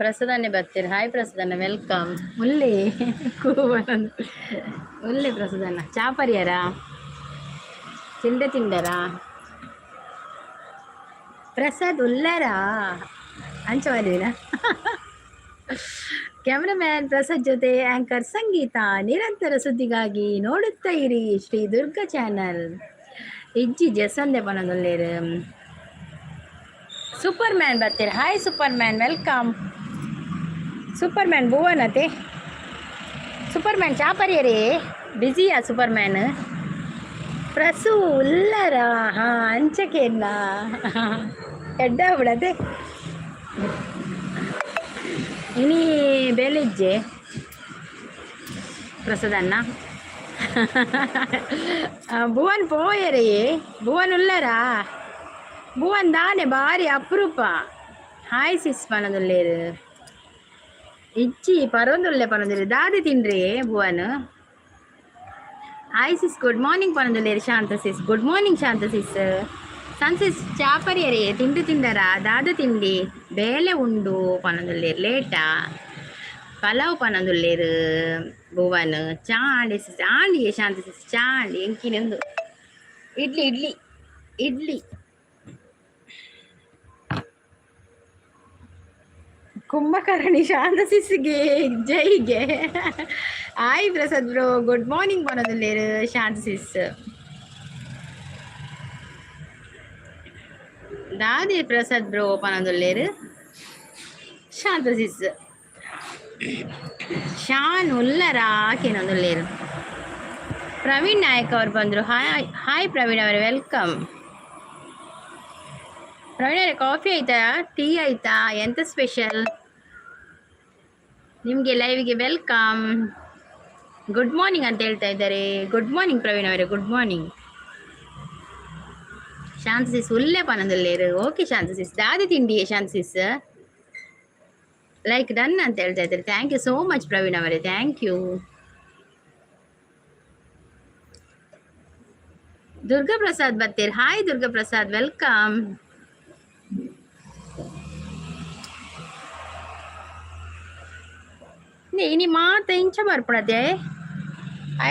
ಪ್ರಸಾದನೆ ಬರ್ತೀರಿ. ಹಾಯ್ ಪ್ರಸಾದನ, ವೆಲ್ಕಮ್. ಮುಲ್ಲೆ ಕೂವನಂದು ಮುಲ್ಲೆ ಪ್ರಸಾದನ ಚಾಪರಿಯರಾ ತಿಂಡೆ ತಿಂಡರಾ ಪ್ರಸಾದ್ ಉಲ್ಲರಾ ಅಂಚ ಮರಿವಿನ ಕ್ಯಾಮ್ರಾಮ್ಯಾನ್ ಪ್ರಸಾದ್ ಜೊತೆ ಆಂಕರ್ ಸಂಗೀತ. ನಿರಂತರ ಸುದ್ದಿಗಾಗಿ ನೋಡುತ್ತಾ ಇರಿ ಶ್ರೀ ದುರ್ಗಾ ಚಾನಲ್. ಇಜ್ಜಿ ಜಸಂದೆ ಪನದೊಲ್ಲೇರು ಸೂಪರ್ ಮ್ಯಾನ್ ಬರ್ತೀರಿ. Hi superman, welcome. Superman ಭುವನತೆ ಸೂಪರ್ ಮ್ಯಾನ್ ಚಾಪರಿಯರೇ ಬಿಸಿಯಾ ಸೂಪರ್ ಮ್ಯಾನ್ ಪ್ರಸು ಉಲ್ಲರ ಹಾ ಅಂಚಕೆಲ್ಲ ಎಡ್ಡ ಬಿಡದೆ ಇನಿ ಬೇಲಿಜ್ಜೆ ಪ್ರಸಾದನ್ನ ಭುವನ್ ಪೋಯರೇ ಭುವನ್ ಉಲ್ಲರಾ ಭುವನ್ ದಾನೆ ಭಾರಿ ಅಪರೂಪ. ಹಾಯ್ ಸಿಸ್ ಪನದೊಲ್ಲೇರು ಇಚ್ಚಿ ಪರೊಂದುಲ್ಲೆ ಪನೊಂದಿರಿ ದಾದಿ ತಿನ್ರಿ Bhuvan. Hi sis good morning ಪನೊಂದುಲ್ಲೇರು Shanta sis. Good morning Shanta sis. ಸನ್ಸಿಸ್ ಚಾಪರಿಯರೇ ತಿಂಡಿ ತಿಂದರಾ ದಾದ ತಿಂಡಿ ಬೇಲೆ ಉಂಡು ಪನೊಂದುಲ್ಲೇರು ಲೇಟಾ ಪಲಾವ್ ಪನೊಂದುಲ್ಲೇರು ಭುವನ್. ಚಾಂಡಿ ಸಿಸ್ ಆಂಡಿ ಶಾಂತ ಸಿಸ್ ಚಾಂಡಿ ಎಂಕಿನೊಂದು ಇಡ್ಲಿ ಇಡ್ಲಿ ಇಡ್ಲಿ ಕುಂಭಕರ್ಣಿ ಶಾಂತ ಸಿಸ್ಗೆ ಜೈಗೆ. Hi Prasad bro good morning ಪನೊಂದುಲ್ಲೇರು ಶಾಂತ ಸಿಸ್. ದಾದಿ ಪ್ರಸಾದ್ ಬ್ರೋ ಪನೊಂದುಲ್ಲೇರು ಶಾಂತ ಸಿಸ್. ಶಾನ್ ಉಲ್ಲರಾ ಕೆನೊಂದುಲ್ಲೇರು. ಪ್ರವೀಣ್ ನಾಯಕ್ ಅವರು ಬಂದರು. ಹಾಯ್ ಹಾಯ್ ಪ್ರವೀಣ್ ಅವರೇ ವೆಲ್ಕಮ್. ಪ್ರವೀಣ್ ಅವರೇ ಕಾಫಿ ಆಯ್ತಾ ಟೀ ಆಯ್ತಾ ಎಂತ ಸ್ಪೆಷಲ್ ನಿಮಗೆ ಲೈವ್ಗೆ ವೆಲ್ಕಮ್. ಗುಡ್ ಮಾರ್ನಿಂಗ್ ಅಂತ ಹೇಳ್ತಾ ಇದ್ದಾರೆ. ಗುಡ್ ಮಾರ್ನಿಂಗ್ ಪ್ರವೀಣ್ ಅವರೇ ಗುಡ್ ಮಾರ್ನಿಂಗ್. ಶಾಂತ ಸಿಸ್ ಉಲ್ಲೆ ಪನೊಂದುಲ್ಲೇರು ಓಕೆ ಶಾಂತ ಸಿಸ್. ದಾದಿ ತಿಂಡಿಯೇ ಶಾಂತ ಸಿಸ್ ಲೈಕ್ ಡನ್ ಅಂತ ಹೇಳ್ತಾ ಇದ್ದಾರೆ. Thank you so much Praveen ಅವರೇ ಥ್ಯಾಂಕ್ ಯು. ದುರ್ಗಾ ಪ್ರಸಾದ್ ಬರ್ತೀರಿ. Hi Durga Prasad welcome. ಇನಿ ಮಾತ ಇಂಚ ಬರ್ಪುಣತೆ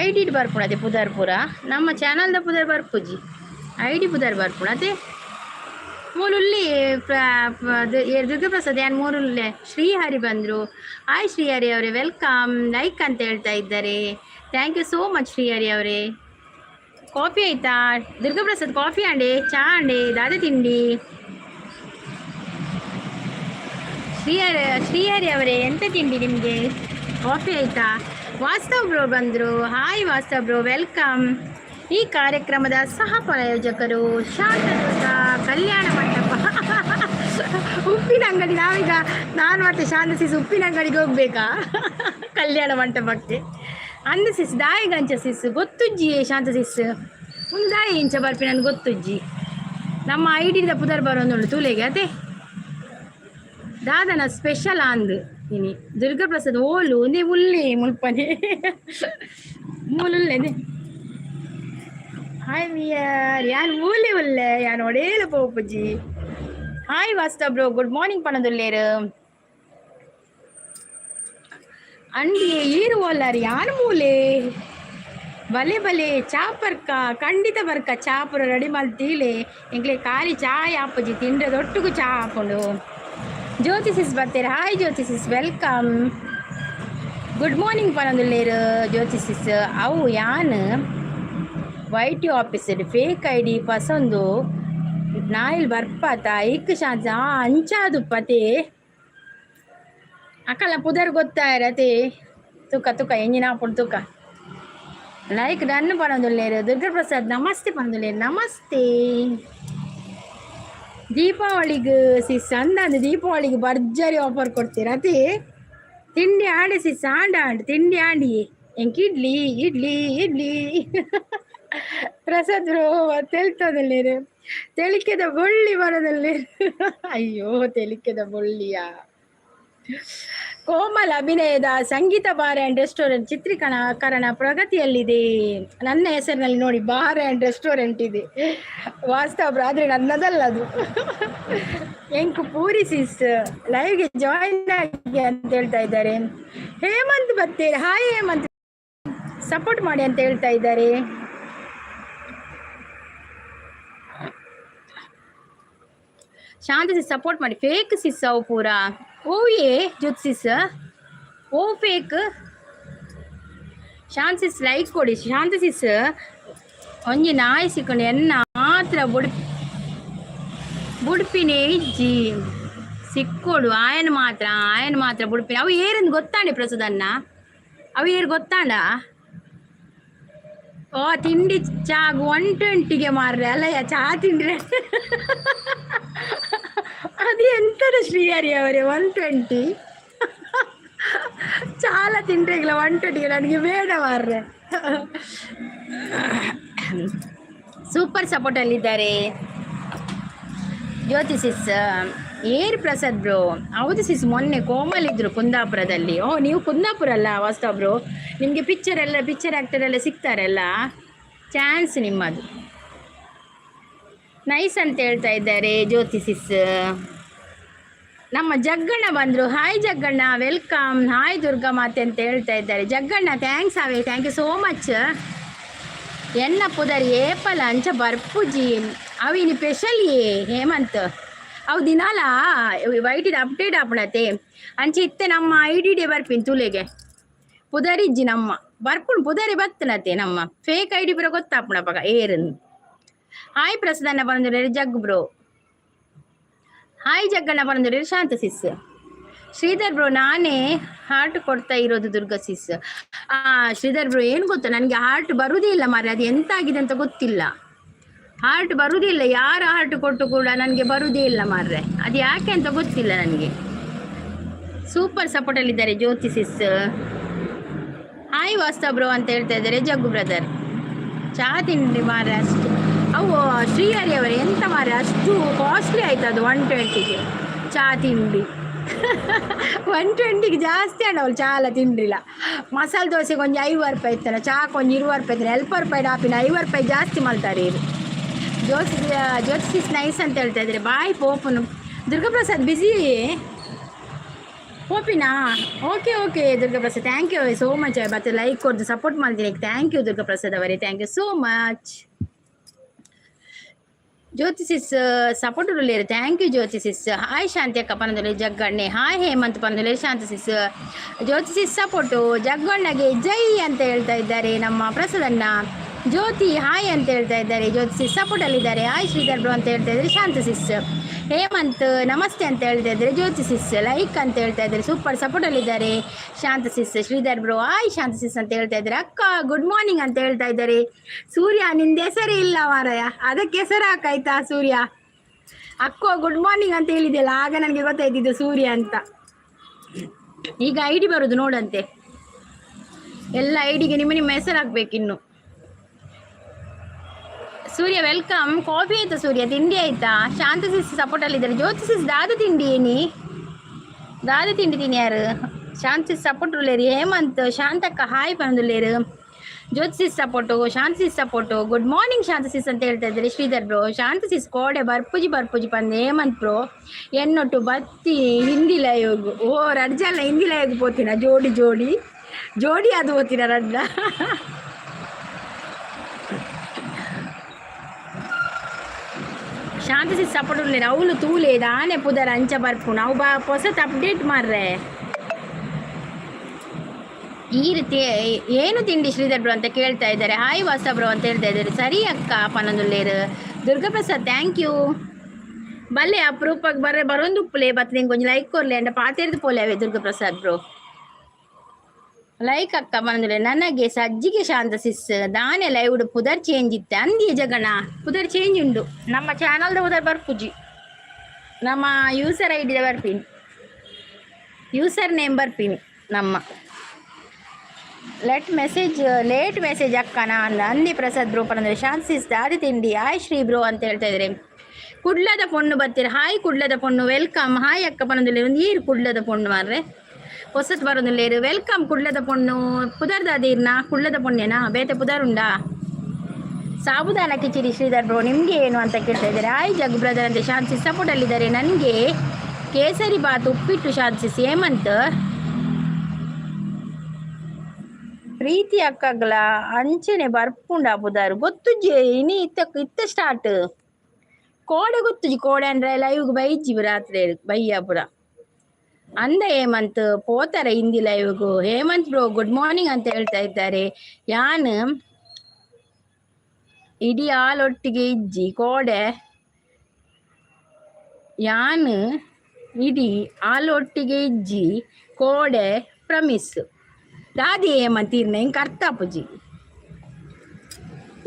ಐ ಡಿ ಬರ್ಪುಣತೆ ಪುದರ್ ಪೂರ ನಮ್ಮ ಚಾನಲ್ದ ಪುದರ್ ಬರ್ಪುಜಿ ಐ ಡಿ ಪುದರ್ ಬರ್ಪುಣತೆ ಮೂಲುಲ್ಲಿ ದುರ್ಗಾ ಪ್ರಸಾದ್ ಏನು ಮೂರುಲ್ಲೆ ಶ್ರೀಹರಿ ಬಂದರು. ಹಾಯ್ ಶ್ರೀಹರಿ ಅವರೇ ವೆಲ್ಕಮ್ ಲೈಕ್ ಅಂತ ಹೇಳ್ತಾ ಇದ್ದಾರೆ. Thank you so much Srihari ಅವರೇ. ಕಾಫಿ ಆಯ್ತಾ ದುರ್ಗಾ ಪ್ರಸಾದ್? ಕಾಫಿ ಅಂಡೆ ಚಾ ಅಂಡೆ ದಾದ ತಿಂಡಿ. ಶ್ರೀಹರಿ ಅವರೇ ಎಂತ ತಿಂಡಿ ನಿಮಗೆ? ಕಾಫಿ ಆಯ್ತಾ? ವಾಸ್ತವ್ ಬ್ರೋ ಬಂದರು. Hi Vastav bro welcome. ಈ ಕಾರ್ಯಕ್ರಮದ ಸಹ ಪ್ರಾಯೋಜಕರು ಶಾಂತದುರ್ಗ ಕಲ್ಯಾಣ ಮಂಟಪ ಉಪ್ಪಿನ ಅಂಗಡಿ. ನಾವೀಗ ನಾನು ಮತ್ತು ಶಾಂತ ಸಿಸ್ ಉಪ್ಪಿನ ಅಂಗಡಿಗೆ ಹೋಗ್ಬೇಕಾ ಕಲ್ಯಾಣ ಮಂಟಪಕ್ಕೆ ಅಂದ ಸಿಸ್. ದಾಯಿಗಂಚ ಸಿಸ್ ಗೊತ್ತುಜ್ಜಿ ಶಾಂತ ಸಿಸ್ ಒಂದು ದಾಯಿ ಇಂಚ ಬರ್ಪಿ ನನಗೆ ಗೊತ್ತುಜ್ಜಿ. ನಮ್ಮ ಐಡಿದ ಪುದರ್ ಬರೋಂದು ತೂಲೆಗೆ ಅದೇ ದಾದನ ಸ್ಪೆಷಲ್ ಅಂದು ಇನಿ ದುರ್ಗಾ ಪ್ರಸಾದ್ ಓಲು ಒಂದೇ ಉಲ್ಲೆ ಮುಲ್ಪನೆ ಮೂಲುಲ್ಲೆನೆ. ಹಾಯ್ ವಿಯರ್ ಯಾನ್ ಊಲೆ ಉಲ್ಲೆ ಯಾನ್ ಒಡೇಲ ಪೋಪುಜಿ. Hi Vastav bro good morning ಪನೊಂದುಲ್ಲೇರು. ಅಂಡಿಯೇ ಈರು ಓಲಾರಿ ಯಾನ್ ಮೂಲೆ ಬಲೆ ಬಲೆ ಚಾಪರ್ಕ ಖಂಡಿತ ಬರ್ಕ ಚಾಪುರ ರೆಡಿ ಮಲ್ತೀಲೆ ಎಂಕ್ಲೆ ಖಾಲಿ ಚಾಯ್ ಆಪುಜಿ ತಿಂಡ್ರದೊಟ್ಟಿಗೂ ಚಾ ಹಾಕೊಂಡು. ಜ್ಯೋತಿ ಸಿಸ್ ಬರ್ತೀರಿ. ಹಾಯ್ ಜ್ಯೋತಿ ಸಿಸ್ ವೆಲ್ಕಮ್. ಗುಡ್ ಮಾರ್ನಿಂಗ್ ಪನೊಂದುಲ್ಲೇರು ಜ್ಯೋತಿ ಸಿಸ್. ಅವು ಯಾನ್ ವೈಟಿ officer fake I D ಪಸಂದು nail ಬರ್ಪಾತ ಇಕ್ ಶಾಂತ ಅಂಚಾದು ಪತೆ ಅಕ್ಕಲ್ಲ ಪುದರ್ ಗೊತ್ತಾಯಿರತೆ ತುಕ ತುಕ ಎಂಜಿನ ಹಾಕೊಂಡು ತುಕ ಲೈಕ್ ಡನ್ ಪನೊಂದುಲ್ಲೇರು. ದುರ್ಗಾ ಪ್ರಸಾದ್ ನಮಸ್ತೆ ಪನೊಂದುಲ್ಲೇರು ನಮಸ್ತೆ. ದೀಪಾವಳಿಗೆ ಸಿಸ್ ಅಂದಾಂದು ದೀಪಾವಳಿಗೆ ಭರ್ಜರಿ ಆಫರ್ ಕೊಡ್ತೀರಾ ಅದೇ ತಿಂಡಿ ಆಡಿ ಸಿಸ್ ಆಂಡ್ ತಿಂಡಿ ಆಂಡಿ ಎಂಕ್ ಇಡ್ಲಿ ಇಡ್ಲಿ ಇಡ್ಲಿ ಪ್ರಸಾದ್ ತೆಲ್ತದಲ್ಲೇರು ತೆಲಿಕೆದ ಬೊಳ್ಳಿ ಬರೋದಲ್ಲೇರು. ಅಯ್ಯೋ ತೆಲಿಕೆದ ಬೊಳ್ಳಿಯಾ ಕೋಮಲ್ ಅಭಿನಯದ ಸಂಗೀತ ಬಾರ್ ಆ್ಯಂಡ್ ರೆಸ್ಟೋರೆಂಟ್ ಚಿತ್ರೀಕರಣ ಪ್ರಗತಿಯಲ್ಲಿದೆ. ನನ್ನ ಹೆಸರಿನಲ್ಲಿ ನೋಡಿ ಬಾರ್ ಆ್ಯಂಡ್ ರೆಸ್ಟೋರೆಂಟ್ ಇದೆ. ವಾಸ್ತವ ಆದರೆ ನನ್ನದಲ್ಲ ಅದು. ಎಂಕು ಪೂರಿಸಿಸ್ ಲೈವ್ಗೆ ಜಾಯಿನ್ ಆಗಿ ಅಂತ ಹೇಳ್ತಾ ಇದ್ದಾರೆ. ಹೇಮಂತ್ ಬತ್ತೇರಿ, ಹಾಯ್ ಹೇಮಂತ್, ಸಪೋರ್ಟ್ ಮಾಡಿ ಅಂತ ಹೇಳ್ತಾ ಇದ್ದಾರೆ. ಶಾಂತ ಸಿಸ್ ಸಪೋರ್ಟ್ ಮಾಡಿ. ಫೇಕ್ ಸಿಸ್ ಅವು ಪೂರ ಓಯೇ ಜೊತೆ ಸಿಸ್ ಓ ಫೇಕ್. ಶಾಂತ ಸಿಸ್ ಲೈಕ್ ಕೊಡಿ. ಶಾಂತ ಸಿಸ್ ಒಂಜಿ ನಾಯಿ ಸಿಕ್ಕೊಂಡು ಎನ್ನ ಮಾತ್ರ ಬುಡ್ಪಿನೇ ಇಜ್ಜಿ ಸಿಕ್ಕೋಡು ಆಯನ ಮಾತ್ರ ಬುಡ್ಪಿನ. ಅವು ಏರಂದು ಗೊತ್ತಾಂಡೆ ಪ್ರಸುದನ್ನ, ಅವು ಏರು ಗೊತ್ತಾಂಡ. ಓ ತಿಂಡಿ ಚಾಗ್ 120ಗೆ ಮಾರ್ರೆ ಅಲ್ಲಯ್ಯ ಚಾ ತಿಂಡ್ರೆ. ಅದು ಎಂಥದ ಶ್ರೀಹರಿ ಅವರೇ 120 ಚಾಲ ತಿಂಡ್ರೆಗಿಲ್ಲ 120ಗೆ ನನಗೆ ಬೇಡ ಮಾರ್ರೆ. ಸೂಪರ್ ಸಪೋರ್ಟಲ್ಲಿದ್ದಾರೆ ಜ್ಯೋತಿ ಸಿಸ್. ಏರ್ ಪ್ರಸಾದ್ ಬ್ರೋ, ಹೌದು ಸಿಸ್, ಮೊನ್ನೆ ಕೋಮಲ್ ಇದ್ರು ಕುಂದಾಪುರದಲ್ಲಿ. ಓ ನೀವು ಕುಂದಾಪುರ ಅಲ್ಲ ವಾಸ್ತವ ಬ್ರೋ, ನಿಮಗೆ ಪಿಕ್ಚರ್ ಆ್ಯಕ್ಟರ್ ಎಲ್ಲ ಸಿಗ್ತಾರಲ್ಲ, ಚಾನ್ಸ್ ನಿಮ್ಮದು. ನೈಸ್ ಅಂತ ಹೇಳ್ತಾ ಇದ್ದಾರೆ ಜ್ಯೋತಿ ಸಿಸ್. ನಮ್ಮ ಜಗ್ಗಣ್ಣ ಬಂದರು. Hi Jagganna, welcome. Hi Durga ಮಾತೆ ಅಂತ ಹೇಳ್ತಾ ಇದ್ದಾರೆ. ಜಗ್ಗಣ್ಣ ಥ್ಯಾಂಕ್ಸ್ ಅವೇ, ಥ್ಯಾಂಕ್ ಯು ಸೋ ಮಚ್. ಎನ್ನ ಪುದರ್ ಏಪಲ ಅಂಚ ಬರ್ಪುಜಿ ಅವಿನಿ ಸ್ಪೆಷಲ್ ಹೇಮಂತ್ ಅವು ದಿನಾಲ ವೈಟಿದ ಅಪ್ಡೇಟ್ ಆಪಣತೆ ಅಂಚೆ ಇತ್ತೆ. ನಮ್ಮ IDD ಬರ್ಪಿನ್ ತುಲೆಗೆ ಪುದರಿಜ್ಜಿ ನಮ್ಮ ಬರ್ಪುಣ್ ಪುದರಿ ಬತ್ತನತೆ. ನಮ್ಮ ಫೇಕ್ ID ಪುರ ಗೊತ್ತಾಪಣ ಪಗ ಏರನ್ನು. ಹಾಯ್ ಪ್ರಸದನ್ನ ಬಂದ್ರೆ ಜಗ್ ಬ್ರೋ. ಹಾಯ್ ಜಗ್ಗಣ್ಣ ಬಂದ್ರೆ ಶಾಂತ ಸಿಸ್. ಶ್ರೀಧರ್ ಬ್ರೋ, ನಾನೇ ಹಾರ್ಟ್ ಕೊಡ್ತಾ ಇರೋದು ದುರ್ಗಾ ಸಿಸ್. ಶ್ರೀಧರ್ ಬ್ರೋ, ಏನು ಗೊತ್ತಾ, ನನಗೆ ಹಾರ್ಟ್ ಬರುವುದೇ ಇಲ್ಲ ಮಾರ್ರೆ. ಅದು ಎಂತ ಆಗಿದೆ ಅಂತ ಗೊತ್ತಿಲ್ಲ. ಹಾರ್ಟ್ ಬರುವುದಿಲ್ಲ, ಯಾರು ಹಾರ್ಟ್ ಕೊಟ್ಟು ಕೂಡ ನನಗೆ ಬರುವುದೇ ಇಲ್ಲ ಮಾರ್ರೆ. ಅದು ಯಾಕೆ ಅಂತ ಗೊತ್ತಿಲ್ಲ ನನಗೆ. ಸೂಪರ್ ಸಪೋರ್ಟಲ್ಲಿದ್ದಾರೆ ಜ್ಯೋತಿ ಸಿಸ್. ಹಾಯ್ ವಾಸ್ತವ ಬ್ರೋ ಅಂತ ಹೇಳ್ತಾ ಇದ್ದಾರೆ ಜಗ್ಗು ಬ್ರದರ್. ಚಹಾ ತಿಂಡಿ ಮಾರ್ರೆ ಅಷ್ಟು. ಅವು ಶ್ರೀಹರಿ ಅವರೇ ಎಂತ ಮಾರ್ರೆ ಅಷ್ಟು ಕಾಸ್ಟ್ಲಿ ಆಯ್ತು ಅದು 120ಗೆ ಚಹಾ ತಿಂಡಿ. 120ಗೆ ಜಾಸ್ತಿ ಆಡವಳು ಚಹಾ ಎಲ್ಲ ತಿಂಡಿಲ್ಲ. ಮಸಾಲೆ ದೋಸೆಗೆ ಒಂದು 50 ರೂಪಾಯಿ ಇತ್ತಲ್ಲ, ಚಹಾಕ್ಕೆ ಒಂದು 20 ರೂಪಾಯಿ ಇತ್ತು. 40 ರೂಪಾಯಿ ಡಾಪಿನ 50 ರೂಪಾಯಿ ಜಾಸ್ತಿ ಮಾಡ್ತಾರೆ ಇವರು. ಜ್ಯೋತಿಸ್ ನೈಸ್ ಅಂತ ಹೇಳ್ತಾ ಇದ್ದಾರೆ. ಬಾಯ್ ಪೋಪನು. ದುರ್ಗಾಪ್ರಸಾದ್ ಬಿಸಿ ಪೋಪಿನಾ? Okay Durgaprasad, thank you so much. ಮತ್ತೆ ಲೈಕ್ ಕೊಡ್ದು ಸಪೋರ್ಟ್ ಮಾಡ್ತೀನಿ. ಥ್ಯಾಂಕ್ ಯು ದುರ್ಗಾಪ್ರಸಾದ್ ಅವರೇ, thank you so much. Jyoti sis support ಉಳ್ಳೇರು, thank you Jyoti sis. Hi Shanti ಅಕ್ಕ ಪನದೊಲೆ ಜಗ್ಗಣ್ಣೆ. ಹಾಯ್ ಹೇಮಂತ್ ಪನದೊಲೆ Shanti sis. Jyoti sis support ಜಗ್ಗಣ್ಣಗೆ ಜೈ ಅಂತ ಹೇಳ್ತಾ ಇದ್ದಾರೆ ನಮ್ಮ ಪ್ರಸಾದಣ್ಣ. ಜ್ಯೋತಿ ಹಾಯ್ ಅಂತ ಹೇಳ್ತಾ ಇದ್ದಾರೆ. ಜ್ಯೋತಿ ಸಿಸ್ ಸಪೋರ್ಟಲ್ಲಿದ್ದಾರೆ. ಹಾಯ್ ಶ್ರೀಧರ್ ಬ್ರೋ ಅಂತ ಹೇಳ್ತಾ ಇದ್ದಾರೆ ಶಾಂತ ಸಿಸ್. ಹೇಮಂತ್ ನಮಸ್ತೆ ಅಂತ ಹೇಳ್ತಾ ಇದ್ದಾರೆ ಜ್ಯೋತಿ ಸಿಸ್. ಲೈಕ್ ಅಂತ ಹೇಳ್ತಾ ಇದ್ದಾರೆ. ಸೂಪರ್ ಸಪೋರ್ಟಲ್ಲಿದ್ದಾರೆ ಶಾಂತ ಸಿಸ್. ಶ್ರೀಧರ್ ಬ್ರೋ ಹಾಯ್ ಶಾಂತ ಸಿಸ್ ಅಂತ ಹೇಳ್ತಾ ಇದ್ದಾರೆ. ಅಕ್ಕ ಗುಡ್ ಮಾರ್ನಿಂಗ್ ಅಂತ ಹೇಳ್ತಾ ಇದ್ದಾರೆ. ಸೂರ್ಯ ನಿಂದ ಹೆಸರೇ ಇಲ್ಲ ಮಾರಾಯ, ಅದಕ್ಕೆ ಹೆಸರು ಹಾಕಾಯ್ತಾ ಸೂರ್ಯ. ಅಕ್ಕ ಗುಡ್ ಮಾರ್ನಿಂಗ್ ಅಂತ ಹೇಳಿದೆಯಲ್ಲ, ಆಗ ನನಗೆ ಗೊತ್ತಾಯ್ತಿದ್ದು ಸೂರ್ಯ ಅಂತ. ಈಗ ID ಬರೋದು ನೋಡಂತೆ, ಎಲ್ಲ IDಗೆ ನಿಮ್ಮ ಹೆಸರು ಹಾಕ್ಬೇಕಿನ್ನು. ಸೂರ್ಯ ವೆಲ್ಕಮ್. ಕಾಫಿ ಆಯ್ತಾ ಸೂರ್ಯ? ತಿಂಡಿ ಆಯ್ತಾ? ಶಾಂತ ಸಿಸ್ ಸಪೋರ್ಟಲ್ಲಿದ್ದಾರೆ. ಜ್ಯೋತಿ ಸಿಸ್ ದಾದ ತಿಂಡಿ ಏನಿ? ದಾದ ತಿಂಡಿ ತಿನ್ಯಾರು? ಶಾಂತ ಸಿಸ್ ಸಪೋರ್ಟ್ ಉಳ್ಳೇರಿ. ಹೇಮಂತ್ ಶಾಂತಕ್ಕ ಹಾಯ್ ಬಂದುಳ್ಳೇರು. ಜ್ಯೋತಿ ಸಿಸ್ ಸಪೋರ್ಟು, ಶಾಂತ ಸಿಸ್ ಸಪೋರ್ಟು. ಗುಡ್ ಮಾರ್ನಿಂಗ್ ಶಾಂತ ಸಿಸ್ ಅಂತ ಹೇಳ್ತಾ ಇದ್ದಾರೆ ಶ್ರೀಧರ್ ಬ್ರೋ. ಶಾಂತ ಸಿಸ್ ಕೋಡೆ ಬರ್ಪುಜಿ ಪಂದೆ. ಹೇಮಂತ್ ಬ್ರೋ ಎನ್ನೊಟ್ಟು ಬತ್ತಿ ಹಿಂದಿ ಲೈವ್. ಓ ರಡ್ಜಲ್ಲ ಹಿಂದಿ ಲೈವ್ ಪೋತಿನ ಜೋಡಿ ಅದು ಓದ್ತೀನ ರಡ್ಡ. ಶಾಂತ ಸಿಸ್ ಸಪೋರ್ಟ್ ಉಳ್ಳೇರು. ಅವಳು ತೂಲೆ ದಾನೆ ಪುದರ ಅಂಚ ಬರ್ಪುಣ ಅವು ಹೊಸತ್ ಅಪ್ಡೇಟ್ ಮಾರ್ರೆ. ಈ ರೀತಿ ಏನು ತಿಂಡಿ ಶ್ರೀಧರ್ ಬ್ರೋ ಅಂತ ಕೇಳ್ತಾ ಇದ್ದಾರೆ. ಹಾಯ್ ವಾಸ ಬ್ರೋ ಅಂತ ಹೇಳ್ತಾ ಇದ್ದಾರೆ. ಸರಿ ಅಕ್ಕ ಪನ್ನೊಂದುಳ್ಳೇರು. Durgaprasad thank you. ಬಲ್ಲೆ ಅಪರೂಪಕ್ಕೆ ಬರೋಂದು ಉಪ್ಪುಲೆ ಬತ್ತು ನಿಂಗೆ ಕೊಂಚ ಲೈಕ್ ಕೊರ್ಲೆ ಅಂಡ ಪಾತಿರ್ದು ಪೋಲೆ ಅವೇ ದುರ್ಗಾಪ್ರಸಾದ್ ಬ್ರೋ. ಲೈಕ್ ಅಕ್ಕ ಬಂದ್ರೆ ನನಗೆ ಸಜ್ಜಿಗೆ ಶಾಂತ ಸಿಸ್ ದಾನೆ ಲೈವ್ ಪುದರ್ ಚೇಂಜ್ ಇತ್ತೆ ಅಂದಿಯ ಜಗಣ. ಪುದರ್ ಚೇಂಜ್ ಉಂಡು ನಮ್ಮ ಚಾನಲ್ದ ಪುದರ್ ಬರ್ಪುಜಿ. ನಮ್ಮ ಯೂಸರ್ ID ಬರ್ಪೀನಿ, ಯೂಸರ್ ನೇಮ್ ಬರ್ಪೀನಿ ನಮ್ಮ. ಲೇಟ್ ಮೆಸೇಜ್ ಅಕ್ಕನ ಅಂದಿ ಪ್ರಸಾದ್ ಬ್ರೋ ಪರಂದ್ರೆ ಶಾಂತ ಸಿಸ್ ದಾದಿ ತಿಂಡಿ. ಹಾಯ್ ಶ್ರೀ ಬ್ರೋ ಅಂತ ಹೇಳ್ತಾ ಇದ್ದಾರೆ. ಕುಡ್ಲದ ಪೊಣ್ಣು ಬರ್ತೀರ. ಹಾಯ್ ಕುಡ್ಲದ ಪೊಣ್ಣು ವೆಲ್ಕಮ್. ಹಾಯ್ ಅಕ್ಕ ಪನದಲ್ಲಿ ಒಂದು ಈರು ಕುಡ್ಲದ ಪೊಣ್ಣು ಮಾರ್ರೆ. ಹೊಸತ್ ಬರೋದು ಲೇರು ವೆಲ್ಕಮ್ ಕುಡ್ಲದ ಪೊಣ್ಣು ಪುದರ್ದಾದೀರ್ನ ಕುಳ್ಳದ ಪೊಣ್ಣೆನಾ ಬೇತೆ ಪುದರುಂಡಾ ಸಾಬುದಾನ ಕಿಚಿಡಿ ಶ್ರೀಧರ್ ಬ್ರೋ ನಿಮಗೆ ಏನು ಅಂತ ಕೇಳ್ತಾ ಇದ್ದಾರೆ. ಆಯ್ ಜಗ್ ಬ್ರದರ್ ಅಂತ ಶಾಂತಿ ಸಪೋರ್ಟ್ ಅಲ್ಲಿದ್ದಾರೆ. ನನಗೆ ಕೇಸರಿ ಬಾತ್ ಉಪ್ಪಿಟ್ಟು ಶಾಂತಿಸ್ ಹೇಮಂತ್ ಪ್ರೀತಿ ಅಕ್ಕಗಳ ಅಂಚನೆ ಬರ್ಪುಂಡ ಬುದಾರು ಗೊತ್ತುಜ್ಜಿ ಇನಿ ಇತ್ತ ಸ್ಟಾರ್ಟ್ ಕೋಡೆ ಗೊತ್ತುಜಿ ಕೋಡೆ ಅಂದ್ರೆ ಲೈವ್ಗೆ ಬೈಜಿ ರಾತ್ರಿ ಬಯ್ಯಾಪುರ ಅಂದ ಹೇಮಂತ್ ಪೋತಾರ ಹಿಂದಿ ಲೈವ್ಗೂ. ಹೇಮಂತ್ ಬ್ರೋ ಗುಡ್ ಮಾರ್ನಿಂಗ್ ಅಂತ ಹೇಳ್ತಾ ಇದ್ದಾರೆ. ಯಾನ್ ಇಡೀ ಹಾಲೊಟ್ಟಿಗೆ ಇಜ್ಜಿ ಕೋಡೆ ಯಾನ್ ಇಡೀ ಹಾಲೊಟ್ಟಿಗೆ ಇಜ್ಜಿ ಕೋಡೆ ಪ್ರಮಿಸ್ ದಾದಿ ಹೇಮಂತ್ ಇರ್ನ ಹಿಂಗೆ ಅರ್ಥ ಅಪ್ಪುಜಿ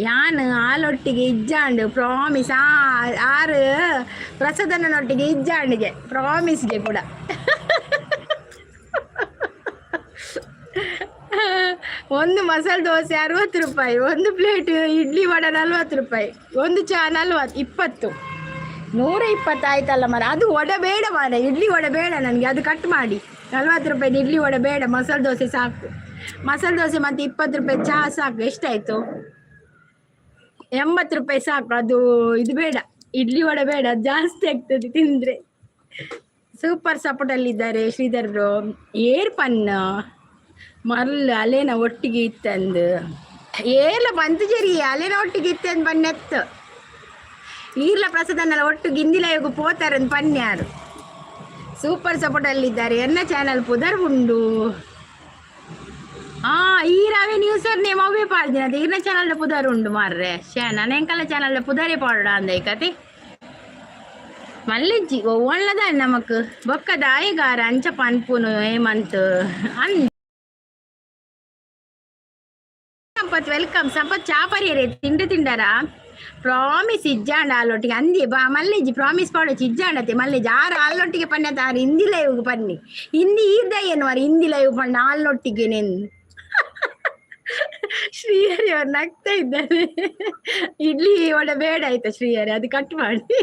ಯಾನ್ ಹಾಲೊಟ್ಟಿಗೆ ಇಜ್ಜಾಂಡು ಪ್ರಾಮಿಸ್ ಆರು ಪ್ರಸಾದನೊಟ್ಟಿಗೆ ಇಜ್ಜಾಂಡಿಗೆ ಪ್ರಾಮಿಸ್ಗೆ ಕೂಡ ಒಂದು ಮಸಾಲೆ ದೋಸೆ 60 ರೂಪಾಯಿ, ಒಂದು ಪ್ಲೇಟ್ ಇಡ್ಲಿ ವಡೆ 40 ರೂಪಾಯಿ, ಒಂದು ಚಾ 20 120 ಆಯ್ತಲ್ಲ ಮರ. ಅದು ವಡೆ ಬೇಡ ಮಾರ, ಇಡ್ಲಿ ವಡೆ ಬೇಡ ನನಗೆ, ಅದು ಕಟ್ ಮಾಡಿ 40 ರೂಪಾಯಿ ಇಡ್ಲಿ ವಡೆ ಬೇಡ, ಮಸಾಲೆ ದೋಸೆ ಸಾಕು. ಮಸಾಲೆ ದೋಸೆ ಮತ್ತು 20 ರೂಪಾಯಿ ಚಹಾ ಸಾಕು. ಎಷ್ಟಾಯಿತು? 80 ರೂಪಾಯಿ ಸಾಕು. ಅದು ಇದು ಬೇಡ, ಇಡ್ಲಿ ವಡೆ ಬೇಡ, ಜಾಸ್ತಿ ಆಗ್ತದೆ ತಿಂದರೆ. ಸೂಪರ್ ಸಪೋರ್ಟಲ್ಲಿದ್ದಾರೆ ಶ್ರೀಧರ್ ಬ್ರೋ. ಏರ್ಪನ್ನ ಮರ್ಲ ಅಲೆನ ಒಟ್ಟಿಗೆ ಇತ್ತಂದು ಏರ್ಲ ಬಂತು ಜರಿ ಅಲೆನ ಒಟ್ಟಿಗೆ ಇತ್ತಂದು ಬನ್ನೆತ್ತು ಈರ್ಲ ಪ್ರಸಾದನ್ನೆಲ್ಲ ಒಟ್ಟಿಗೆ ಹಿಂದಿಲಯೋಗ ಪೋತಾರಂದು ಪನ್ಯಾರು. ಸೂಪರ್ ಸಪೋರ್ಟಲ್ಲಿದ್ದಾರೆ. ಎನ್ನ ಚಾನಲ್ ಪುದರ್ ಉಂಡು ಈ ರಾವೇ ನ್ಯೂಸರ್ ನೇಮ್ ಅವೇ ಪಾಡ್ದಿನ ಅದು ಈರ್ನ ಚಾನಲ್ದ ಪುದರ್ ಉಂಡು ಮಾರ್ರೆ ನನ್ನ ಎಂಕಲ್ಲ ಚಾನಲ್ದ ಪುದರೇ ಪಾಡ ಅಂದ ಈ ಕತೆ ಮಲ್ಲಿಜ್ಜಿ ಒಳ್ಳದ ನಮಕ್ ಬೊಕ್ಕದ ಆಯಗಾರ ಅಂಚ ಪನ್ಪುನು ಹೇಮಂತ್ ಅಂದ್ ಸಂಪತ್ ವೆಲ್ಕಮ್. ಸಂಪತ್ ಚಾಪರಿಯರೇ ತಿಂಡಾರ ಪ್ರಾಮಿಸ್ ಇಜ್ಜಾಂಡ ಅಲ್ಲೊಟ್ಟಿಗೆ ಅಂದಿ ಬಾ ಮಲ್ಲಿಜ್ಜಿ ಪ್ರಾಮಿಸ್ ಪಾಡೋಚಿ ಇಜ್ಜಾಂಡತೆ ಮಲ್ಲಿಜ್ಜಿ ಆರು ಅಲ್ಲೊಟ್ಟಿಗೆ ಪನ್ಯತ ಆರು ಹಿಂದಿ ಲೈವ್ ಪನ್ನಿ ಹಿಂದಿ ಇದ್ದ ಏನು ಮಾರು ಹಿಂದಿ ಲೈವ್ ಪಣ್ಣ ಅಲ್ಲೊಟ್ಟಿಗೆ ನೆನ್ ಶ್ರೀಹರಿ ಅವ್ರು ನಗ್ತಾ ಇದ್ದಾರೆ. ಇಡ್ಲಿ ವಡೆ ಬೇಡ ಆಯ್ತಾ ಶ್ರೀಹರಿ, ಅದು ಕಟ್ ಮಾಡಿ.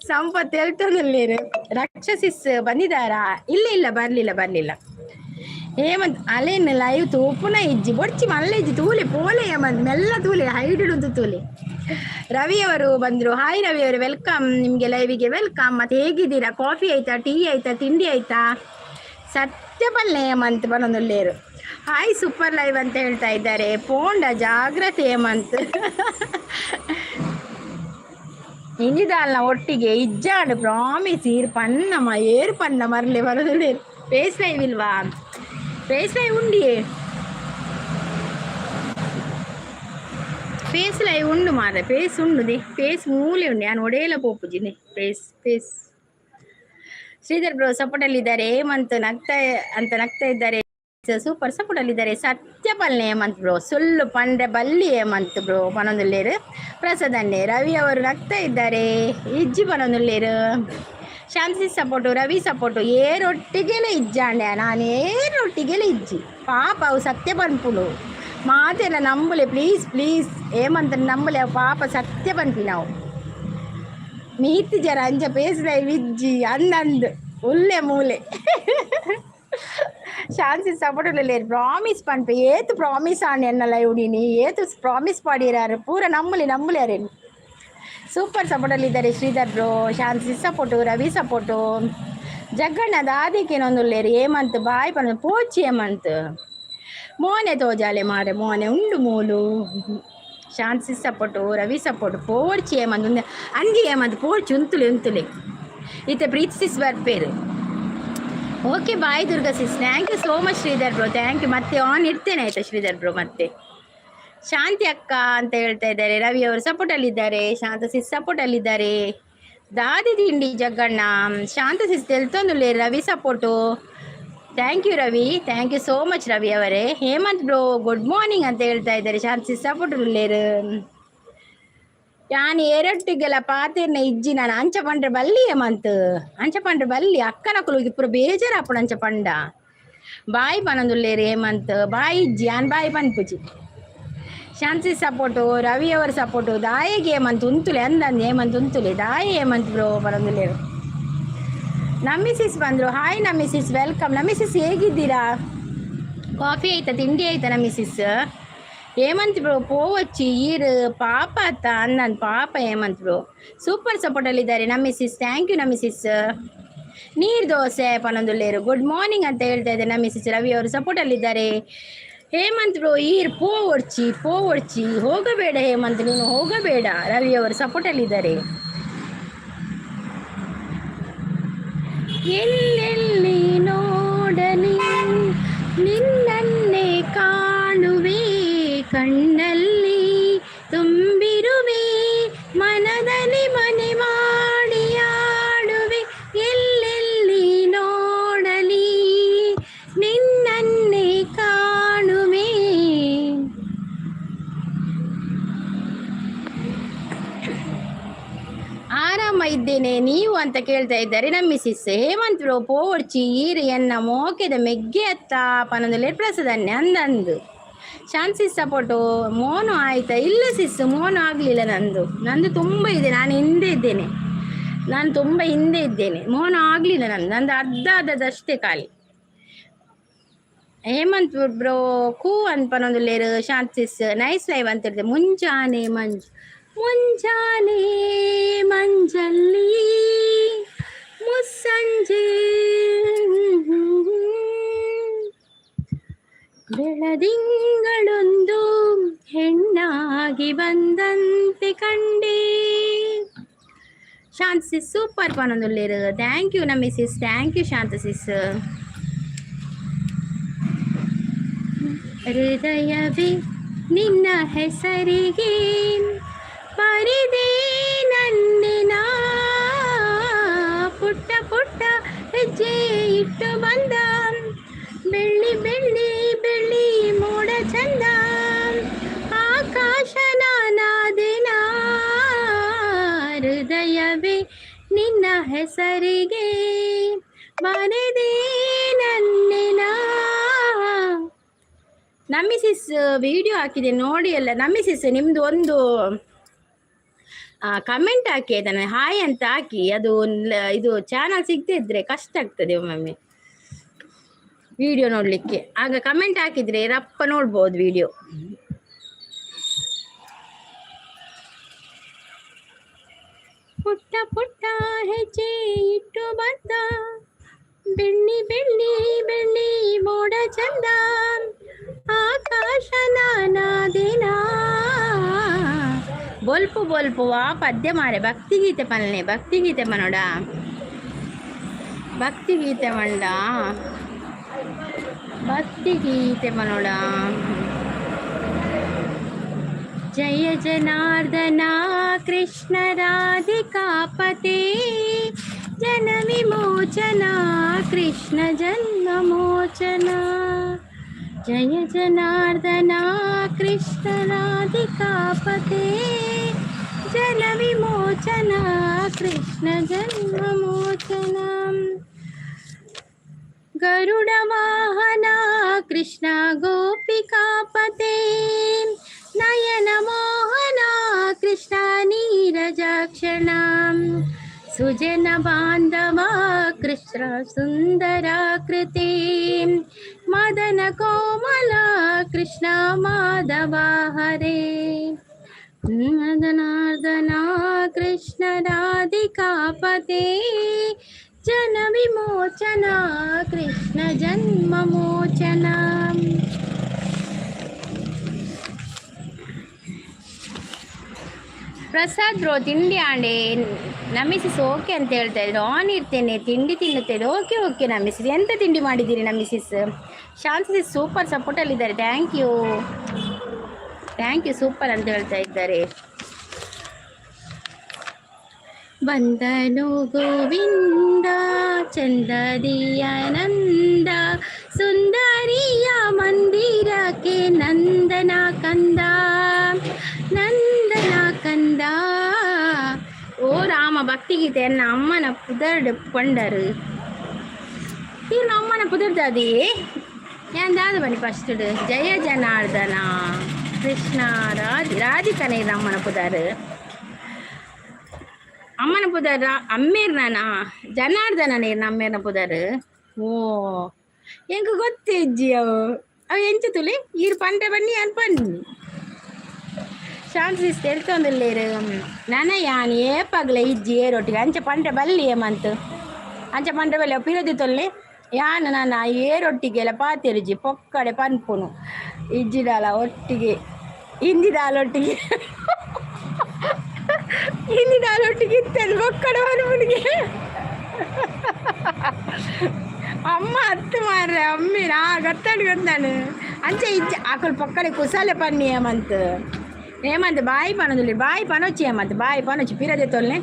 ಸಂಪತ್ ಹೇಳ್ತದಲ್ಲೇರು ರಕ್ಷಸಿಸ್ ಬಂದಿದ್ದಾರಾ? ಇಲ್ಲ ಬರ್ಲಿಲ್ಲ. ಹೇಮಂತ್ ಅಲೆನ್ ಲೈವ್ ತೂಪುನ ಇಜ್ಜಿ ಬೊಡ್ಚಿ ಮಲ್ಲೆಜ್ಜಿ ತೂಲೆ ಪೋಲೆ ಹೇಮಂತ್ ಮೆಲ್ಲ ತೂಲೆ ಹೈಡಿಡುದು ತೂಲೆ. ರವಿ ಅವರು ಬಂದರು. ಹಾಯ್ ರವಿ ಅವರು ವೆಲ್ಕಮ್, ನಿಮಗೆ ಲೈವಿಗೆ ವೆಲ್ಕಮ್. ಮತ್ತು ಹೇಗಿದ್ದೀರಾ? ಕಾಫಿ ಆಯ್ತಾ, ಟೀ ಆಯ್ತಾ, ತಿಂಡಿ ಆಯ್ತಾ? ಸತ್ಯಪಲ್ಲೆ ಹೇಮಂತ್ ಬರೋದಲ್ಲೇರು ಹಾಯ್ ಸೂಪರ್ ಲೈವ್ ಅಂತ ಹೇಳ್ತಾ ಇದ್ದಾರೆ. ಪೋಂಡ ಜಾಗ್ರತೆ ಹೇಮಂತ್. ಇಂಜಿದಾಲ್ನ ಒಟ್ಟಿಗೆ ಇಜ್ಜಾಡು ಪ್ರಾಮಿಸ್ ಏರು ಪನ್ನ ಮರಲೆ ಬರೋದಲ್ಲೇರು. ಫೇಸ್ ಲೈವ್ ಇಲ್ವಾ? ಫೇಸ್ ಲೈವ್ ಉಂಡಿಯೇ? ಫೇಸ್ ಲೈವ್ ಉಂಡು ಮಾರ, ಫೇಸ್ ಉಂಡು ಫೇಸ್ ಮೂಲೆ ಉಂಡು. ನಾನು ಒಡೆಯಲ್ಲ ಪೋಪುಜಿನಿ ಫೇಸ್. ಶ್ರೀಧರ್ ಬ್ರೋ ಸಪೋರ್ಟಲ್ಲಿದ್ದಾರೆ. ಹೇಮಂತ್ ನಗ್ತಾ ಇದ್ದಾರೆ. ಸೂಪರ್ ಸಪೋರ್ಟಲ್ಲಿದ್ದಾರೆ. ಸತ್ಯಪಲ್ಲೆ ಹೇಮಂತ್ ಬ್ರೋ ಸುಳ್ಳು ಪಂಡ್ರೆ ಬಲ್ಲಿ ಹೇಮಂತ್ ಬ್ರೋ ಪನೊಂದುಲ್ಲೇರು. ಪ್ರಸಾದನ್ನೇ ರವಿ ಅವರು ನಗ್ತಾ ಇದ್ದಾರೆ. ಇಜ್ಜಿ ಪನೊಂದುಲ್ಲೇರು. ಶಾಂತಿ ಸಪೋರ್ಟು, ರವಿ ಸಪೋರ್ಟು ಏರೊಟ್ಟಿಗೆಲೆ ಇಜ್ಜಾಂಡೆ. ನಾನು ಏರೊಟ್ಟಿಗೆಲೆ ಇಜ್ಜಿ ಪಾಪ ಅವು ಸತ್ಯ ಪನ್ಪುಲು ಮಾತೆಲ್ಲ ನಂಬಲೆ ಪ್ಲೀಸ್ ಹೇಮಂತ ನಂಬಲೆ ಪಾಪ ಸತ್ಯ ಪನ್ಪಿ ನಾವು ಮೀತಿ ಜರ ಅಂಚ ಪೇಸ್ಲೈ ವಿಜ್ಜಿ ಅಂದಂದು ಉಲ್ಲೆ ಮೂಲೆ. ಶಾಂತಿ ಸಪೋರ್ಟಲ್ಲಿ ಪ್ರಾಮಿಸ್ ಪನ್ಪೆ ಏತು ಪ್ರಾಮಿಸ್ ಆಣೆ ಎನ್ನಲ್ಲ ಇವ್ಡಿನಿ ಏತು ಪ್ರಾಮಿಸ್ ಪಾಡಿರಾರು ಪೂರ ನಂಬಲಿ ಯಾರೇನು. ಸೂಪರ್ ಸಪೋರ್ಟಲ್ಲಿದ್ದಾರೆ Sridhar bro. Shanti support, Ravi support, Jagganna ದಾದಿಕೇನೊಂದುಲ್ಲೇರು. ಹೇಮಂತ್ ಬಾಯ್ ಪನ ಪೋಚಿ ಹೇಮಂತ್ ಮೋನೆ ತೋಜಾಲೆ ಮಾರೆ ಮೋನೆ ಉಂಡು ಮೂಲು. ಶಾಂತಿ ಸಪೋರ್ಟು, ರವಿ ಸಪೋರ್ಟು, ಪೋಡ್ಚಿ ಹೇಮಂತ್ ಉಂದು ಅಂಗಿ ಹೇಮಂತ್ ಪೋಡ್ಚಿ ಉಂತುಲೆ ಇತ್ತೆ ಪ್ರೀತಿ ಸಿಸ್ ಬರ್ಪೇರು. Okay bye Durga sis. Thank you so much Sridhar bro, thank you. ಮತ್ತೆ ಆನ್ ಇಡ್ತೇನೆ ಆಯ್ತಾ ಶ್ರೀಧರ್ ಬ್ರೋ. ಮತ್ತೆ ಶಾಂತಿ ಅಕ್ಕ ಅಂತ ಹೇಳ್ತಾ ಇದ್ದಾರೆ. ರವಿ ಅವರು ಸಪೋರ್ಟಲ್ಲಿದ್ದಾರೆ. ಶಾಂತ ಸಿಸ್ ಸಪೋರ್ಟಲ್ಲಿದ್ದಾರೆ. ದಾದಿ ತಿಂಡಿ ಜಗ್ಗಣ್ಣ. ಶಾಂತ ಸಿಸ್ ತೆಲ್ತೊಂದುಲ್ಲೆ Ravi support. Thank you Ravi, thank you so much Ravi ಅವರೇ. ಹೇಮಂತ್ ಬ್ರೋ ಗುಡ್ ಮಾರ್ನಿಂಗ್ ಅಂತ ಹೇಳ್ತಾ ಇದ್ದಾರೆ. ಶಾಂತ ಸಿಸ್ ಸಪೋರ್ಟುಲ್ಲೇರು. ಯಾನ್ ಎರೊಟ್ಟಿಗೆಲ್ಲ ಪಾತೆರ್ನ ಇಜ್ಜಿ ನಾನು ಅಂಚ ಪಂಡ್ರೆ ಬಲ್ಲಿ ಹೇಮಂತ್ ಅಂಚ ಪಂಡ್ರೆ ಬಲ್ಲಿ ಅಕ್ಕನ ಕುಲುಗಿ ಪೂರ ಬೇಜಾರಾಪುಡು ಅಂಚ ಪಂಡ ಬಾಯಿ ಪನೊಂದುಲ್ಲೇರು. ಹೇಮಂತ್ ಬಾಯಿ ಇಜ್ಜಿ ಯಾನ್ ಬಾಯಿ ಪನ್ಪುಜಿ. ಶಾಂತಿ ಸಪೋರ್ಟು, ರವಿ ಅವರ ಸಪೋರ್ಟು. ದಾಯಿಗೆ ಹೇಮಂತ್ ಉಂತುಲೆ ಅಂದಂದು ಹೇಮಂತ್ ಉಂತುಲೆ ದಾಯಿ ಹೇಮಂತ್ ಬ್ರೋ ಪನೊಂದುಲ್ಲೇರು. ನಮ್ಮಿಸಿಸ್ ಬಂದರು. Hi ನಮ್ಮಿಸಿಸ್, welcome. ನಮ್ಮಿಸಿಸ್ ಹೇಗಿದ್ದೀರಾ? ಕಾಫಿ ಆಯ್ತಾ, ತಿಂಡಿ ಆಯ್ತಾ ನಮ್ಮಿಸಿಸ್? ಹೇಮಂತ್ ಬ್ರೋ ಪೋವಚ್ಚಿ ಈರ್ ಪಾಪ ಅತ್ತ ಅನ್ನನ್ ಪಾಪ ಹೇಮಂತ್ ಬ್ರೋ ಸೂಪರ್ ಸಪೋರ್ಟಲ್ಲಿದ್ದಾರೆ ನಮ್ಮಿಸಿಸ್. ಥ್ಯಾಂಕ್ ಯು ನಮ್ಮಿಸಿಸ್. ನೀರು ದೋಸೆ ಪನೊಂದುಲ್ಲೇರು ಗುಡ್ ಮಾರ್ನಿಂಗ್ ಅಂತ ಹೇಳ್ತಾ ಇದ್ದಾರೆ ನಮ್ಮಿಸಿಸ್. ರವಿ ಅವರು ಸಪೋರ್ಟಲ್ಲಿದ್ದಾರೆ. ಹೇಮಂತ್ ಬ್ರೋ ಈರ್ ಪೋ ಒಡ್ಚಿ ಹೋಗಬೇಡ ಹೇಮಂತ್, ನೀನು ಹೋಗಬೇಡ. ರವಿ ಅವರು ಸಪೋರ್ಟಲ್ಲಿದ್ದಾರೆ. ಎಲ್ಲೆಲ್ಲಿ ನೋಡಲಿ ನಿನ್ನನ್ನೇ ಕಾಣುವೆ, ಕಣ್ಣಲ್ಲಿ ತುಂಬಿರುವೆ, ಮನದಲ್ಲಿ ಮನೆ ಮಾಡಿ ಆಡುವೆ. ಎಲ್ಲೆಲ್ಲಿ ನೋಡಲಿ ನಿನ್ನನ್ನೇ ಕಾಣುವೆ. ಆರಾಮ ಇದ್ದೇನೆ ನೀವು ಅಂತ ಕೇಳ್ತಾ ಇದ್ದಾರೆ ನಮ್ಮಿಸಿಸ್. ಹೇಮಂತ್ ಬ್ರೋ ಪೋರ್ಚಿ ಈರು ಎನ್ನ ಮೋಕೆದ ಮೆಗ್ಗೆ ಅತ್ತ ಪನೊಂದು ಪ್ರಸದನ್ನೇ ಅಂದಂದು. ಶಾನ್ಸಿಸ್ ಸಪೋರ್ಟು ಮೋನು ಆಯ್ತಾ? ಇಲ್ಲ ಸಿಸ್, ಮೋನು ಆಗಲಿಲ್ಲ. ನಂದು ತುಂಬ ಇದೆ, ನಾನು ತುಂಬ ಹಿಂದೆ ಇದ್ದೇನೆ. ಮೋನು ಆಗಲಿಲ್ಲ ನಂದು ಅರ್ಧದಷ್ಟೇ ಖಾಲಿ. ಹೇಮಂತ್ ಬ್ರೋ ಕೂ ಅನ್ಪನೊಂದು ಲೇರು ಶಾನ್ಸಿಸ್ ನೈಸ್ ಲೈವ್ ಅಂತ ಹೇಳಿದೆ. ಮುಂಜಾನೆ ಮಂಜಲ್ಲಿ ಮುಸ್ಸಂಜೆ ಬೆಳದಿಂಗಳೊಂದು ಹೆಣ್ಣಾಗಿ ಬಂದಂತೆ ಕಂಡೆ. ಶಾಂತಿಸಿಸ್ ಸೂಪರ್ ಪನೊಂದುಲ್ಲೇರು. ಥ್ಯಾಂಕ್ ಯು ನಮ್ಮಿಸಿಸ್, ಥ್ಯಾಂಕ್ ಯು ಶಾಂತಸಿಸ್. ಹೃದಯವೇ ನಿನ್ನ ಹೆಸರಿಗೆ ಬರಿದೆ ನನ್ನಿನ, ಪುಟ್ಟ ಪುಟ್ಟ ಹೆಜ್ಜೆ ಇಟ್ಟು ಬಂದ ಬೆಳ್ಳಿ ಬೆಳ್ಳಿ ಬೆಳ್ಳಿ ಮೋಡ ಚಂದ, ಆಕಾಶ ನಾನಾದಿನ. ಹೃದಯವೇ ನಿನ್ನ ಹೆಸರಿಗೆ ಬರಿದೆ ನನ್ನಿನ. ನಮ್ಮಿಸಿಸ್ ವಿಡಿಯೋ ಹಾಕಿದೆ ನೋಡಿ ಅಲ್ಲ ನಮ್ಮಿಸಿಸ್, ನಿಮ್ಮದು ಒಂದು ಕಮೆಂಟ್ ಹಾಕಿ ಅದನ್ನು ಹಾಯ್ ಅಂತ ಹಾಕಿ. ಅದು ಇದು ಚಾನಲ್ ಸಿಗದಿದ್ರೆ ಕಷ್ಟ ಆಗ್ತದೆ ಒಮ್ಮೊಮ್ಮೆ ವಿಡಿಯೋ ನೋಡಲಿಕ್ಕೆ. ಆಗ ಕಮೆಂಟ್ ಹಾಕಿದರೆ ರಪ್ಪ ನೋಡ್ಬೋದು ವಿಡಿಯೋ. ಪುಟ್ಟ ಪುಟ್ಟ ಹೆಜ್ಜೆ ಇಟ್ಟು ಬಂದ ಬೆಳ್ಳಿ ಬೆಳ್ಳಿ ಬೆಳ್ಳಿ ಮೋಡ ಚಂದ, ಆಕಾಶ ನಾನಾದಿನ. ಬೊಲ್ಪು ಆ ಪದ್ಯ ಮಾರೆ ಭಕ್ತಿಗೀತೆ ಪಲ್ಲೆ, ಭಕ್ತಿಗೀತೆ ಮನೋಡ, ಭಕ್ತಿಗೀತೆ ಮಂಡ, ಭಕ್ತಿಗೀತೆ ಮನೋಡ. ಜಯ ಜನಾರ್ದನ ಕೃಷ್ಣ ರಾಧಿಕಾಪತೆ, ಜನ ವಿಮೋಚನ ಕೃಷ್ಣ ಜನ್ಮ ಮೋಚನ. ಜಯ ಜನಾರ್ದನ ಕೃಷ್ಣ ರಾಧಿಕಾಪತೆ, ಜನ ವಿಮೋಚನ ಕೃಷ್ಣ ಜನ್ಮ ಮೋಚನ. ಗರುಡ ವಾಹನ ಕೃಷ್ಣ ಗೋಪಿಕಾಪತೆ, ನಯನ ಮೋಹನ ಕೃಷ್ಣ ನೀರಜಾಕ್ಷಣ. ಸುಜನ ಬಾಂಧವ ಕೃಷ್ಣ ಸುಂದರಾಕೃತಿ, ಮದನ ಕೋಮಲ ಕೃಷ್ಣ ಮಾಧವ ಹರೇ. ಮದನಾರ್ದನ ಕೃಷ್ಣ ರಾಧಿಕಾಪತೆ, ಜನ ವಿಮೋಚನ ಕೃಷ್ಣ ಜನ್ಮ ಮೋಚನ. ಪ್ರಸಾದ್ ಬ್ರೋ ತಿಂಡಿ ಆಂಡೆ ನಮ್ಮಿಸಿಸ್ ಓಕೆ ಅಂತ ಹೇಳ್ತಾ ಇದ್ರು. ಆನ್ ಇರ್ತೇನೆ, ತಿಂಡಿ ತಿನ್ನುತ್ತೇನೆ. ಓಕೆ ನಮ್ಮಿಸಿಸ್. ಎಂತ ತಿಂಡಿ ಮಾಡಿದ್ದೀರಿ ನಮ್ಮಿಸಿಸ್? ಶಾಂತಿಸಿಸ್ ಸೂಪರ್ ಸಪೋರ್ಟಲ್ಲಿದ್ದಾರೆ. ಥ್ಯಾಂಕ್ ಯು ಸೂಪರ್ ಅಂತ ಹೇಳ್ತಾ ಇದ್ದಾರೆ. ಬಂದನು ಗೋವಿಂದ ಚಂದದಿಯ ನಂದ, ಸುಂದರಿಯ ಮಂದಿರಕ್ಕೆ ನಂದನ ಕಂದ, ನಂದನ ಕಂದ. ಓ ರಾಮ ಭಕ್ತಿಗೀತೆ ಎನ್ನ ಅಮ್ಮನ ಪುದರ್ಡು ಪಂಡರು ಇವ್ನ ಅಮ್ಮನ ಪುದರ್ದಾದಿ ಎಂದಾದ ಬನ್ನಿ ಫಸ್ಟ್. ಜಯ ಜನಾರ್ದನ ಕೃಷ್ಣ ರಾಧಿಕನೇ ಅಮ್ಮನ ಪುದರ್. ಅಮ್ಮನ ಪುದಾರ ಅಮ್ಮೇರ್ನಾನಾ ಜನಾರ್ದನ ನೀರ್ನ ಅಮ್ಮೇರ್ನ ಪುದಾರು ಓ ಎಂಕ ಗೊತ್ತೇ ಇಜ್ಜಿ ಅವು ಎಂಚ ತುಲಿ ಈರು ಪಂಡ ಬನ್ನಿ ಅನ್ಪನ್ನಿ ಶಾಂತಿ ತೆಲ್ತೊಂದುಲ್ಲೇರು ನನ ಯಾನ್ ಏಪಾಗ್ಲ ಇಜ್ಜಿ ಏರೊಟ್ಟಿಗೆ ಅಂಚ ಪಂಡ ಬಲ್ಲಿ ಏಮಂತು ಅಂಚ ಪಂಡ ಬಲ್ಲಿ ಪಿರದಿ ತೊಲ್ಲೆ ಯಾನ್ ನನ್ನ ಏರೊಟ್ಟಿಗೆಲ್ಲ ಪಾತೆರುಜಿ ಪೊಕ್ಕಡೆ ಪನ್ಪುನು ಇಜ್ಜಿದಾಲ ಒಟ್ಟಿಗೆ ಹಿಂದಿದಾಲೊಟ್ಟಿಗೆ ಹಿಂದಿದಾಲೊಟ್ಟಿಗೆ ಇತ್ತಲ್ಲಿ ಪೊಕ್ಕಡೆ ಪನ್ಪುನಿಗೆ ಅಮ್ಮ ಹತ್ತು ಮಾರ್ರೆ ಅಮ್ಮಿ ನಾ ಗೊತ್ತಾಡು ಗೊತ್ತಾನು ಅಂಚೆ ಇಜ್ಜ ಆಕಲ್ ಪೊಕ್ಕಡೆ ಕುಸಾಲೆ ಪನ್ನಿ ఏమంత బాయి పనుదులే బాయి పనొచ్చి ఏమంత బాయి పనొచ్చి పిరదే తోల్నే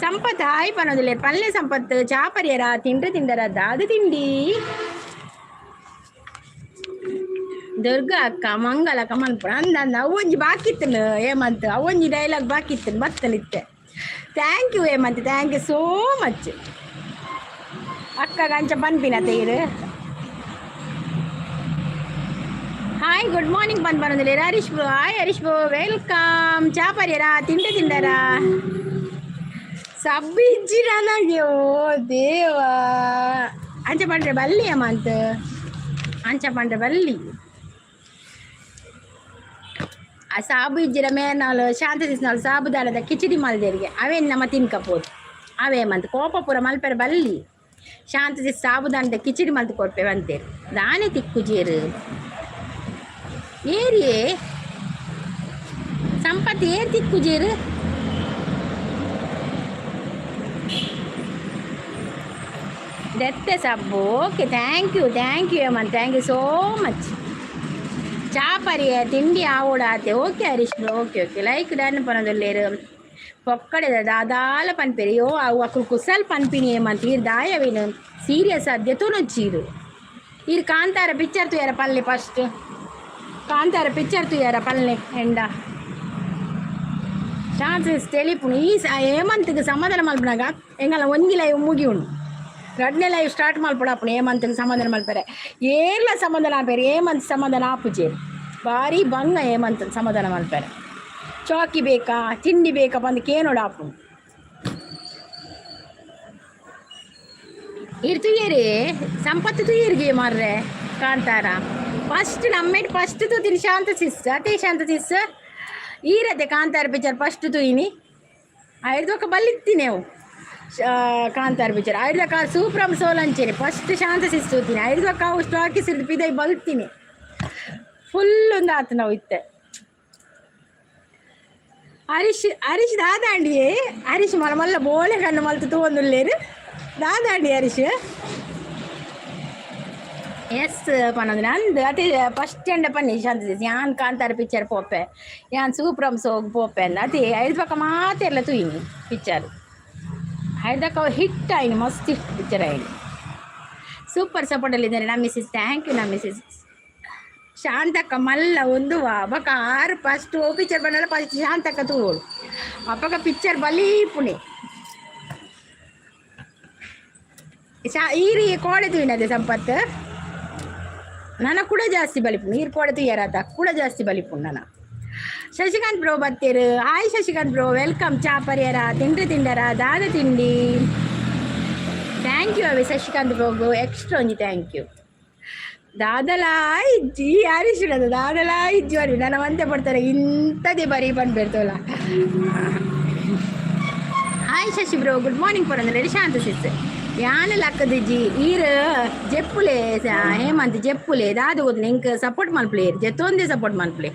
సంపత్ హాయి పనుదులే పల్లె సంపత్ చాపర్యరా తిండరా దాదు తిండి ದುರ್ಗಾ ಅಕ್ಕ ಮಂಗಲ ಅಕ್ಕ ಮನ್ಪುರ ಅಂದ ಅವೊಂಜಿ ಬಾಕಿತ್ತನು ಹೇಮಂತ್ ಅವೊಂಜಿ ಡೈಲಾಗ್ ಬಾಕಿತ್ತನು ಬತ್ತಲಿತ್ತೆ thank you Hemant thank you so much ಅಕ್ಕ ಗಂಚ ಪನ್ಪಿನ ತೇರು ಹಾಯ್ ಗುಡ್ ಮಾರ್ನಿಂಗ್ ಬಂದಿಲ್ಲ Harish bro hi Harish bro welcome ಚಾಪರ್ಯರಾ ತಿಂಡರಾ ಸಬ್ಬಿಜ್ಜಿ ನನಗೆ ಓ ದೇವ ಅಂಚ ಪಂಡ್ರೆ ಬಲ್ಲಿ ಹೇಮಂತ್ ಅಂಚ ಪಂಡ್ರೆ ಬಲ್ಲಿ ಆ ಸಾಬು ಇಜ್ಜಿರ ಮೇನಾಳು ಶಾಂತಿ ದಿಸ್ನಾಳು ಸಾಬುದಾಳದ ಕಿಚಡಿ ಮಲ್ದೇರಿಗೆ ಅವೇನು ನಮ್ಮ ತಿನ್ಕಬೋದು ಅವೇಮಂತ ಕೋಪಪುರ ಮಲ್ಪೆರ ಬಲ್ಲಿ ಶಾಂತಿ ದಿಸ್ ಸಾಬುದಾನದ ಕಿಚಡಿ ಮಲ್ತು ಕೊಡ್ತೇವೆ ಅಂತೇಳಿ ನಾನೇ ತಿಕ್ಕುಜೇರು ಏರಿಯೇ ಸಂಪತ್ತು ಏರ್ ತಿಕ್ಕುಜೇರು ದತ್ತೆ ಸಬ್ಬು okay thank you Hemant thank you so much ಚಾಪರಿಯ ತಿಂಡಿ ಆವೋಡಾತೆ okay Harish bro okay like done ಪನದಲ್ಲೇರು ಪೊಕ್ಕಡೆ ದಾದಾಲ ಪನ್ಪೇರಿ ಯೋ ಅವು ಅಕ್ಕಳು ಕುಸಲ್ ಪನ್ಪಿನಿ ಏಮಂತ ಈರು ದಾಯವೇನು ಸೀರಿಯಸ್ ಅದ್ಯತೂ ನೊಚ್ಚಿರು ಈರು ಕಾಂತಾರ ಪಿಕ್ಚರ್ ತುಯಾರ ಪಲ್ಲೆ ಫಸ್ಟ್ ಕಾಂತಾರ ಪಿಕ್ಚರ್ ತುಯಾರ ಪಲ್ಲೆ ಎಂಡ ಚಾನ್ಸಸ್ ತೆಲಿಪುಣು ಈ ಹೇಮಂತ್ಗೆ ಸಮಾಧಾನ ಮಲ್ಪನಾಗ ಎಂಗಲ್ಲ ಒಂಜಿ ಲೈವ್ ಮುಗಿ ಉಂಡು ಎರಡನೇ ಲೈವ್ ಸ್ಟಾರ್ಟ್ ಮಲ್ಪಡಪ್ಪು ಹೇಮಂತ್ಗೆ ಸಮಾಧಾನ ಮಲ್ಪರೆ ಏರ್ಲ ಸಮಾಧಾನ ಆಪೇರು ಹೇಮಂತ್ ಸಮಾಧಾನ ಆಪುಜೇರು ಭಾರಿ ಬಂಗ ಹೇಮಂತ್ ಸಮಾಧಾನ ಮಲ್ಪರೆ ಚಾಕಿ ಬೇಕಾ ತಿಂಡಿ ಬೇಕಾ ಬಂದು ಕೇನೋಡಾಪು ಇರ್ ತುಯ್ಯರೇ ಸಂಪತ್ತು ತುಯ್ಯರಿಗೆ ಮಾರ್ರೆ ಕಾಂತಾರ ಫಸ್ಟ್ ನಮ್ಮೇಟ್ ಫಸ್ಟ್ ತೂತೀನಿ ಶಾಂತ ಸಿಸ್ ಅದೇ ಶಾಂತ ಸಿಸ್ ಈರದೆ ಕಾಂತಾರ ಪಿಕ್ಚರ್ ಫಸ್ಟ್ ತುಯಿನಿ ಐದೊಕ್ಕ ಬಲ್ಲಿತ್ತೀನಿ ಅವು ಕಾಂತಾರ ಪಿಕ್ಚರ್ ಐದಕ್ಕ ಸೂಪ್ರಮ್ ಸೋಲಂಚೇನಿ ಫಸ್ಟ್ ಶಾಂತ ಸಿಸ್ ತೂತೀನಿ ಐದಕ್ಕ ಅವು ಸ್ಟಾಕಿ ಸಿರ್ದು ಪಿದೈ ಬಲ್ತೀನಿ ಫುಲ್ ಒಂದು ಆತು ನಾವು ಇತ್ತೆ ಹರೀಶ್ ದಾದಾಂಡಿಯೇ ಹರೀಶ್ ಮಲ್ಲ ಬೋಳೆ ಕಣ್ಣು ಮಲ್ತು ತಗೊಂಡುಲ್ಲೇರು ದಾದಾಂಡಿ ಹರೀಶ್ ಎಸ್ ಪನ್ನೊಂದು ನಂದು ಅದೇ ಫಸ್ಟ್ ಎಂಡ ಪನ್ನಿ ಶಾಂತ ಯಾನ್ ಕಾಂತಾರ ಪಿಕ್ಚರ್ ಪೋಪೆ ಯಾನ್ ಸೂಪ್ರಮ್ ಸೋಗ್ ಪೋಪೆ ಅಂದ ಅದೇ ಐದು ಪಕ್ಕ ಮಾತೆಲ್ಲ ತುಯಿನಿ ಪಿಕ್ಚರ್ ಐದಕ್ಕ ಹಿಟ್ ಆಯ್ನಿ ಮಸ್ತ್ ಹಿಟ್ ಪಿಕ್ಚರ್ ಆಯ್ನಿ ಸೂಪರ್ ಸಪೋರ್ಟಲ್ಲಿದ್ದಾರೆ ನಮ್ಮ ಮಿಸ್ಸಸ್ ಥ್ಯಾಂಕ್ ಯು ನಮ್ಮ ಮಿಸ್ಸಸ್ ಶಾಂತಕ್ಕ ಮಲ್ಲ ಒಂದು ಅಪ್ಪಕ್ಕ ಆರು ಫಸ್ಟ್ ಓ ಪಿಕ್ಚರ್ ಬಂದಲ್ಲ ಫಸ್ಟ್ ಶಾಂತಕ್ಕ ತೂಳು ಅಪ್ಪಕ್ಕ ಪಿಕ್ಚರ್ ಬಲಿ ಪುಣೆ ಈರಿ ಕೋಡೆ ತುಯಿನದೆ ಸಂಪತ್ತು ನನ್ನ ಕೂಡ ಜಾಸ್ತಿ ಬಲಿಪುಣ್ ನೀರು ಕೋಡೆ ತುಯ್ಯಾರಾತ ಕೂಡ ಜಾಸ್ತಿ ಬಲಿಪುಣ್ ನನ್ನ ಶಶಿಕಾಂತ್ ಬ್ರೋ ಬತ್ತೇರು ಹಾಯ್ ಶಶಿಕಾಂತ್ ಬ್ರೋ ವೆಲ್ಕಮ್ ಚಾಪರ್ಯರ ತಿಂಡರ ದಾದ ತಿಂಡಿ ಥ್ಯಾಂಕ್ ಯು ಅವೇ ಶಶಿಕಾಂತ್ ಬ್ರೋ ಎಕ್ಸ್ಟ್ರಾ ಒಂಜಿ ಥ್ಯಾಂಕ್ ಯು ದಾದಲಾ ಇಜ್ಜಿ ಯಾರಿಸಿಡೋದು ದಾದಲಾ ಇಜ್ಜಿ ಬರಿ ನನ್ನ ಮಂತೆ ಪಡ್ತಾರೆ ಇಂಥದೇ ಬರೀ ಬಂದ್ಬಿಡ್ತವಲ್ಲ hi Shashi bro good morning ಪರಂದ್ರೆ ಶಾಂತ ಸಿಸ್ ಯಾನ ಲಕ್ಕದಿಜ್ಜಿ ಈರು ಜೆಪ್ಪುಲೆ ಹೇಮಂತ್ ಜೆಪ್ಪುಲೆ ದಾದು ಹೋದ್ ಇಂಕ ಸಪೋರ್ಟ್ ಮಲ್ಪಲೆ ಜೆತ್ತೊಂದೇ ಸಪೋರ್ಟ್ ಮಲ್ಪಲೆ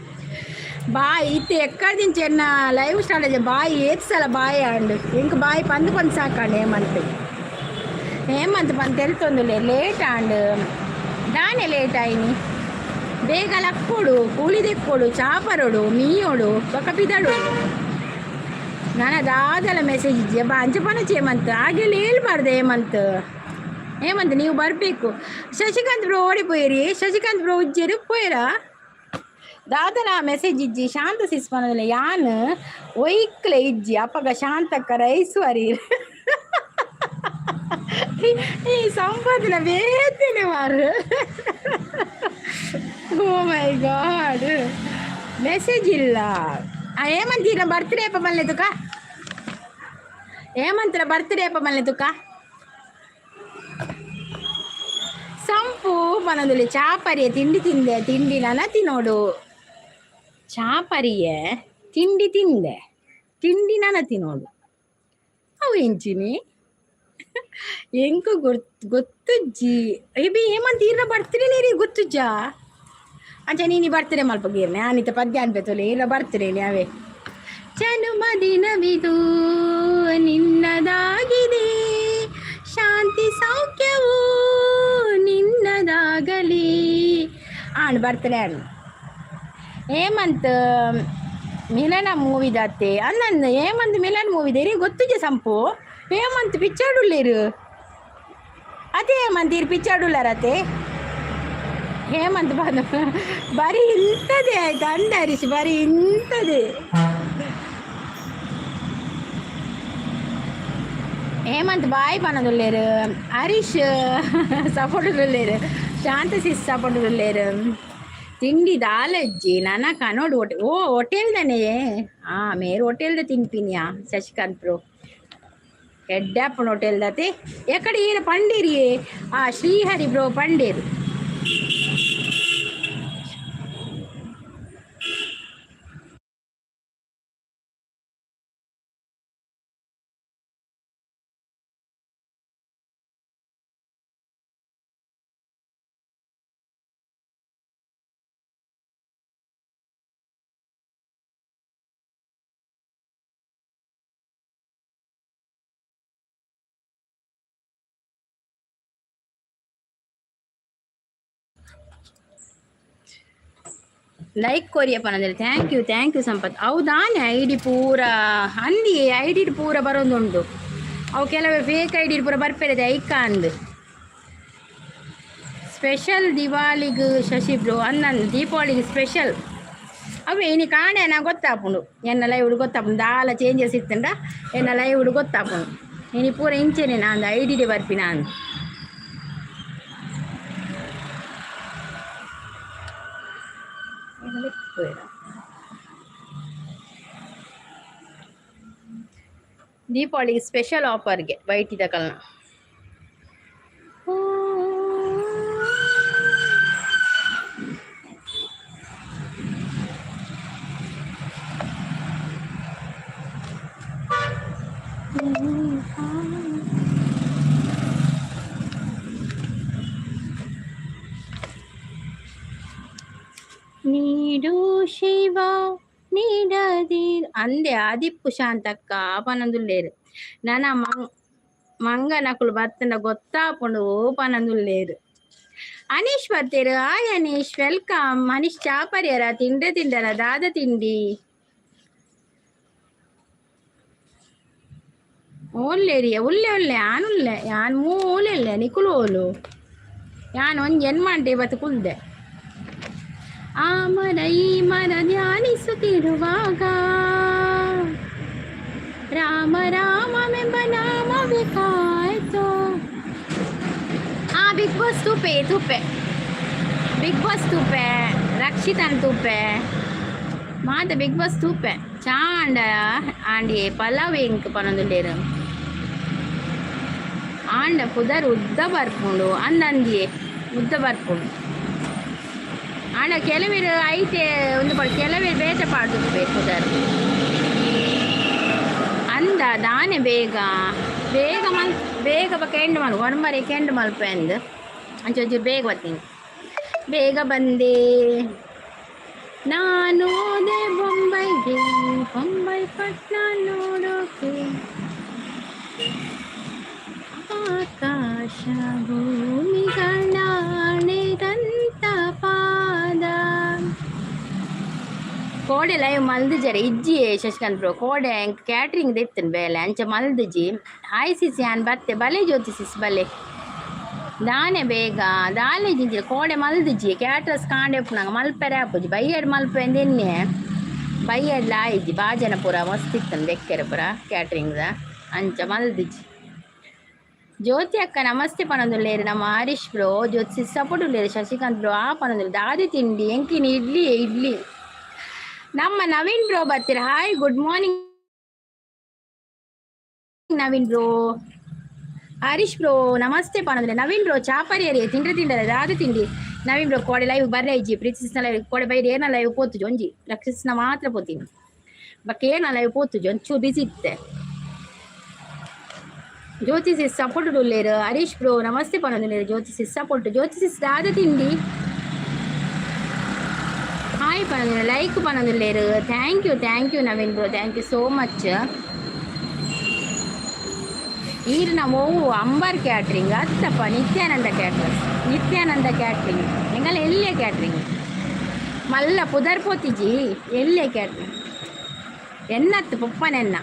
ಬಾಯ್ ಇತ್ತೆ ಎಕ್ಕಡಿನ ಚೆನ್ನ ಲೈವ್ ಸ್ಟಾರ್ಟ್ ಆಯ್ತು ಬಾಯಿ ಏತ್ ಸಲ ಬಾಯಿ ಆಂಡು ಇಂಕ ಬಾಯಿ ಪಂದು ಸಾಕಾಂಡು ಹೇಮಂತ್ ಪಂದು ತೆಲ್ತೊಂದುಲೆ ಲೇಟ್ ಆಂಡು ನಾನೇ ಲೇಟ್ ಆಯ್ನಿ ಬೇಗ ಲಕ್ಕೊಡು ಕೂಳಿದೆಕ್ಕೊಡು ಚಾಪರೋಡು ಮೀಯೋಡು ಬೊಕ್ಕ ಪಿದಡು ನಾನು ಅದಾದಲ್ಲ ಮೆಸೇಜ್ ಇದ್ದೀಯ ಬಾ ಅಂಚಪನ ಹೇಮಂತ್ ಹಾಗೆಲ್ಲ ಹೇಳ್ಬಾರ್ದು ಹೇಮಂತ್ ನೀವು ಬರಬೇಕು ಶಶಿಕಾಂತ್ ಬ್ರೋ ಓಡಿಪೋಯಿರಿ ಶಶಿಕಾಂತ್ ಬ್ರೋ ಉಜ್ಜೇರಿ ಪೋಯಿರಾ ದಾದಲ ಮೆಸೇಜ್ ಇಜ್ಜಿ ಶಾಂತ ಸಿಸ್ಪನದಿಲ್ಲ ಯಾನ್ ಒಯ್ಕ್ಲೆ ಇಜ್ಜಿ ಅಪ್ಪಗ ಶಾಂತಕ್ಕ ರೈಸ್ವರಿ ಈ ಸಂಪಾದನೆ ಬೇತೇನೆ ಮಾರು ಓ ಮೈ ಗಾಡ್ ಮೆಸೇಜ್ ಇಲ್ಲ ಹೇಮಂತ್ ಈಗ ಬರ್ತ್ಡೇ ಅಪ್ಪ ಮಲ್ಲೆ ತುಕ ಹೇಮಂತ್ರ ಬರ್ತ್ಡೇ ಅಪ್ಪ ಮನೆ ತುಕ ಸಂಪು ಮನದಲ್ಲಿ ಚಾಪರಿಯ ತಿಂಡಿ ತಿಂದೆ ತಿಂಡಿ ನನ ತಿನ್ನೋಡು ಚಾಪರಿಯ ತಿಂಡಿ ತಿಂದೆ ತಿಂಡಿ ನನ ತಿನ್ನೋಡು ಅವು ಎಂಚಿನಿ ಎಂಕು ಗೊತ್ತುಜ್ಜಿ ಬಿ ಹೇಮಂತ ಇರ ಬರ್ತೀರಿ ನೀರಿ ಗೊತ್ತುಜ್ಜ ಅಂಚ ನೀನು ಬರ್ತೀರಿ ಮಲ್ಪ ಗೀರ್ನೆ ಅನಿತ ಪದ್ಯ ಅನ್ಬೇತೋಲಿ ಇಲ್ಲ ಬರ್ತೀರಿ ಅವೇ ಜನ್ಮ ದಿನವಿದು ನಿನ್ನದಾಗಿದೆ ಶಾಂತಿ ಸೌಖ್ಯವು ನಿನ್ನದಾಗಲಿ ಆಣ್ ಬರ್ತಾನೆ ಅಣ್ಣ ಹೇಮಂತ್ ಮಿಲನ ಮೂವಿದತ್ತೆ ಅನ್ನಂದು ಹೇಮಂತ್ ಮಿಲನ್ ಮೂವಿದೇರಿ ಗೊತ್ತುಜೆ ಸಂಪು ಹೇಮಂತ್ ಪಿಚ್ಚಾಡುಲ್ಲೇರು ಅದೇ ಹೇಮಂತ್ ಇರು ಪಿಚ್ಚಾಡುಲ್ಲಾರತ್ತೆ ಹೇಮಂತ್ ಬಂದ ಬರೀ ಇಂಥದೇ ಆಯ್ತು ಅಂಡ ಹರೀಶ್ ಬರೀ ಇಂಥದೇ ಹೇಮಂತ್ ಬಾಯ್ ಪನದುಲ್ಲೇರು ಹರೀಶ್ ಸಪೋರ್ಟುಲ್ಲೇರು ಶಾಂತಸಿಸ್ ಸಪೋರ್ಟುಲ್ಲೇರು ತಿಂಡಿ ದಾಲಜ್ಜಿ ನನ್ನ ಕನೋಡು ಹೋಟೆಲ್ ತಾನೇ ಮೇರು ಹೋಟೆಲ್ದ ತಿನ್ಪಿನಿಯಾ ಶಶಿಕಾಂತ್ ಬ್ರೋ ಎಡ್ಡಪ್ಪನ ಹೋಟೆಲ್ ದತೆ ಎಕಡೆ ಏನು ಪಂಡೀರಿ ಶ್ರೀಹರಿ ಬ್ರೋ ಪಂಡೀರು ಲೈಕ್ ಕೊರಿಯಪ್ಪ ನಂದ್ರೆ ಥ್ಯಾಂಕ್ ಯು ಸಂಪತ್ ಹೌದಾನೆ ಐಡಿ ಪೂರ ಅಂದಿ ಐಡಿ ಪೂರ ಬರೋದುಂಟು ಅವು ಕೆಲವೇ ಫೇಕ್ ಐಡಿ ಪೂರ ಬರ್ಪೇರಿದೆ ಐಕ ಅಂದು ಸ್ಪೆಷಲ್ ದಿವಾಲಿಗೆ ಶಶಿ ಬ್ರೋ ಅನ್ನಂದು ದೀಪಾವಳಿಗೆ ಸ್ಪೆಷಲ್ ಅವೇ ಇನಿ ಕಾಣೆ ನಾ ಗೊತ್ತಾಪುಂಡು ಎನ್ನ ಲೈವ್ ಗೊತ್ತಾಪುಂಡು ದಾಲ ಚೇಂಜಸ್ ಇತ್ತಂಡ ಎನ್ನ ಲೈವ್ ಗೊತ್ತಾಪುಂಡು ಇನಿ ಪೂರ ಇಂಚೆನೆ ನಾನು ಐಡಿ ಬರ್ಪಿ ನಾನು ದೀಪಾವಳಿಗೆ ಸ್ಪೆಷಲ್ ಆಫರ್ಗೆ ವೈಟ್ ಕಲ್ನ ನೀಡು ಶಿವ ನೀಡದೀರ್ ಅಂದೆ ಆದಿಪ್ಪು ಶಾಂತಕ್ಕ ಪನಂದುಲ್ಲೇರು ನನ್ನ ಮಂಗ ನಕುಲು ಬತ್ತಂಡ ಗೊತ್ತಾಪುಂಡು ಪನಂದುಲ್ಲೇರು ಅನೀಶ್ ಬರ್ತೀರು ಹಾಯ್ ಅನೀಶ್ ವೆಲ್ಕಮ್ ಅನೀಶ್ ಚಾಪರ್ಯರ ತಿಂಡರ ದಾದ ತಿಂಡಿ ಒಲ್ಲೇರಿಯ ಉಲ್ಲೆ ಯಾನುಲ್ಲೆ ಯಾನ್ ಮೂಲೆಲ್ಲೆ ನಿಕುಲೋಲು ಯಾನ್ ಒಂದು ಎನ್ಮಾಂಟೆ ಇವತ್ತು ಕುಲ್ದೆ ಆ ಮರ ಈ ಮರ ಧ್ಯಾನಿಸುತ್ತಿರುವಾಗ ರಾಮ ರಾಮವೆಂಬ ನಾಮವೇ ಕಾಯ್ತು ಬಿಗ್ ಬಾಸ್ ತುಪ್ಪೆ ಬಿಗ್ ಬಾಸ್ ತುಪ್ಪೆ ರಕ್ಷಿತನ್ ತುಪ್ಪೆ ಮಾತ ಬಿಗ್ ಬಾಸ್ ತುಪ್ಪೆ ಚಾಂಡ ಆಂಡಿ ಪಲಾವ್ ಎಂಕ್ ಪನೊಂದುಲ್ಲೇರು ಆಂಡ ಪುದರ್ ಉದ್ದ ಬರ್ಪುಂಡು ಅಂದಂದಿಯೇ ಉದ್ದ ಬರ್ಪುಂಡು ಆಂಡ ಕೆಲವೇರು ಐತೆ ಒಂದು ಕೆಲವೇರು ಬೇಟ ಪಾಡ್ಬೇಕು ಪುದರ್ ಅಂದ ದಾನೆ ಬೇಗ ಕೆಂಡು ಮಲ್ ಒಣಮರಿ ಕೆಂಡು ಮಲ್ಪೆ ಅಂದು ಅಂಚೊಂಚೂರು ಬೇಗ ಬರ್ತೀನಿ ಬೇಗ ಬಂದೆ ನಾನು ಹೋದೆ ಬೊಂಬೈ ಪಟ್ನ ನೋಡೋಕೆ ಆಕಾಶ ಭೂಮಿಗಳ ನೆದಂತ ಪಾದ ಕೋಡೆ ಲೈವ್ ಮಲ್ದಿಜರೆ ಇಜ್ಜಿ ಶಶಿಕಾಂತ್ ಬ್ರೋ ಕೋಡೆ ಕ್ಯಾಟ್ರಿಂಗ್ ದೆತ್ತನ್ ಬೇಲೆ ಅಂಚ ಮಲ್ದಿಜಿ ಹಾಯ್ ಸಿಸಿ ಆನ್ ಬತ್ತೆ ಬಲೆ ಜ್ಯೋತಿ ಸಿಸ್ ಬಲೆ ದಾನೆ ಬೇಗ ದಾಲೆ ಜಿಂಜಿ ಕೋಡೆ ಮಲ್ದಿಜಿ ಕ್ಯಾಟ್ರಸ್ ಕಾಂಡೆಪ್ಪು ನಂಗೆ ಮಲ್ಪೆರೆ ಹಾಪುಜಿ ಬೈಯಡ್ ಮಲ್ಪೆ ಅಂದೆನ್ನೆ ಬೈಯಡ್ ಲಾಯಿಜಿ ಬಾಜನ ಪೂರ ಮಸ್ತಿತ್ತನ್ ಬೆಕ್ಕೆರೆ ಪೂರ ಕ್ಯಾಟ್ರಿಂಗ್ದ ಅಂಚ ಮಲ್ದಿಜಿ ಜ್ಯೋತಿ ಅಕ್ಕ ನಮಸ್ತೆ ಪನೊಂದುಲ್ಲೇರು ನಮ್ಮ ಹರೀಶ್ ಬ್ರೋ ಜ್ಯೋತಿ ಸಿಸ್ ಸಪೋರ್ಟುಲ್ಲೇರು ಶಶಿಕಾಂತ್ ಬ್ರೋ ಆ ಪನೊಂದುಲ್ಲೆ ದಾದಿ ತಿಂಡಿ ಎಂಕಿನಿ ಇಡ್ಲಿ ನಮ್ಮ ನವೀನ್ ಬ್ರೋ ಬರ್ತೀರ hi good morning Naveen bro. Harish bro ನಮಸ್ತೆ ಪನಂದ್ರೆ. ನವೀನ್ ಬ್ರೋ ಚಾಪರಿಯರಿ ತಿಂಡ್ರೆ ಅದು ತಿಂಡಿ. ನವೀನ್ ಬ್ರೋ ಕೋಡೆ ಲೈವ್ ಬರ್ರೆ ಇಜ್ಜಿ ಪ್ರೀತಿಸಿನ ಲೈವ್ ಕೋಡೆ ಬೈರಿ ಏನ ಲೈವ್ ಪೋತುಜು ಒಂಜಿ ರಕ್ಷಿಸ್ನ ಮಾತ್ರ ಪೋತೀನಿ ಬಕ್ಕೆ ಏನ ಲೈವ್ ಪೋತುಜು ಒಂಚೂರು ಬಿಸಿ ಇತ್ತೆ. ಜ್ಯೋತಿಸಿ ಸಪೋರ್ಟ್ ಉಳ್ಳೇರು. ಹರೀಶ್ ಬ್ರೋ ನಮಸ್ತೆ ಪನಂದ್ರೆ. ಜ್ಯೋತಿಸಿ ಸಪೋರ್ಟ್ ಜ್ಯೋತಿಸಿ ಆದ ತಿಂಡಿ. ಹಾಯ್ ಪನಂದ್ರೆ ಲೈಕ್ ಪನಂದುಲ್ಲೇರು. Thank you Naveen bro, thank you so much. ಈರ್ನ ಓವು ಅಂಬರ್ ಕ್ಯಾಟ್ರಿಂಗ್ ಅತ್ತಪ್ಪ ನಿತ್ಯಾನಂದ ಕ್ಯಾಟ್ರಿಂಗ್ ನಿಂಗಲ್ಲ ಎಲ್ಲೇ ಕ್ಯಾಟ್ರಿಂಗ್ ಮಲ್ಲ ಪುದರ್ ಪೋತಿಜಿ ಎಲ್ಲೇ ಕ್ಯಾಟ್ರಿಂಗ್ ಎನ್ನತ್ತು ಪೊಪ್ಪನೆನ್ನ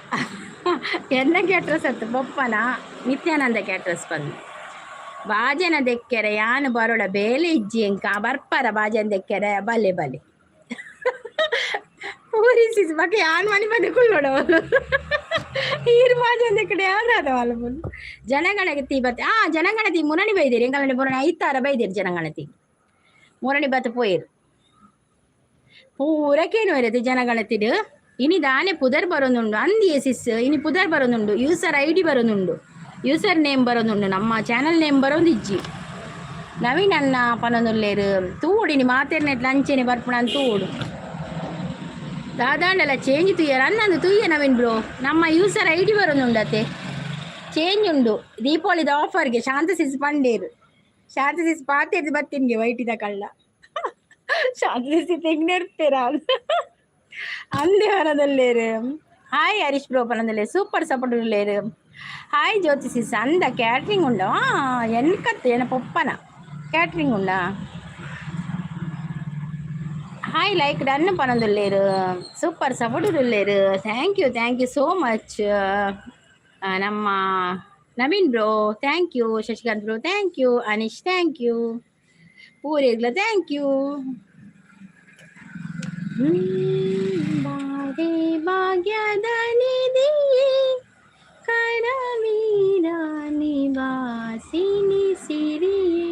ಎನ್ನ ಕ್ಯಾಟ್ರಸ್ ಅತ್ತು ಪೊಪ್ಪನ ನಿತ್ಯಾನಂದ ಕ್ಯಾಟ್ರಸ್ ಬಂದು ಬಾಜನ ದೆಕ್ಕೆರೆ ಯಾನು ಬರೋಡ ಬೇಲೆ ಇಜ್ಜಿ ಎಂಕ ಬರ್ಪರ ಬಾಜನ ದೆಕ್ಕೆರೆ ಬಲೆ ಊರಿಸಿ ಬಗ್ಗೆ ಯಾನ್ ಮನೆ ಬಂದು ಕುಳ್ಳೋಡವಳು ಈರು ಬಾಜನ ಕಡೆ ಯಾವ್ದಾದವಲ್ಲ ಬಂದು ಜನಗಣತಿ ಬತ್ತೆ ಜನಗಣತಿ ಮುರಣಿ ಬೈದಿರಿ ಎಂಗಲನೆ ಮುರಣಿ 5 ತಾರ ಬೈದಿರಿ ಜನಗಣತಿ ಮುರಣಿ ಬತ್ತು ಪೋಯಿರು ಪೂರಕ್ಕೇನು ಇರತ್ತೆ ಜನಗಣತಿಡು. ಇನಿ ದಾನೆ ಪುದರ್ ಬರೋದುಂಡು ಅಂದಿಯಸಿಸ್ ಇನಿ ಪುದರ್ ಬರೋದುಂಡು. ಯೂಸರ್ ID ಬರೋದುಂಡು, ಯೂಸರ್ ನೇಮ್ ಬರೋದುಂಡು, ನಮ್ಮ ಚಾನಲ್ ನೇಮ್ ಬರೋದು ಇಜ್ಜಿ. ನವೀನ್ ಅನ್ನ ಪನೊಂದುಲ್ಲೇರು ತೂಡಿನಿ ಮಾತೆರ್ನೆಟ್ ಲಂಚೆನೆ ಬರ್ಪುಣ ಅಂತ ತೂಡು ದಾದಾಂಡಲ ಚೇಂಜ್ ತುಯ್ಯರ ಅನ್ನಂದು ತುಯ್ಯ ನವೀನ್ ಬ್ರೋ. ನಮ್ಮ ಯೂಸರ್ ID ಬರೋದುಂಡತ್ತೆ ಚೇಂಜ್ ಉಂಡು. ದೀಪಾವಳಿದ ಆಫರ್ಗೆ ಶಾಂತಸಿಸ್ ಪಂಡೇರು ಶಾಂತಸಿಸ್ ಪಾತೆದು ಬತ್ತಿನ್ಗೆ ವೈಟಿದ ಕಳ್ಳ ಶಾಂತಸಿಸಿ ತೆಗ್ನಿರ್ತೀರ ಅಂದೇ ಹೊರದಲ್ಲೇರು. ಹಾಯ್ ಹರೀಶ್ ಬ್ರೋ ಪನದಲ್ಲೇ ಸೂಪರ್ ಸಪೋರ್ಟ್ ಉಳ್ಳೇರು. ಹಾಯ್ ಜ್ಯೋತಿಸಿಸ್ ಅಂದ ಕ್ಯಾಟ್ರಿಂಗ್ ಉಂಡ ಎನ್ಕತ್ತು ಏನ ಪೊಪ್ಪನ ಕ್ಯಾಟ್ರಿಂಗ್ ಉಂಡ. ಹಾಯ್ ಲೈಕ್ ಡನ್ ಪನದುಲ್ಲೇರು ಸೂಪರ್ ಸಪೋರ್ಟ್ ಉಳ್ಳೇರು. ಥ್ಯಾಂಕ್ ಯು ಸೋ ಮಚ್ ನಮ್ಮ Naveen bro. Thank you Shashikant bro. Thank you Anish. Thank you ಪೂರಿಗ್ಲ. ಥ್ಯಾಂಕ್ ಯು ಬಾರೆ ಭಾಗ್ಯದ ನಿಧಿಯೇ ಕರವೀರ ನಿವಾಸಿನಿ ಸಿರಿಯೇ.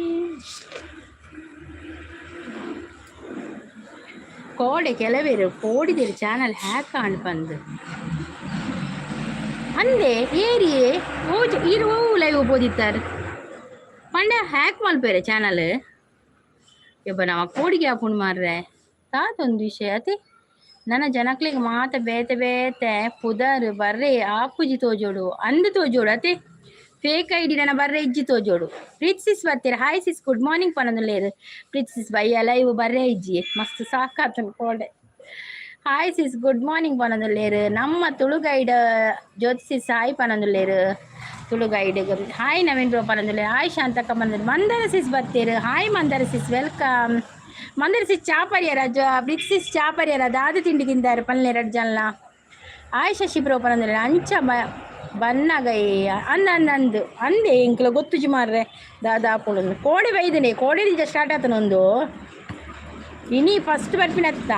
ಕೋಡೆ ಕೆಲವೇರು ಕೋಡಿದಿರು ಚಾನಲ್ ಹ್ಯಾಕ್ ಆಂಡ್ ಬಂದು ಅಂದೆ ಏರಿಯೇ ಓಜ್ ಇರು ಲೈವ್ ಬೋದಿತ್ತಾರೆ ಪಂಡ ಹ್ಯಾಕ್ ಮಲ್ಪೇರೆ ಚಾನಲ್ ಇಬ್ಬ ನಾವು ಕೋಡಿಗೆ ಹಾಕೊಂಡು ಮಾರ್ರೆ ತಾತೊಂದು ವಿಷಯ ಅತಿ ನನ್ನ ಜನಕ್ಲಿಗೆ ಮಾತ ಬೇತೆ ಪುದರ್ ಬರ್ರೆ ಆಪುಜಿ ತೋಜೋಡು ಅಂದು ತೋಜೋಡು ಅತಿ ಫೇಕ್ ID ನನ್ನ ಬರ್ರೆ ಇಜ್ಜಿ ತೋಜೋಡು. ಪ್ರೀತಿಸಿಸ್ ಬರ್ತೀರ. ಹಾಯ್ ಸಿಸ್ ಗುಡ್ ಮಾರ್ನಿಂಗ್ ಪನೊಂದುಲ್ಲೇರು. ಪ್ರೀತಿಸಿಸ್ ಬಯ್ಯ ಲೈವ್ ಬರ್ರೆ ಇಜ್ಜಿ ಮಸ್ತ್ ಸಾಕಾತನು ಕೋಡೆ. ಹಾಯ್ ಸಿಸ್ ಗುಡ್ ಮಾರ್ನಿಂಗ್ ಪನೊಂದುಲ್ಲೇರು. ನಮ್ಮ ತುಳು ಗೈಡ್ ಜ್ಯೋತಿಸಿಸ್ ಹಾಯ್ ಪನೊಂದುಲ್ಲೇರು Tulu guide. Hi Naveen bro ಪನೊಂದುಲ್ಲೇರು. ಹಾಯ್ ಶಾಂತಕ್ಕ ಬಂದ್ರು. ಮಂದರ ಸಿಸ್ ಬರ್ತೀರು. Hi Mandara sis welcome. Mandara sis ಚಾಪರ್ಯರ ಪ್ರೀತಿಸಿಸ್ ಚಾಪರ್ಯರ ದಾದು ತಿಂಡಿಗಿಂದಾರು ಪನ್ನೆರಡು ಜನ. ಹಾಯ್ ಶಶಿ ಬ್ರೋ ಪನೊಂದುಲ್ಲೇರು. ಅಂಚ ಬನ್ನಗೈ ಅಂದಂದು ಅಂದೆ ಇಂಕ್ಲ ಗೊತ್ತುಜಿ ಮಾರ್ರೆ ದಾದಾಪುಳು ಕೋಡೆ ಬೈದನೆ ಕೋಡೆ ನಿಜ ಸ್ಟಾರ್ಟ್ ಆತನೊಂದು ಇನಿ ಫಸ್ಟ್ ಬರ್ಪಿನತ್ತ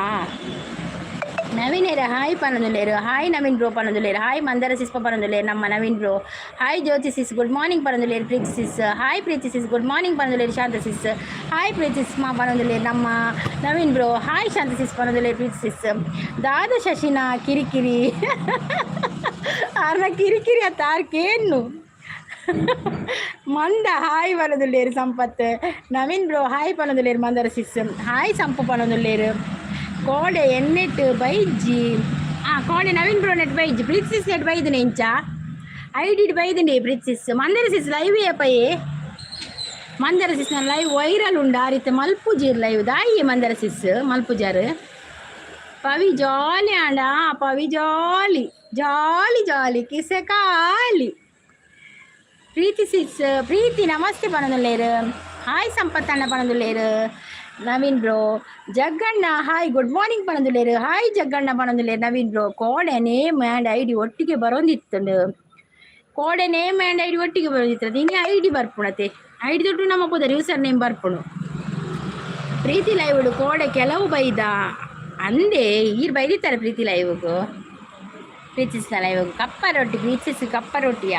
ನವೀನೇರ. ಹಾಯ್ ಪನೊಂದುಲ್ಲೇರು. ಹಾಯ್ ನವೀನ್ ಬ್ರೋ ಪನೊಂದುಲ್ಲೇರು. ಹಾಯ್ ಮಂದರ ಸಿಸ್ ಪನೊಂದುಲ್ಲೇರು ನಮ್ಮ Naveen bro. Hi Jyoti sis good morning ಪನೊಂದುಲ್ಲೇರು. Preeti sis hi Preeti sis good morning ಪನೊಂದುಲ್ಲೇರು. ಶಾಂತಸಿಸ್ ಹಾಯ್ ಪ್ರೀತಿಸಿಸ್ ಮಾ ಪನೊಂದುಲ್ಲೇರು ನಮ್ಮ ನವೀನ್ ಬ್ರೋ. ಹಾಯ್ ಶಾಂತಸಿಸ್ ಪನೊಂದುಲ್ಲೇರು. ಪ್ರೀತಿಸಿಸ್ ದಾದ ಶಶಿನ ಕಿರಿಕಿರಿ ಅರ್ನ ಕಿರಿಕಿರಿ ಅತ್ತ ಆರ್ಕೇನು ಮಂದ ಹಾಯ್ ಪನೊಂದುಲ್ಲೇರು. ಸಂಪತ್ ನವೀನ್ ಬ್ರೋ ಹಾಯ್ ಪನೊಂದುಲ್ಲೇರು. ಮಂದರ ಸಿಸ್ ಹಾಯ್ ಸಂಪು ಪನೊಂದುಲ್ಲೇರು. ಕೋಡೆ ಎನ್ನೆಟ್ ಬೈಜ್ಜಿ ಕೋಡೆ Naveen bro net ಬೈಜ್ಜಿ. Preeti sis net ಬೈದನೆ ಇಂಚ ID ಬೈದನೆ ಪ್ರೀತಿಸಿಸ್. ಮಂದರ ಸಿಸ್ ಲೈವ್ ಏಪಯೇ ಮಂದರ ಸಿಸ್ನ ಲೈವ್ ವೈರಲ್ ಉಂಡು ಆ ರೀತಿ ಮಲ್ಪುಜೀರ್ ಲೈವ್ ದಾಯಿ ಮಂದರ ಸಿಸ್ ಮಲ್ಪುಜಾರು ಪವಿ ಜಾಲಿ ಆಂಡ ಪವಿ ಜಾಲಿ ಜಾಲಿ ಜಾಲಿ ಕಿಸೆ ಕಾಲಿ. ಪ್ರೀತಿಸಿಸ್ ಪ್ರೀತಿ ನಮಸ್ತೆ ಪನೊಂದುಲ್ಲೇರು. ಹಾಯ್ ಸಂಪತ್ ಅಣ್ಣ ಪನೊಂದುಲ್ಲೇರು. Naveen bro Jagganna hi good morning ಪನೊಂದುಲ್ಲೇರು. ಹಾಯ್ ಜಗ್ಗಣ್ಣ ಪನೊಂದುಲ್ಲೇರು. ನವೀನ್ ಬ್ರೋ ಕೋಡೆ ನೇಮ್ ಆ್ಯಂಡ್ ID ಒಟ್ಟಿಗೆ ಬರೋಂದಿತ್ತು. ಕೋಡೆ ನೇಮ್ ಆ್ಯಂಡ್ ID ಒಟ್ಟಿಗೆ ಬರೋದಿತ್ತು. ಇನ್ನು ID ಬರ್ಪುಣತೆ ID ದೊಡ್ಡ ನಮ್ಮ ಪುದರ್ ಯೂಸರ್ ನೇಮ್ ಬರ್ಪುಣು. ಪ್ರೀತಿ ಲೈವ್ಡು ಕೋಡೆ ಕೆಲವು ಬೈದ ಅಂದೆ ಈರು ಬೈದಿತ್ತಾರೆ ಪ್ರೀತಿ ಲೈವ್ಗೂ ಪ್ರೀತಿಸಿನ ಲೈವ್ಗೂ ಕಪ್ಪ ರೊಟ್ಟಿ ಪ್ರೀತಿಸಿ ಕಪ್ಪ ರೊಟ್ಟಿಯ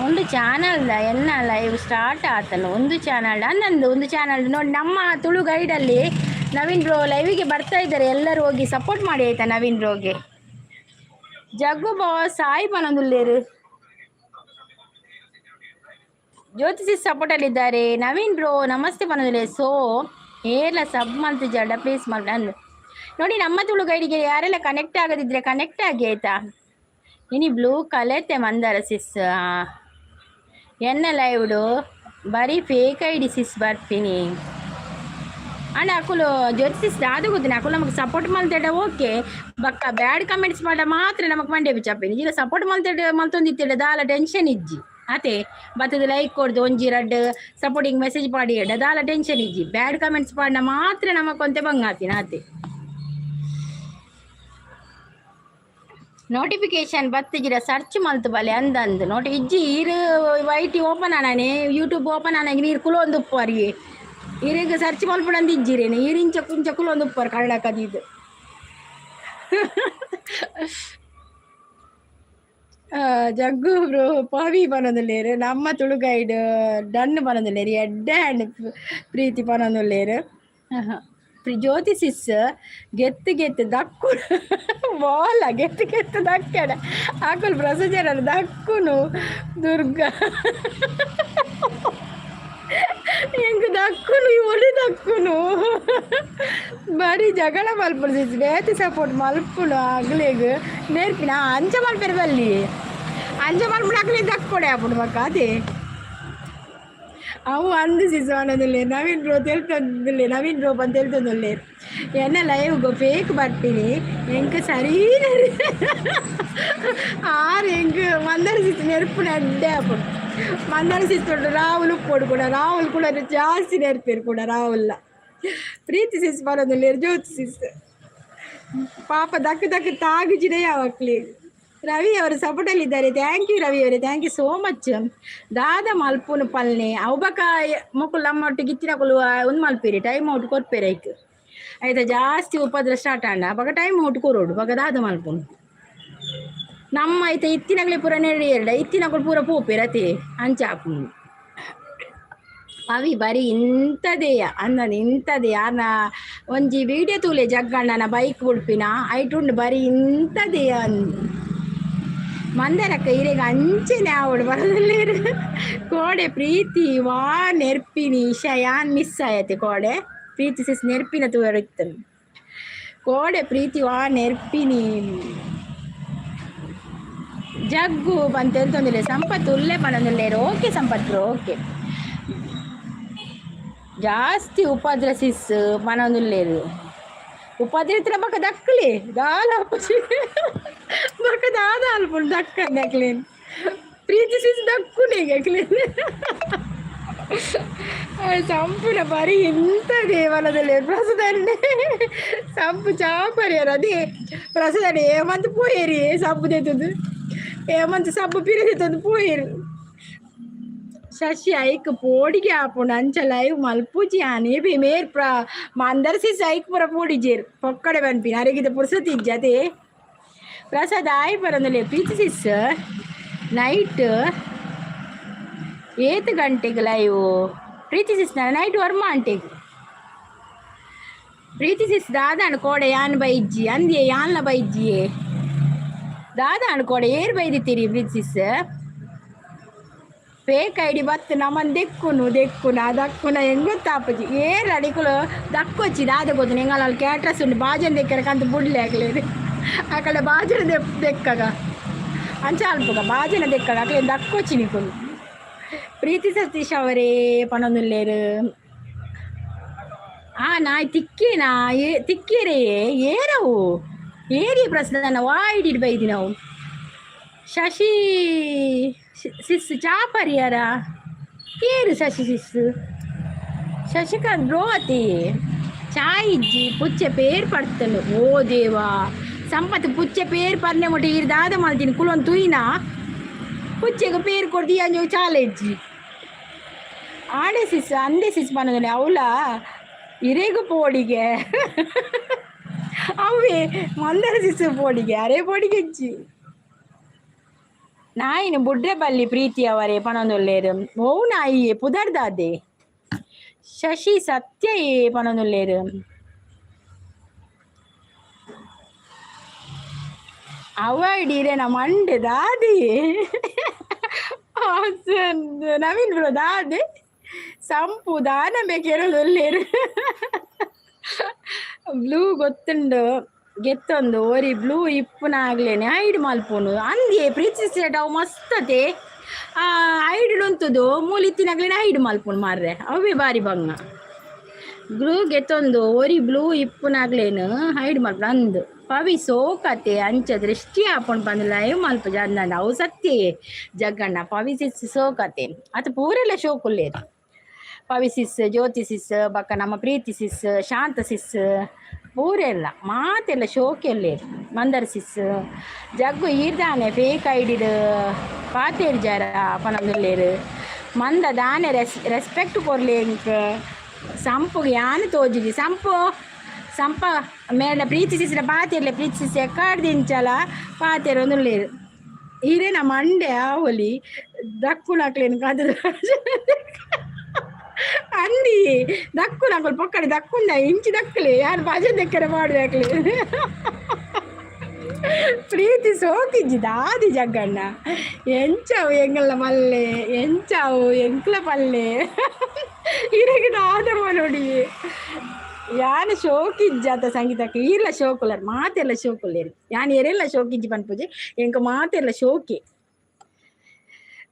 ಒಂದು ಚಾನಲ್ದ ಎನ್ನ ಲೈವ್ ಸ್ಟಾರ್ಟ್ ಆತನು ಒಂದು ಚಾನಲ್ ಅನ್ನಂದು ಒಂದು ಚಾನಲ್ ನೋಡಿ ನಮ್ಮ ತುಳು ಗೈಡಲ್ಲಿ ನವೀನ್ ಬ್ರೋ ಲೈವಿಗೆ ಬರ್ತಾ ಇದ್ದಾರೆ. ಎಲ್ಲರೂ ಹೋಗಿ ಸಪೋರ್ಟ್ ಮಾಡಿ ಆಯಿತಾ ನವೀನ್ ಬ್ರೋಗೆ. ಜಗ್ಗು ಬಾಸ್ ಸಾಯಿ ಪನೊಂದುಲ್ಲೇರು. ಜ್ಯೋತಿಷಿ ಸಪೋರ್ಟ್ ಅಲ್ಲಿ ಇದ್ದಾರೆ. ನವೀನ್ ಬ್ರೋ ನಮಸ್ತೆ ಪನೊಂದುಲ್ಲೆ. ಸೊ ಏರ್ಲ ಸಬ್ ಮಂತ್ ಜಡ ಪ್ಲೀಸ್ ನಂದು ನೋಡಿ. ನಮ್ಮ ತುಳು ಗೈಡಿಗೆ ಯಾರೆಲ್ಲ ಕನೆಕ್ಟ್ ಆಗದಿದ್ರೆ ಕನೆಕ್ಟ್ ಆಗಿ ಆಯ್ತಾ. ಇನಿ ಬ್ಲೂ ಕಲೆತೆ ಮಂದಾರ ಸಿಸ್ ಎನ್ನ ಲೈವ್ಡು ಬರೀ ಫೇಕ್ ಐಡಿ ಸಿಸ್ ಬರ್ತೀನಿ ಅಣ್ಣ. ಅಕುಲು ಜ್ಯೋತಿಷ್ ಅದು ಗೊತ್ತಿನ ಅಕುಲು ನಮಗೆ ಸಪೋರ್ಟ್ ಮಲ್ತೇಡ ಓಕೆ. ಬಕ್ಕ ಬ್ಯಾಡ್ ಕಮೆಂಟ್ಸ್ ಮಾಡ ಮಾತ್ರ ನಮಗೆ ಮಂಡೆ ಬಿಚ್ಚಾಪಿನಿ. ಈಗ ಸಪೋರ್ಟ್ ಮಲ್ತೇಡ ಮಲ್ತೊಂದಿತ್ತೇಡ ದಾಲ ಟೆನ್ಷನ್ ಇಜ್ಜಿ ಅತೆ ಬತ್ತದ ಲೈಕ್ ಕೊಡ್ದು ಒಂಜಿ ರಡ್ ಸಪೋರ್ಟಿಂಗ್ ಮೆಸೇಜ್ ಪಾಡಿ ಎಡ ದಾಲ ಟೆನ್ಷನ್ ಇಜ್ಜಿ. ಬ್ಯಾಡ್ ಕಮೆಂಟ್ಸ್ ಪಾಡಿನ ಮಾತ್ರ ನಮಗೆ ಕೊಂತೆ ಬಂಗಾತಿನ ಅತೆ. ನೋಟಿಫಿಕೇಶನ್ ಬತ್ತಿಜಿರ ಸರ್ಚ್ ಮಲ್ತು ಬಲೆ ಅಂದಂದು ನೋಟಿ ಇಜ್ಜಿ ಇರು ವೈಟಿ ಓಪನ್ ಆನಾನೆ ಯೂಟ್ಯೂಬ್ ಓಪನ್ ಆನಾಗಿ ನೀರು ಕುಲೊಂದು ಉಪ್ಪರಿಗೆ ಇರಿಗೆ ಸರ್ಚ್ ಮಲ್ಪಡಂದು ಇಜ್ಜಿರೇನೆ ಇರಿಂಚ ಕುಂಚ ಕುಲೊಂದು ಉಪ್ಪರು ಕಳ್ಳ ಕದಿದ್ದು. ಜಗ್ಗು ಬ್ರೋ ಪವಿ ಪನೊಂದುಲ್ಲೇರು. ನಮ್ಮ ತುಳು ಗೈಡ್ ಡನ್ ಪನೊಂದುಲ್ಲೇರು. ಎಡ್ಡೆ ಹ್ಯಾಂಡ್ ಪ್ರೀತಿ ಪನೊಂದುಲ್ಲೇರು. ಜ್ಯೋತಿ ಸಿಸ್ ಗೆತ್ತು ಗೆತ್ತು ದಕ್ಕು ಬೋಲ ಗೆತ್ತು ಗೆತ್ತು ದಕ್ಕಡ ಆಕಲ್ ಪ್ರೊಸೀಜರ್ ದಕ್ಕುನು ದುರ್ಗಾ ಹೆಂಗ ದಕ್ಕುನು ಒಳ್ಳೆ ದಕ್ಕುನು ಬರೀ ಜಗಳ ಮಲ್ಪಡು ಸಿಸ್ ಬೇತಿ ಸಪೋರ್ಟ್ ಮಲ್ಪುನು ಆಗ್ಲೇಗ ನೇರ್ಪಿನ ಅಂಚ ಮಲ್ಪೆರು ಬಲ್ಲಿ ಅಂಚ ಮಲ್ಪುಡು ಆಗ್ಲೇ ದಕ್ಕೊಡೆ ಆಪುಡು ಮಕ್ಕ ಅದೇ ಅವು ಅಂದು ಸಿಸ್ ಅನ್ನೋದಿಲ್ಲ. ನವೀನ್ ಬ್ರೋ ತಿಳ್ತಂದಿಲ್ಲ. ನವೀನ್ ಬ್ರೋ ಬಂದು ತಿಳ್ತಂದಿಲ್ಲ ಎನ್ನ ಲೈವ್ಗು ಫೇಕ್ ಬರ್ತೀನಿ ಎಂಕ ಸರಿ ಆರು ಎಂಕ ಮಂದರ ಸಿಸ್ ನೆರ್ಪು ಅಡ್ಡೆ ಆಪುಡು. ಮಂದರ ಸಿಸ್ ತೊಟ್ಟು ರಾಹುಲ್ ಉಪ್ಪೋಡು ಕೂಡ ರಾಹುಲ್ ಕೂಡ ಜಾಸ್ತಿ ನೆರ್ಪೇರು ಕೂಡ ರಾಹುಲ್ಲ. ಪ್ರೀತಿ ಸಿಸ್ ಬರೋದಿಲ್ಲ. ಜ್ಯೋತಿ ಸಿಸ್ ಪಾಪ ದಕ್ಕ ದಕ್ಕ ತಾಗಿಜಿನೇ ಯಾವಕ್ಲಿ. ರವಿ ಅವರು ಸಪೋರ್ಟಲ್ಲಿದ್ದಾರೆ. ಥ್ಯಾಂಕ್ ಯು ರವಿ ಅವರೇ, ಥ್ಯಾಂಕ್ ಯು ಸೋ ಮಚ್. ದಾದ ಮಲ್ಪುನು ಪಲ್ನೆ ಅವಬಕ ಮಕ್ಕಳು ನಮ್ಮೊಟ್ಟಿಗೆ ಇತ್ತಿನ ಕೊಲು ಒಂದು ಮಲ್ಪೇರಿ ಟೈಮ್ ಔಟ್ ಕೊರ್ಪೇರಿ ಆಯ್ತು ಆಯ್ತಾ. ಜಾಸ್ತಿ ಉಪದ್ರ ಸ್ಟಾರ್ಟ್ ಆಂಡ ಬಗ ಟೈಮ್ ಔಟ್ ಕೊರೋಡು ಬಗ ದಾದ ಮಲ್ಪುನು ನಮ್ಮ ಆಯ್ತಾ. ಇತ್ತಿನಗಳೇ ಪೂರ ನೆಡಿ ಎರಡ ಇತ್ತಿನಗಳು ಪೂರ ಪೂಪೇರತೆ ಅಂಚಾಪುನು ಅವಿ ಬರೀ ಇಂಥದೆಯ ಅಂದನು ಇಂಥದೇ ಯಾರನ್ನ ಒಂಜಿ ವಿಡಿಯೋ ತೂಲೆ ಜಗ್ಗಣ್ಣನ ಬೈಕ್ ಉಡ್ಪಿನ ಐಟುಂಡು ಬರೀ ಇಂಥದೆಯ ಅಂದು ಮಂದರಕ್ಕ ಇರೆಗ ಅಂಚೆನೆ ಆವಡು ಬರೋದಲ್ಲೇರು. ಕೋಡೆ ಪ್ರೀತಿ ವಾ ನೆರ್ಪಿನಿ ಶಯಾನ್ ಮಿಸ್ ಆಯತೆ. ಕೋಡೆ ಪ್ರೀತಿ ಸಿಸ್ ನೆರ್ಪಿನ ತೂರಿತ್ತು. ಕೋಡೆ ಪ್ರೀತಿ ವಾ ನೆರ್ಪಿನಿ ಜಗ್ಗು ಬಂತ ಹೇಳ್ತಂದಿಲ್ಲ. ಸಂಪತ್ತು ಉಲ್ಲೆ ಪಣಂದಿಲ್ಲೇರು. ಓಕೆ ಸಂಪತ್ತು ಓಕೆ. ಜಾಸ್ತಿ ಉಪದ್ರ ಸಿಸ್ ಪಣಂದಿಲ್ಲೇರು. ಉಪದ್ರ ಬಕ ದಕ್ಕಲಿ ದಾಲ ಬಕ ದಾದ ಅಲ್ಪುಡು ದಕ್ಕಂದೆ ಕ್ಲೀನ್ ಪ್ರೀತಿ ಸಿಸ್ ದಕ್ಕುನಿಗೆ ಕ್ಲೀನ್ ಸಂಪುನ ಬರೀ ಇಂಥ ದೇವಲದಲ್ಲಿ ಪ್ರಸದನ್ನೇ ಸಂಪು ಚಾಪರ್ಯಾರ ಅದೇ ಪ್ರಸದನೆ ಏಮಂತ ಪೋಯೇರಿ ಸಬ್ಬು ತೆತ್ತದು ಏಮಂತ ಸಬ್ಬು ಪಿರಿದೆತ್ತದು ಪೋಯೇರು. ಶಶಿ ಐಕ್ ಪೋಡಿಗೆ ಆಪುಂಡು ಅಂಚ ಲೈವ್ ಮಲ್ಪುಜಿ ಆನೆ ಮೇರ್ ಮಂದರ್ ಸಿಸ್ ಐಕ್ ಪೂರ ಪೋಡಿಜೇರು ಪೊಕ್ಕಡೆ ಬನ್ಪಿನ ಅರೆಗಿದ ಪುರ್ಸತಿ ಇಜ್ಜತೆ. ಪ್ರಸಾದ್ ಆಯ್ ಬರೋದಿಲ್ಲ. ಪ್ರೀತಿ ಸಿಸ್ ನೈಟ್ 8 ಗಂಟೆಗೆ ಲೈವ್. ಪ್ರೀತಿ ಸಿಸ್ ನೈಟ್ ವರ್ಮ ಅಂಟೆಗೆ ಪ್ರೀತಿ ಸಿಸ್ ದಾದ ಅನ್ಕೋಡೆ ಯಾನ್ ಬೈಜ್ಜಿ ಅಂದಿಯೇ ಯಾನ್ಲ ಬೈಜ್ಜಿಯೇ ದಾದ ಅನ್ಕೋಡೆ ಏರ್ ಬೈದಿತ್ತೀರಿ. ಪ್ರೀತಿ ಸಿಸ್ ಫೇಕ್ ಐಡಿ ಬತ್ತು ನಮ್ಮನ್ನು ದೆಕ್ಕುನ ದಕ್ಕುನ ಹೆಂಗೆ ಗೊತ್ತಾಪಜಿ ಏರು ಅಡಿಕಲು ದಕ್ಕೊಚ್ಚಿ ದಾದ ಗೊತ್ತು ನಿಂಗಲ್ಲಿ ಕ್ಯಾಟ್ರಸ್ ಉಂಡು ಬಾಜನ್ ದೆಕ್ಕರಕಂತ ಬುಡ್ಲೆ ಆಗ್ಲೇದು ಆ ಕಡೆ ಬಾಜನ ದೆಕ್ಕಗ ಅಂಚ ಅಲ್ಪಗ ಬಾಜನ ದೆಕ್ಕಗ ಅಕ್ಲೆ ದಕ್ಕೊಚ್ಚಿ ನಿಕುಲು. ಪ್ರೀತಿ ಸತೀಶ್ ಅವರೇ ಪಣೊಂದುಲ್ಲೇರು. ನಾಯ್ ತಿಕ್ಕೇನಾ ತಿಕ್ಕೇರೇ ಏರವು ಏರಿ ಪ್ರಶ್ನ ವಾಯ್ಡಿಡ್ ಬೈದಿ ನಾವು. ಶಶಿ ಸಿಸ್ ಚಾಪರ್ಯಾರ ಏರು ಶಶಿ ಸಿಸ್ ಶಶಿಕಾಂತ್ ಬ್ರೋ ಅತಿ ಚಾಯ್ ಇಜ್ಜಿ ಪುಚ್ಚೆ ಪೇರ್ ಪಡ್ತನು. ಓ ದೇವಾ ಸಂಪತ್ತು ಪುಚ್ಚೆ ಪೇರ್ ಪರ್ನೆ ಮೊಟ್ಟೆ ಇರು ದಾದ ಮಾಡ್ತೀನಿ ಕುಲೊಂದು ತುಯಿನ ಪುಚ್ಚೆಗೆ ಪೇರ್ ಕೊಡ್ತೀಯ ಅಂಜು ಚಾಲ ಇಜ್ಜಿ ಆಡೆ ಸಿಸ್ ಅಂದೆ ಸಿಸ್ ಪನ್ನದನೆ ಅವಳ ಇರೆಗು ಪೋಡಿಗೆ ಅವೇ ಮಂದರ ಸಿಸ್ ಪೋಡಿಗೆ ಅರೆ ಪೋಡಿಗೆ ಇಜ್ಜಿ ನಾಯಿನ ಬುಡ್ರೆ ಬಲ್ಲಿ ಪ್ರೀತಿ ಅವರೇ ಪಣೊಂದುಲ್ಲೇರು. ಓ ನಾಯಿಯೇ ಪುದರ್ದಾದೆ ಶಶಿ ಸತ್ಯ ಪಣೊಂದುಲ್ಲೇರು. ಅವಾಯ್ಡ್ ಇರೇನ ಮಂಡೆ ದಾದಿ ನವೀನ್ ಬ್ರೋ ದಾದಿ ಸಂಪು ದಾನ ಬೇಕಿರೋದು ಒಳ್ಳೇರು ಬ್ಲೂ ಗೊತ್ತುಂಡು ಗೆತ್ತೊಂದು ಒರಿ ಬ್ಲೂ ಇಪ್ಪುನಾಗ್ಲೇನೆ ಐಡ್ ಮಲ್ಪುನು ಅಂದೇ ಪ್ರೀತಿಸಿದ ಅವು ಮಸ್ತತೆ ಐಡ್ ಉಂತುದು ಮೂಲಿತ್ತಿನಾಗ್ಲೇನೆ ಐಡ್ ಮಲ್ಪುನು ಮಾರ್ರೆ ಅವೇ ಬಾರಿ ಬಂಗ ಬ್ಲೂ ಗೆತ್ತೊಂದು ಒರಿ ಬ್ಲೂ ಇಪ್ಪುನಾಗ್ಲೇನು ಐಡ್ ಮಲ್ಪು ಅಂದು ಪವಿ ಸೋಕತೆ ಅಂಚ ದೃಷ್ಟಿ ಹಾಕೊಂಡು ಬಂದು ಲೈವ್ ಮಲ್ಪ ಜನ ಅವು ಸತ್ಯ ಜಗ್ಗಣ್ಣ ಪವಿ ಸಿಸ್ ಸೋಕತೆ ಅದು ಪೂರೆಲ್ಲ ಶೋಕುಲ್ಲೇರು ಪವಿ ಸಿಸ್ ಜ್ಯೋತಿ ಸಿಸ್ ಬಕ್ಕ ನಮ್ಮ ಪ್ರೀತಿ ಸಿಸ್ ಶಾಂತ ಸಿಸ್ ಪೂರೆಲ್ಲ ಮಾತೆಲ್ಲ ಶೋಕೆಲ್ಲೇರು ಮಂದರ್ ಸಿಸ್ ಜಗ್ಗು ಈರ್ದಾನೆ ಫೇಕ್ ಐಡಿಡ್ ಪಾತೇರು ಜರ ಪನೊಂದುಲ್ಲೇರು ಮಂದ ದಾನೆ ರೆಸ್ಪೆಕ್ಟ್ ಕೊರ್ಲಿ ಸಂಪುಗೆ ಯಾನು ತೋಜಿದಿ ಸಂಪ ಮೇಡ ಪ್ರೀತಿಸಿಸಿದ ಪಾತೆರ್ಲೆ ಪ್ರೀತಿಸಿ ಎಕ್ಕಾಡ್ದಿಂಚಲ ಪಾತೆರು ಒಂದುಲ್ಲೇರು ಈರೇ ನಮ್ಮ ಮಂಡೆ ಆವಲಿ ದಕ್ಕುನಾಕ್ಲೇನು ಕದ ಅಂದಿ ದಕ್ಕುನಾಕಲು ಪಕ್ಕಡೆ ದಕ್ಕುಂಡ ಇಂಚಿ ದಕ್ಕಲೆ ಯಾರು ಭಜನೆ ದಕ್ಕರೆ ಮಾಡ್ಬೇಕಲೆ ಪ್ರೀತಿ ಸೋಕಿಜ್ಜಿ ದಾದಿ ಜಗ್ಗಣ್ಣ ಎಂಚಾವು ಎಂಗಲ್ಲ ಮಲ್ಲೆ ಎಂಚಾವು ಎಂಕ್ಲ ಪಲ್ಲೆ ಇರಗೆ ದಾದಮ್ಮ ನೋಡಿ ಯಾನು ಶೋಕಿಜ್ಜಾತ ಸಂಗೀತಕ್ಕೆ ಇಲ್ಲ ಶೋಕುಲರ್ ಮಾತೆಲ್ಲ ಶೋಕುಲ್ಲೇರು ಯಾನು ಎರೆಲ್ಲ ಶೋಕಿಜ್ಜಿ ಪನ್ಪುಜಿ ಎಂಕ ಮಾತೆಲ್ಲ ಶೋಕಿ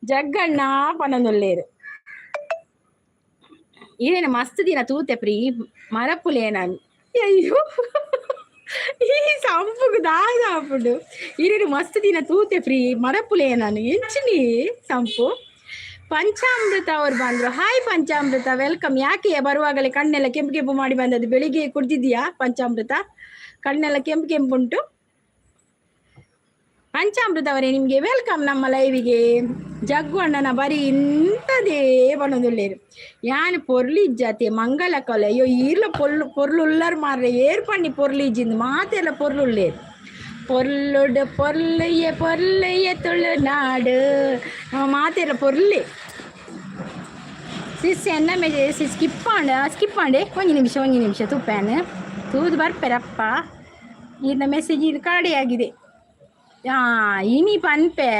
ಜಗ್ಗಣ್ಣ ಪನೊಂದುಲ್ಲೇರು ಇದೇನು ಮಸ್ತ್ ದಿನ ತೂತೆ ಪ್ರೀ ಮರಪುಲೇ ನಾನು ಅಯ್ಯೋ ಈ ಸಂಪುಗು ದಾದಾಪುಡು ಇರೇನು ಮಸ್ತ್ ದಿನ ತೂತೆ ಫ್ರೀ ಮರಪುಲೇ ನಾನು ಎಂಚಿನಿ ಸಂಪು ಪಂಚಾಮೃತ ಅವ್ರು ಬಂದ್ರು ಹಾಯ್ ಪಂಚಾಮೃತ ವೆಲ್ಕಮ್ ಯಾಕೆ ಬರುವಾಗಲೇ ಕಣ್ಣೆಲ್ಲ ಕೆಂಪು ಕೆಂಪು ಮಾಡಿ ಬಂದದ್ದು ಬೆಳಿಗ್ಗೆ ಕುಡ್ದಿದ್ಯಾ ಪಂಚಾಮೃತ ಕಣ್ಣೆಲ್ಲ ಕೆಂಪು ಕೆಂಪುಂಟು ಪಂಚಾಮೃತ ಅವರೇ ನಿಮಗೆ ವೆಲ್ಕಮ್ ನಮ್ಮ ಲೈವಿಗೆ ಜಗ್ಗು ಅಣ್ಣನ ಬರೀ ಇಂಥದೇ ಬಣ್ಣದುಳ್ಳೇರು ಯಾನು ಪೊರ್ಲಿಜ್ಜಾತೆ ಮಂಗಲ ಕೊಲೆ ಅಯ್ಯೋ ಈರ್ಲ ಪೊರ್ಲುಲ್ಲರ್ ಮಾರ್ರೆ ಏರ್ ಪಣ್ಣಿ ಪೊರ್ಲಿಜ್ಜಿಂದು ಮಾತೆಲ್ಲ ಪೊರ್ಲುಳ್ಳೇರು பொருளைய ತುಳುನಾಡು ಮಾತೆಲ್ಲ ಪೊರ್ಲೆ ಸಿಸ್ ಎನ್ನ ಮೇಲೆ ಸ್ಕಿಪ್ ಮಾಡಿ ಒಂದು ನಿಮಿಷ ತುಪ್ಪಾನು ತೂದು ಬರ್ಪೆರಪ್ಪ ಇನ್ನ ಮೆಸೇಜ್ ಇದು ಕಾಡಿಯಾಗಿದೆ ಇನಿ ಪನ್ಪೆ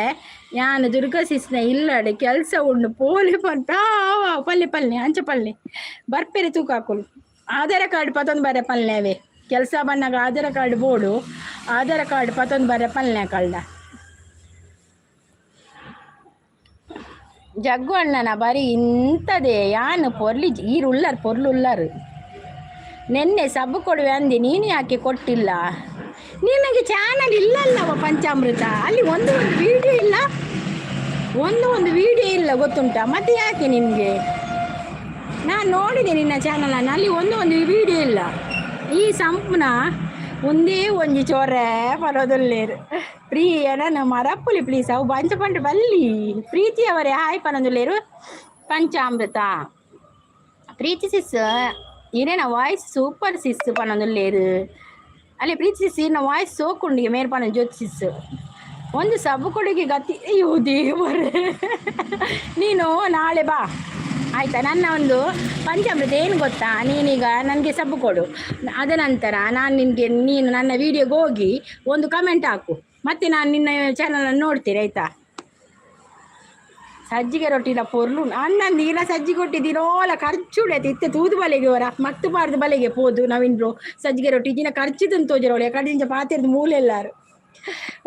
ಯಾನು ದುರ್ಗಾ ಸಿಸ್ನ ಇಲ್ಲಡೆ ಕೆಲಸ ಉಂಡು ಪೋಲಿ ಪನ್ಪೆ ಪಲ್ಲೆ ಅಂಚ ಪಲ್ಲೆ ಬರ್ಪೆರೆ ತೂಕ ಹಾಕೊಳು ಆಧಾರ್ ಕಾರ್ಡ್ ಪತ್ತೊಂದು ಬರ ಪಲ್ಲೆವೇ ಕೆಲಸ ಬಂದಾಗ Aadhaar card board Aadhaar card ಪತ್ತೊಂದು ಬರ ಪಲ್ಲೆ ಕಳ್ಳ ಜಗ್ಗು ಅಣ್ಣನ ಬರೀ ಇಂಥದೇ ಯಾನು ಪೊರ್ಲುಲ್ಲರು ನೆನ್ನೆ ಸಬ್ಬು ಕೊಡುವೆ ಅಂದೆ ನೀನು ಯಾಕೆ ಕೊಟ್ಟಿಲ್ಲ ನಿನಗೆ ಚಾನಲ್ ಇಲ್ಲಲ್ಲವ ಪಂಚಾಮೃತ ಅಲ್ಲಿ ಒಂದು ವಿಡಿಯೋ ಇಲ್ಲ ಒಂದು ವಿಡಿಯೋ ಇಲ್ಲ ಗೊತ್ತುಂಟಾ ಮತ್ತೆ ಯಾಕೆ ನಿನಗೆ ನಾನು ನೋಡಿದೆ ನಿನ್ನ ಚಾನಲನ್ನು ಅಲ್ಲಿ ಒಂದು ವಿಡಿಯೋ ಇಲ್ಲ ಈ ಸಂಪುನ ಒಂದೇ ಒಂಜಿ ಚೋರೆ ಪನೊಂದುಲ್ಲೇರು ಪ್ರಿಯ ನನ್ನ ಮರಪ್ಪುಲಿ ಪ್ಲೀಸ್ ಅವು ಪಂಚ ಬಲ್ಲಿ ಪ್ರೀತಿಯವರೇ ಹಾಯ್ ಪನೊಂದುಲ್ಲೇರು ಪಂಚಾಮೃತ ಪ್ರೀತಿ ಸಿಸ್ ಇರೇನ ವಾಯ್ಸ್ ಸೂಪರ್ ಸಿಸ್ ಪನೊಂದುಲ್ಲೇರು ಅಲ್ಲಿ ಪ್ರೀತಿ ಸಿಸ್ ಇನ್ನ ವಾಯ್ಸ್ ಸೋಕುಂಡಿಗೆ ಮೇರ್ಪನ ಜ್ಯೋತಿ ಸಿಸ್ ಒಂದು ಸಬ್ಬು ಕೊಡುಗೆ ಗತಿ ಅಯ್ಯೋ ದೇವರೇ ನೀನು ನಾಳೆ ಬಾ ಆಯಿತಾ ನನ್ನ ಒಂದು ಪಂಚಾಮೃತ ಏನು ಗೊತ್ತಾ ನೀನೀಗ ನನಗೆ ಸಬ್ಬು ಕೊಡು ಅದ ನಂತರ ನೀನು ನನ್ನ ವೀಡಿಯೋಗೆ ಹೋಗಿ ಒಂದು ಕಮೆಂಟ್ ಹಾಕು ಮತ್ತೆ ನಾನು ನಿನ್ನ ಚಾನಲನ್ನು ನೋಡ್ತೀರಿ ಆಯಿತಾ ಸಜ್ಜಿಗೆ ರೊಟ್ಟಿದ ಪೊರ್ಲು ಅನ್ನಂದಿನ ಸಜ್ಜಿಗೆ ರೊಟ್ಟಿದಿರೋಲ ಖರ್ಚು ಉಡೈತೆ ಇತ್ತೆ ತೂದು ಬಲೆಗೆ ಅವರ ಮತ್ತು ಬಾರ್ದು ಬಲೆಗೆ ಪೋದು ನವೀನ್ ಬ್ರೋ ಸಜ್ಜಿಗೆ ರೊಟ್ಟಿ ದಿನ ಖರ್ಚು ತೋಜಿರೋಳು ಕಡಿಂಚ ಪಾತಿರ್ದು ಮೂಲೆಲ್ಲಾರು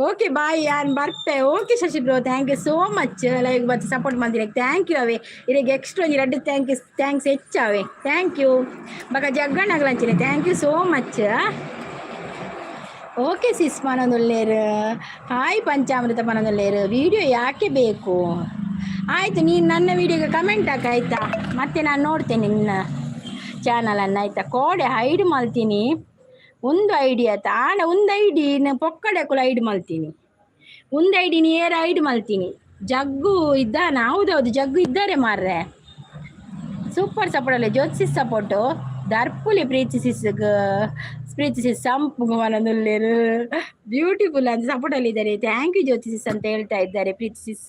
ಓಕೆ ಬಾಯ್ ಯಾನ್ ಬರ್ಪೆ okay Shashi bro thank you so much like ಮತ್ತೆ ಸಪೋರ್ಟ್ ಮಾಡ್ತೀನಿ ಥ್ಯಾಂಕ್ ಯು ಅವೇ ಇರಿಗೆ ಎಕ್ಸ್ಟ್ರಾ ಒಂಜಿ ರಡ್ಡು ಥ್ಯಾಂಕ್ಸ್ ಹೆಚ್ಚಾವೆ ಥ್ಯಾಂಕ್ ಯು ಬಕ ಜಗ್ಗಣ್ಣಗ್ಲಂಚಿನಿ thank you so much okay sis ಪನೊಂದುಲ್ಲೇರು ಹಾಯ್ ಪಂಚಾಮೃತ ಪನೊಂದುಲ್ಲೇರು ವಿಡಿಯೋ ಯಾಕೆ ಬೇಕು ಆಯಿತು ನೀನು ನನ್ನ ವೀಡಿಯೋಗೆ ಕಮೆಂಟ್ ಹಾಕ ಆಯಿತಾ ಮತ್ತೆ ನಾನು ನೋಡ್ತೇನೆ ನಿನ್ನ ಚಾನಲನ್ನು ಆಯಿತಾ ಕೋಡೆ ಹೈಡ್ ಮಾಡ್ತೀನಿ ಒಂದು ಐಡಿ ಆಯ್ತಾ ಒಂದು ಐಡಿ ಪೊಕ್ಕಡೆ ಕೂಡ ಐಡ್ ಮಲ್ತೀನಿ ಒಂದು ಐಡಿ ನೇರ ಐಡ್ ಮಲ್ತೀನಿ ಜಗ್ಗು ಇದ್ದಾನ ಹೌದೌದು ಜಗ್ಗು ಇದ್ದಾರೆ ಮಾರ್ರೆ ಸೂಪರ್ ಸಪೋರ್ಟ್ ಅಲ್ಲೇ ಜ್ಯೋತಿಷ್ ಸಪೋರ್ಟು ದರ್ಪುಲಿ ಪ್ರೀತಿಸಿ ಸಂಪು ಮನದುಲ್ಲೇರು ಬ್ಯೂಟಿಫುಲ್ ಅಂತ ಸಪೋರ್ಟಲ್ಲಿ ಇದ್ದಾರೆ ಥ್ಯಾಂಕ್ ಯು ಜ್ಯೋತಿಷಿಸ್ ಅಂತ ಹೇಳ್ತಾ ಇದ್ದಾರೆ ಪ್ರೀತಿಸಿಸ್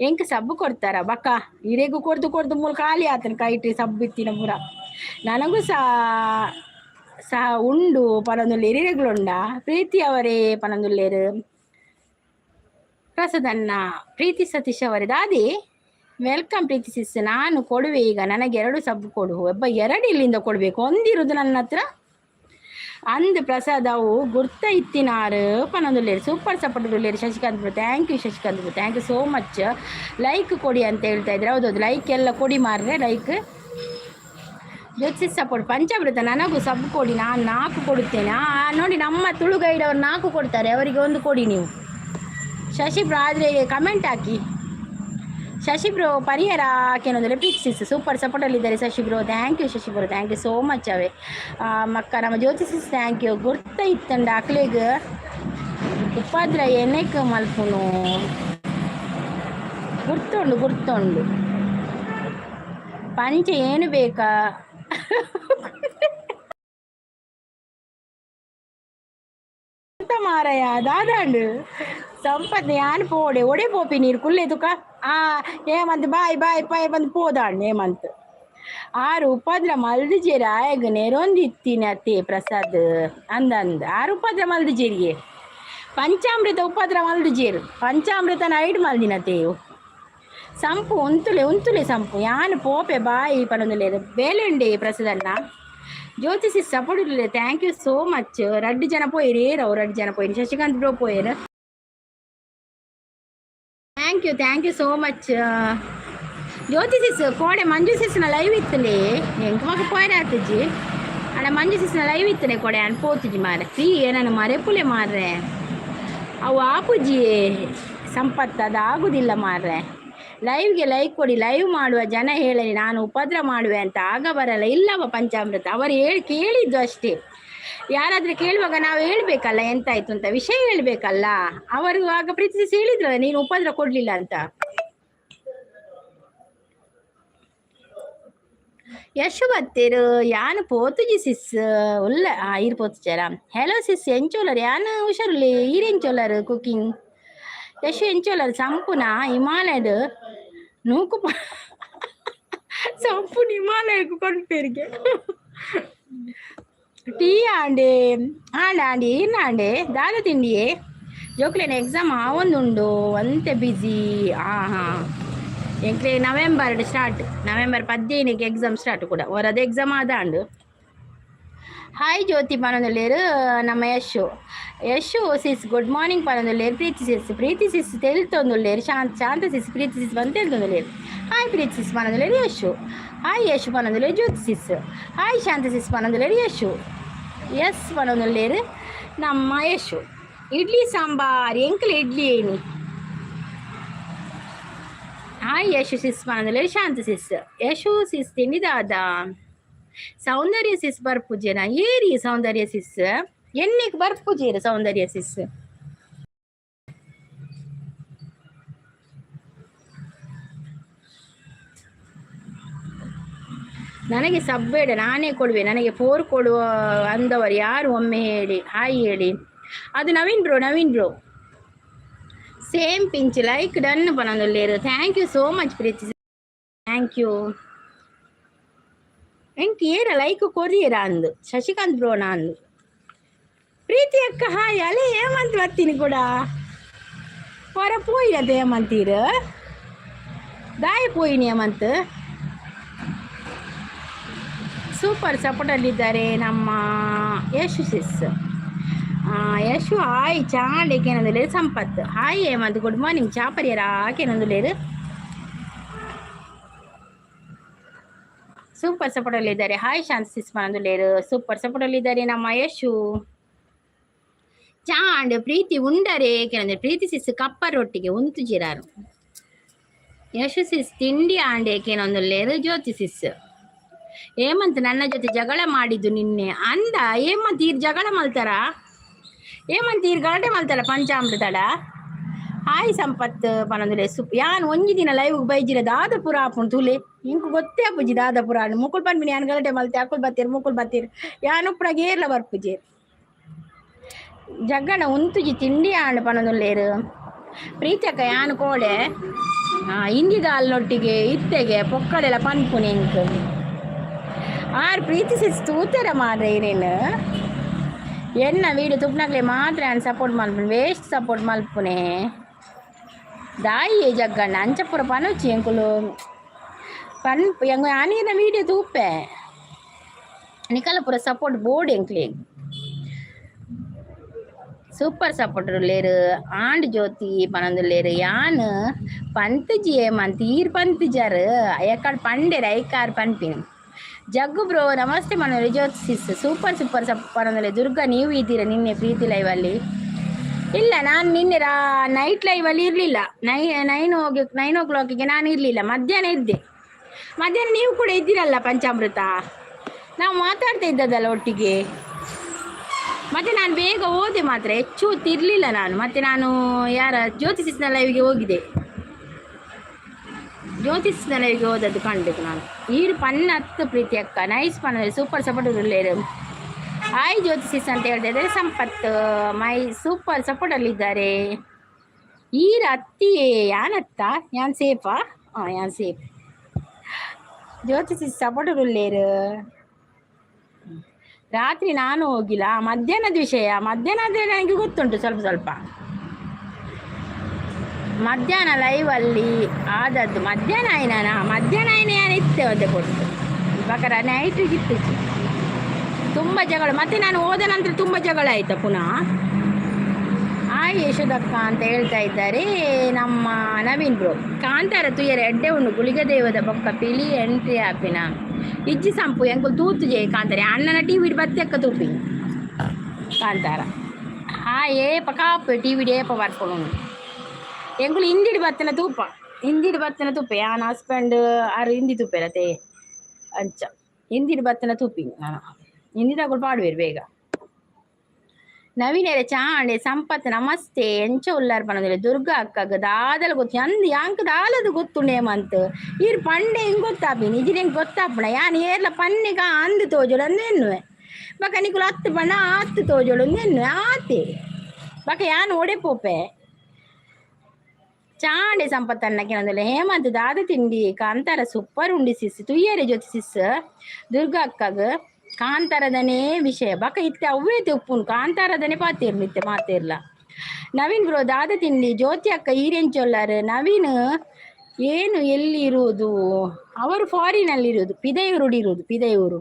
ಎಂಕ ಸಬ್ಬು ಕೊಡ್ತಾರ ಬಕ್ಕ ಹಿರೇಗೂ ಕೊಡ್ದು ಮೂಲ ಖಾಲಿ ಆತನ ಕೈಟಿ ಸಬ್ಬು ಇತ್ತಿನ ಪೂರ ನನಗೂ ಸಹ ಉಂಡು ಪನೊಂದುಲ್ಲೇರು ಹಿರೇಗುಳುಂಡ ಪ್ರೀತಿ ಅವರೇ ಪನೊಂದುಲ್ಲೇರು ಪ್ರಸಾದನ್ನ ಪ್ರೀತಿ ಸತೀಶ್ ಅವರೇ ದಾದಿ ವೆಲ್ಕಮ್ ಪ್ರೀತಿ ಸಿಸ್. ನಾನು ಕೊಡುವೆ ಈಗ, ನನಗೆ 2 ಸಬ್ಬು ಕೊಡು. ಒಬ್ಬ 2 ಇಲ್ಲಿಂದ ಕೊಡಬೇಕು, ಒಂದಿರುದು ನನ್ನ ಹತ್ರ. ಅಂದ್ ಪ್ರಸಾದ್ ಅವು ಗುರ್ತ ಇತ್ತಿನಾರು ಪನೊಂದುಲ್ಲೇರು ಸೂಪರ್ ಸಪೋರ್ಟ್ ಉಳ್ಳೇರು Shashikant bro. Thank you Shashikant bro, thank you so much. Like ಕೊಡಿ ಅಂತ ಹೇಳ್ತಾ ಇದ್ರೆ, ಹೌದೌದು ಲೈಕ್ ಎಲ್ಲ ಕೊಡಿ ಮಾರ್ರೆ. ಲೈಕ್ ಜೊತೆ ಸಪೋರ್ಟ್ ಪಂಚಾಮೃತ ನನಗೂ ಸಬ್ಬು ಕೊಡಿ, ನಾನು 4 ಕೊಡುತ್ತೇನೆ. ನೋಡಿ ನಮ್ಮ ತುಳು ಗೈಡ್ ಅವ್ರು 4 ಕೊಡ್ತಾರೆ, ಅವರಿಗೆ 1 ಕೊಡಿ ನೀವು. ಶಶಿ ಬ್ರೋ ಆದರೆ ಕಮೆಂಟ್ ಹಾಕಿ. ಶಶಿ ಬ್ರೋ ಪರಿಹಾರ ಹಾಕೇನೋದ್ರೆ ಪ್ರೀತಿಸಿಸ್ ಸೂಪರ್ ಸಪೋರ್ಟಲ್ಲಿದ್ದಾರೆ Shashi bro. Thank you Shashi bro, thank you so much. ಅವೇ ಮಕ್ಕ ನಮ್ಮ ಜ್ಯೋತಿಸಿಸ್ ಥ್ಯಾಂಕ್ ಯು. ಗುರ್ತ ಇತ್ತಂಡ ಅಕ್ಲೆಗ್ ಉಪಾದ್ರ ಎಣ್ಣೆಕ್ ಮಲ್ಪುನು ಗುರ್ತೊಂಡು ಪಂಚ ಏನು ಬೇಕಾ ಮಾರಯ ದಾದಾಂಡು ಸಂಪತ್ ಯಾನ್ ಪೋಡೆ ಒಡೆ ಪೋಪಿ ನೀರು ಕುಲ್ಲೆ ತುಕ ಏಮಂತ್ ಬಾಯ್ ಬಾಯ್ ಪಾಯ್ ಬಂದು ಪೋದಾಂಡು ಏಮಂತ್ ಆರು ಉಪದ್ರ ಮಲ್ದು ಜೇರಿ ಆಯಗ ನೆರೊಂದಿತ್ತಿನತ್ತೆ ಪ್ರಸಾದ್ ಅಂದಂದ ಆರು ಉಪದ್ರ ಮಲ್ದು ಜೇರಿಗೆ ಪಂಚಾಮೃತ ಉಪದ್ರ ಮಲ್ದು ಜೇರು ಪಂಚಾಮೃತ ನೈಟ್ ಮಲ್ದಿನತ್ತೇವು ಸಂಪು ಉಂತುಲೆ ಸಂಪು ಯಾನು ಪೋಪೆ ಬಾಯಿ ಪನೊಂದುಲೇರು ಬೇಲೆಂಡೆ ಪ್ರಸಾದನ್ನ ಜ್ಯೋತಿಸಿ ಸಪೋರ್ಟ್ ಇಲ್ಲ. Thank you so much. 2 ಜನ ಪೋಯಿರಿ ರವು 2 ಜನ ಪೋಯಿರಿ ಶಶಿಕಾಂತ್ ಬ್ರೋ ಪೋಯರು. Thank you so much. Jyoti sis ಕೋಡೆ ಮಂಜು ಸಿಸ್ನ ಲೈವ್ ಇತ್ತಲೇ ಎಂಕ ಮಗ ಪೋಯರ ಆತಜ್ಜಿ ಅಣ್ಣ ಮಂಜು ಸಿಸ್ನ ಲೈವ್ ಇತ್ತಲೇ ಕೊಡೆ ಅಣ್ಣ ಪೋತುಜಿ ಮಾರೆ ಫ್ರೀ ಏನನ್ನ ಮರೆಪುಲೆ ಮಾರ್ರೆ ಅವು ಆಪುಜಿ ಸಂಪತ್ತು ಅದು ಆಗುದಿಲ್ಲ ಮಾರ್ರೆ. ಲೈವ್ಗೆ ಲೈಕ್ ಕೊಡಿ, ಲೈವ್ ಮಾಡುವ ಜನ ಹೇಳಲಿ ನಾನು ಉಪದ್ರ ಮಾಡುವೆ ಅಂತ, ಆಗ ಬರಲ್ಲ. ಇಲ್ಲವ ಪಂಚಾಮೃತ ಅವರು ಕೇಳಿದ್ದು ಅಷ್ಟೇ. ಯಾರಾದರೂ ಕೇಳುವಾಗ ನಾವು ಹೇಳ್ಬೇಕಲ್ಲ ಎಂತಾಯ್ತು ಅಂತ, ವಿಷಯ ಹೇಳ್ಬೇಕಲ್ಲ. ಅವರು ಆಗ ಪ್ರೀತಿಸಿ ಹೇಳಿದ್ರಲ್ಲ ನೀನು ಉಪದ್ರ ಕೊಡ್ಲಿಲ್ಲ ಅಂತ. ಯಶು ಬತ್ತೇರು ಯಾನು ಪೋತುಜಿ ಸಿಸ್ ಉಲ್ಲ ಈರು ಪೋತುಚಾರ. ಹೆಲೋ ಸಿಸ್ ಎಂಚೋಲರ್ ಯಾನು ಹುಷಾರುಲ್ಲಿ ಈರೆಂಚೋಲರ್ ಕುಕಿಂಗ್ ಯಶು ಎಂಚೋಲರ್ ಸಂಪುನ ಹಿಮಾಲಯದ ನೂಕು ಸಂಪುನ ಹಿಮಾಲಯಕ್ಕೆ ಕೊಂಡ್ಪೇರಿಗೆ ಟೀ ಆಂಡೆ ಆಂಡೆ ಇನ್ನಾಂಡೆ ದಾದ ತಿಂಡಿಯೇ ಜೋಕ್ಲೇನ ಎಕ್ಸಾಮ್ ಆವೊಂದುಂಡು ಅಂತೆ ಬ್ಯುಸಿ. ಎಂಕ್ಲೆ ನವೆಂಬರ್ ಸ್ಟಾರ್ಟ್, ನವೆಂಬರ್ 15ಕ್ಕೆ ಎಕ್ಸಾಮ್ ಸ್ಟಾರ್ಟ್ ಕೂಡ ಹೊರದು ಎಕ್ಸಾಮ್ ಆದಾಂಡು. ಹಾಯ್ ಜ್ಯೋತಿ ಪನೊಂದುಲ್ಲೇರು ನಮ್ಮ ಯಶು ಸಿಸ್ ಗುಡ್ ಮಾರ್ನಿಂಗ್ ಪನೊಂದುಲ್ಲೇರು ಪ್ರೀತಿ ಸಿಸ್ ತೆಲ್ತೊಂದುಲ್ಲೇರು ಶಾಂತ ಸಿಸ್ ಪ್ರೀತಿ ಸಿಸ್ ಬಂದು ತೆಲ್ತೊಂದುಲ್ಲೇರು. ಹಾಯ್ ಪ್ರೀತಿ ಸಿಸ್ ಪನೊಂದುಲ್ಲೇರು ಯಶು. ಹಾಯ್ ಯಶು ಪನೊಂದುಲ್ಲೇರು Jyoti sis. Hi Shanta sis ಪನೊಂದುಲ್ಲೇರು ಯಶು. ಎಸ್ ಪನೊಂದುಲ್ಲೇರು ನಮ್ಮ ಯಶು. ಇಡ್ಲಿ ಸಾಂಬಾರ್ ಎಂಕಲ್ ಇಡ್ಲಿ ಏನಿ. ಹಾಯ್ ಯಶು ಸಿಸ್ ಪನೊಂದುಲ್ಲೇರು ಶಾಂತ ಸಿಸ್. ಯಶು ಸಿಸ್ ತಿಂಡಿದಾದ ಸೌಂದರ್ಯ ಸಿಸ್ ಬರ್ಪುಜೇನ ಏರಿ ಸೌಂದರ್ಯ ಸಿಸ್ ಎನ್ನಿಗೆ ಬರ್ಪುಜೇರು ಸೌಂದರ್ಯ ಸಿಸ್. ನನಗೆ ಸಬ್ಬೇಡ ನಾನೇ ಕೊಡುವೆ, ನನಗೆ 4 ಕೊಡುವ ಅಂದವರು ಯಾರು ಒಮ್ಮೆ ಹೇಳಿ ಹಾಯ್ ಹೇಳಿ. ಅದು Naveen bro same pinch like done ಪನೊಂದುಲ್ಲೇರು. Thank you so much Preeti, thank you. ಎಂಕ್ ಏರ ಲೈಕ್ ಕೊರಿಯರ ಅಂದು ಶಶಿಕಾಂತ್ ಬ್ರೋನ ಅಂದು ಪ್ರೀತಿ ಅಕ್ಕ ಹಾಯ್ ಅಲೆ ಏಮಂತ ಬರ್ತೀನಿ ಕೂಡ ಹೊರ ಪೋಯಿನದು ಏಮಂತೀರು ದಾಯ ಪೋಯಿನಿ ಏಮಂತ. ಸೂಪರ್ ಸಪೋರ್ಟಲ್ಲಿದ್ದಾರೆ ನಮ್ಮ ಯಶು ಸಿಸ್. ಯಶು ಹಾಯ್ ಚಾಂಡೆಗೆ ಏನಂದುಲೇರು ಸಂಪತ್ ಹಾಯ್ ಏಮಂತ ಗುಡ್ ಮಾರ್ನಿಂಗ್ ಚಾಪರಿಯರ ಆಕೆನೊಂದುಲೇರು ಸೂಪರ್ ಸಪೋರ್ಟಲ್ಲಿದ್ದಾರೆ. ಹಾಯ್ ಶಾಂತ ಸಿಸ್ ಪನೊಂದುಲ್ಲೇರು ಸೂಪರ್ ಸಪೋರ್ಟಲ್ಲಿದ್ದಾರೆ ನಮ್ಮ ಯಶು. ಚಾಂಡ್ ಪ್ರೀತಿ ಉಂಡರೆ ಏಕೆಂದ್ರೆ ಪ್ರೀತಿ ಸಿಸ್ ಕಪ್ಪರೊಟ್ಟಿಗೆ ಉಂತು ಜಿರಾರು. ಯಶು ಸಿಸ್ ತಿಂಡಿ ಆಂಡೆ ಏಕೆನೊಂದುಲ್ಲೇರು ಜ್ಯೋತಿ ಸಿಸ್. ಏಮಂತ ನನ್ನ ಜೊತೆ ಜಗಳ ಮಾಡಿದ್ದು ನಿನ್ನೆ ಅಂದ ಏಮಂತ ಈರ್ ಜಗಳ ಮಲ್ತಾರ ಏಮಂತ ಈರ್ ಗಲಾಟೆ ಮಲ್ತಾರ ಪಂಚಾಮೃತಡ. ಹಾಯ್ ಸಂಪತ್ ಪನೊಂದುಲೆ ಯಾನ್ ಒಂಜಿ ದಿನ ಲೈವ್ ಬೈಜಿರ ದಾದಪುರ ಆಪುಂಡು ತುಲೆ ಇಂಕು ಗೊತ್ತೇ ಆಪುಜಿ ದಾದಪುರ ಅಂಡು ಮುಕುಲ್ ಪನ್ಮಿನಿ ಯಾನ್ ಗಲಾಟೆ ಮಲ್ತೆ ಅಕುಲ್ ಬತ್ತೀರ್ ಯಾನ್ ಉಪ್ಪುಡಾಗ ಏರ್ಲ ಬರ್ಪುಜಿ ಜಗ್ಗಣ ಉಂತುಜಿ ತಿಂಡಿ ಆಂಡು ಪನೊಂದುಲ್ಲೇರು. ಪ್ರೀತಕ್ಕ ಯಾನ್ ಕೋಡೆ ಇಂಡಿ ದಾಲ್ನೊಟ್ಟಿಗೆ ಇತ್ತೆಗೆ ಪೊಕ್ಕಳೆಲ್ಲ ಪನ್ಪುನೆ ಇಂಕ್ ಆರು ಪ್ರೀತಿಸಿ ತೂತರ ಮಾರ್ರೆ ಇರೇನು ಎನ್ನ ವೀಡಿಯೋ ತುಪ್ನಾಗ್ಲೆ ಮಾತ್ರ ನಾನು ಸಪೋರ್ಟ್ ಮಲ್ಪುನೆ ವೇಸ್ಟ್ ಸಪೋರ್ಟ್ ಮಲ್ಪುನೆ. ದಾಯಿ ಜಗ್ಗಣ್ಣ ಅಂಚಪುರ ಪನೋಚಿ ಎಂಕುಲು ಪನ್ ಎಂಗ ಆನಿನ ವೀಡಿಯೋ ತೂಪೆ ನಿಕಲ ಪೂರ ಸಪೋರ್ಟ್ ಬೋರ್ಡ್ ಎಂಕ್ಲೆ ಸೂಪರ್ ಸಪೋರ್ಟರ್ లేరు ಆಂಡ್ ಜ್ಯೋತಿ ಪನಂದುಲ್ಲೇರು ಯಾನ್ ಪಂತಜಿ ಏಮಂತ ಈರ್ ಪಂತಜಾರು ಎಕ್ಕಡ ಪಂಡೆರ ಐಕಾರ್ ಪನ್ಪಿನ್ ಜಗ್ಗು ಬ್ರೋ ನಮಸ್ತೆ ಮನೋಲಿ ಜ್ಯೋತಿ ಸಿಸ್ ಸೂಪರ್ ಸೂಪರ್ ಪನಂದುಲೆ ದುರ್ಗಾ ನೀವು ಇದ್ದೀರಾ ನಿನ್ನೆ ಪ್ರೀತಿ ಲೈವಲ್ಲಿ ಇಲ್ಲ ನಾನು ನಿನ್ನೆ ನೈಟ್ ಲೈವಲ್ಲಿ ಇರಲಿಲ್ಲ 9 ನಾನು ಇರಲಿಲ್ಲ ಮಧ್ಯಾಹ್ನ ಇದ್ದೆ ಮಧ್ಯಾಹ್ನ ನೀವು ಕೂಡ ಇದ್ದೀರಲ್ಲ ಪಂಚಾಮೃತ ನಾವು ಮಾತಾಡ್ತಾ ಇದ್ದದಲ್ಲ ಒಟ್ಟಿಗೆ ಮತ್ತೆ ನಾನು ಬೇಗ ಹೋದೆ ಮಾತ್ರ ಹೆಚ್ಚು ಹೊತ್ತಿರಲಿಲ್ಲ ನಾನು ಮತ್ತೆ ನಾನು ಜ್ಯೋತಿಷಿನ ಲೈವ್ಗೆ ಹೋಗಿದೆ ಜ್ಯೋತಿಷಿನ ಲೈವ್ಗೆ ಹೋದದ್ದು ಕಾಣಬೇಕು ನಾನು ಈರು ಪನ್ನ ಹತ್ತು ಪ್ರೀತಿ ಅಕ್ಕ ನೈಸ್ ಪನ್ನ ಸೂಪರ್ ಸಪೋರ್ಟ್ ಉಳ್ಳೇರು ಹಾಯ್ ಜ್ಯೋತಿಷಿಸ್ ಅಂತ ಹೇಳ್ತಾ ಇದ್ದಾರೆ ಸಂಪತ್ ಮೈ ಸೂಪರ್ ಸಪೋರ್ಟಲ್ಲಿದ್ದಾರೆ ಈರ ಅತ್ತಿ ಯಾನತ್ತ ಯಾನ್ ಸೇಫಾ ಯಾನ್ ಸೇಫ್ ಜ್ಯೋತಿಷಿಸ್ ಸಪೋರ್ಟ್ ಉಳ್ಳೇರು ರಾತ್ರಿ ನಾನು ಹೋಗಿಲ್ಲ ಮಧ್ಯಾಹ್ನದ ವಿಷಯ ಮಧ್ಯಾಹ್ನ ಆದರೆ ನನಗೆ ಗೊತ್ತುಂಟು ಸ್ವಲ್ಪ ಮಧ್ಯಾಹ್ನ ಲೈವಲ್ಲಿ ಆದದ್ದು ಮಧ್ಯಾಹ್ನ ನಾನು ಇತ್ತೆ ಒದ್ದೆ ಕೊಟ್ಟು ಇವಾಗ ನೈಟಿಗಿತ್ತು ತುಂಬ ಜಗಳ ಮತ್ತೆ ನಾನು ಹೋದ ನಂತರ ತುಂಬ ಜಗಳ ಆಯಿತಾ ಪುನಃ ಯಶೋದಕ್ಕ ಅಂತ ಹೇಳ್ತಾ ಇದ್ದಾರೆ ನಮ್ಮ ನವೀನ್ ಬ್ರೋ ಕಾಂತಾರ ತುಯ್ಯರ ಎಡ್ಡೆ ಉಂಡು ಗುಳಿಗದೇವದ ಬೊಕ್ಕ ಪಿಲಿ ಎಂಟ್ರಿ ಆಪಿನ ಇಜ್ಜಿ ಸಂಪು ಎಂಕುಲು ತೂತು ಜೇ ಕಾಂತಾರೆ ಅಣ್ಣನ ಟಿವಿ ಬತ್ತೆಕ್ಕ ತೂಪಿ ಕಾಂತಾರ ಏಪ ಕಾಪು ಟಿವಿ ಏಪ ಬರ್ಕೊಂಡು ಎಂಕುಲು ಹಿಂದಿಡಿ ಬತ್ತನ ತೂಪ ಯಾನ ಹಸ್ಬೆಂಡ್ ಆರು ಹಿಂದಿ ತೂಪೇರತೆ ಅಂಚ ಹಿಂದಿಡಿ ಬತ್ತನ ತೂಪಿ ನಾನು ಹಿಂದಿ ತಗೊಳ್ ಪಾಡುವೇರು ಬೇಗ ನವೀನೇರ ಚಾಂಡೆ ಸಂಪತ್ ನಮಸ್ತೆ ಎಂಚ ಉಲ್ಲಾರ ಪನದಿಲ್ಲ ದುರ್ಗಾ ಅಕ್ಕಗ ದಾದಲ ಗೊತ್ತು ಅಂದು ಯಾಂಕ ದಾಲದು ಗೊತ್ತುಂಡೇಮಂತ ಈರ್ ಪಂಡೆ ಹಿಂಗೆ ಗೊತ್ತಾಪಿನಿ ಇಜಿನ ಹೆಂಗೆ ಗೊತ್ತಾಪಣ ಯಾನ್ ಏರ್ಲ ಪನ್ನಿಗ ಅಂದು ತೋಜೋಳು ಅಂದೆನ್ನುವೆ ಬಕ ನಿಕುಲು 10 ಬಣ್ಣ 10 ತೋಜೋಳು ಅಂದೆನ್ನುವೆ ಆತೆ ಬಕ ಯಾನ್ ಓಡೆ ಪೋಪೆ ಚಾಂಡೆ ಸಂಪತ್ ಅನ್ನಕ್ಕೆ ನಂದಿಲ್ಲ ಹೇಮಂತ್ ದಾದ ತಿಂಡಿ ಕಾಂತಾರ ಸೂಪರ್ ಉಂಡಿ ಸಿಸ್ ತುಯ್ಯರೆ ಜೊತೆ ಸಿಸ್ ದುರ್ಗಾ ಅಕ್ಕಗ ಕಾಂತಾರದನೇ ವಿಷಯ ಬಕ ಇತ್ತೆ ಅವೇ ಉಪ್ಪುನು ಕಾಂತಾರದನೇ ಪಾತಿರ್ಲಿತ್ತೆ ಮಾತಿರ್ಲ ನವೀನ್ ಬ್ರೋ ದಾದ ತಿಂಡಿ ಜ್ಯೋತಿ ಅಕ್ಕ ಈರೆಂಚೊಲ್ಲಾರು ನವೀನ್ ಏನು ಎಲ್ಲಿ ಇರುವುದು ಅವರು ಫಾರಿನಲ್ಲಿ ಇರೋದು ಪಿದೈಯೂರು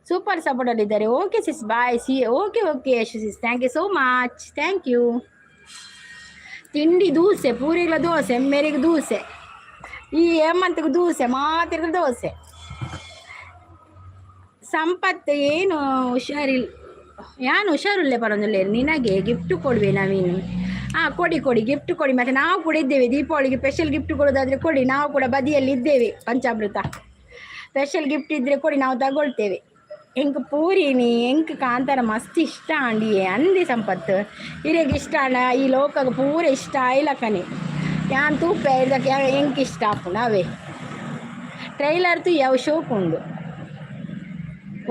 ಸೂಪರ್ ಸಪೋರ್ಟ್ ಅಲ್ಲಿದ್ದಾರೆ okay sis bye okay sis thank you so much thank you ತಿಂಡಿ ದೂಸೆ ಪೂರಿಗಳ ದೋಸೆ ಎಮ್ಮೆರಿಗೆ ದೂಸೆ ಈ ಹೇಮಂತಗೆ ದೂಸೆ ಮಾತಿರ್ಗ ದೋಸೆ ಸಂಪತ್ತು ಏನು ಹುಷಾರಿಲ್ಲೇ ಪರೊಂದಿಲ್ಲ ನಿನಗೆ ಗಿಫ್ಟ್ ಕೊಡುವೆ ನವೀನು ಕೊಡಿ ಗಿಫ್ಟ್ ಕೊಡಿ ಮತ್ತು ನಾವು ಕೂಡ ಇದ್ದೇವೆ ದೀಪಾವಳಿಗೆ ಸ್ಪೆಷಲ್ ಗಿಫ್ಟ್ ಕೊಡೋದಾದರೆ ಕೊಡಿ ನಾವು ಕೂಡ ಬದಿಯಲ್ಲಿ ಇದ್ದೇವೆ ಪಂಚಾಮೃತ ಸ್ಪೆಷಲ್ ಗಿಫ್ಟ್ ಇದ್ದರೆ ಕೊಡಿ ನಾವು ತಗೊಳ್ತೇವೆ ಎಂಕ್ ಪೂರಿನಿ ಎಂಕ್ ಕಾಂತಾರ ಮಸ್ತ್ ಇಷ್ಟ ಅಂಡಿಯೇ ಅಂದಿ ಸಂಪತ್ತು ಹಿರಿಯಗೆ ಇಷ್ಟ ಅಣ್ಣ ಈ ಲೋಕಗೆ ಪೂರ ಇಷ್ಟ ಆಯ್ಲಕ್ಕನೆ ಯಾನ್ ತೂಪ ಇದಕ್ಕೆ ಎಂಕ್ ಇಷ್ಟ ಆಪು ನಾವೇ ಟ್ರೈಲರ್ ತು ಯಾವ ಶೋಕ್ ಉಂಡು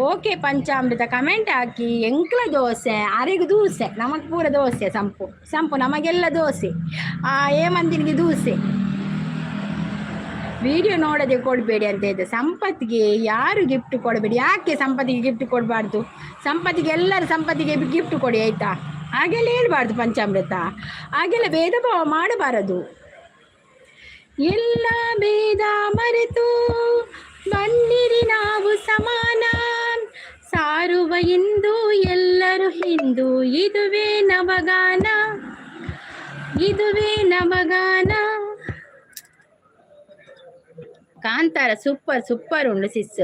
ಓಕೆ ಪಂಚಾಮೃತ ಕಮೆಂಟ್ ಹಾಕಿ ಎಂಕ್ಲ ದೋಸೆ ಅರೆಗೆ ದೋಸೆ ನಮಗೆ ಪೂರ ದೋಸೆ ಸಂಪು ನಮಗೆಲ್ಲ ದೋಸೆ ಏಮಂತಿನಿಗೆ ದೋಸೆ ವಿಡಿಯೋ ನೋಡದೆ ಕೊಡಬೇಡಿ ಅಂತ ಇದೆ ಸಂಪತ್ತಿಗೆ ಯಾರು ಗಿಫ್ಟ್ ಕೊಡಬೇಡಿ ಯಾಕೆ ಸಂಪತ್ತಿಗೆ ಗಿಫ್ಟ್ ಕೊಡಬಾರ್ದು ಎಲ್ಲರೂ ಸಂಪತ್ತಿಗೆ ಗಿಫ್ಟ್ ಕೊಡಿ ಆಯಿತಾ ಹಾಗೆಲ್ಲ ಹೇಳ್ಬಾರ್ದು ಪಂಚಾಮೃತ ಹಾಗೆಲ್ಲ ಭೇದ ಭಾವ ಮಾಡಬಾರದು ಎಲ್ಲ ಭೇದ ಮರೆತು ಬನ್ನಿರಿ ನಾವು ಸಮಾನ ಸಾರುವ ಇಂದು ಎಲ್ಲರೂ ಹಿಂದೂ ಇದುವೇ ನವಗಾನ ಕಾಂತಾರ ಸೂಪರ್ ಉಂಡು ಸಿಸ್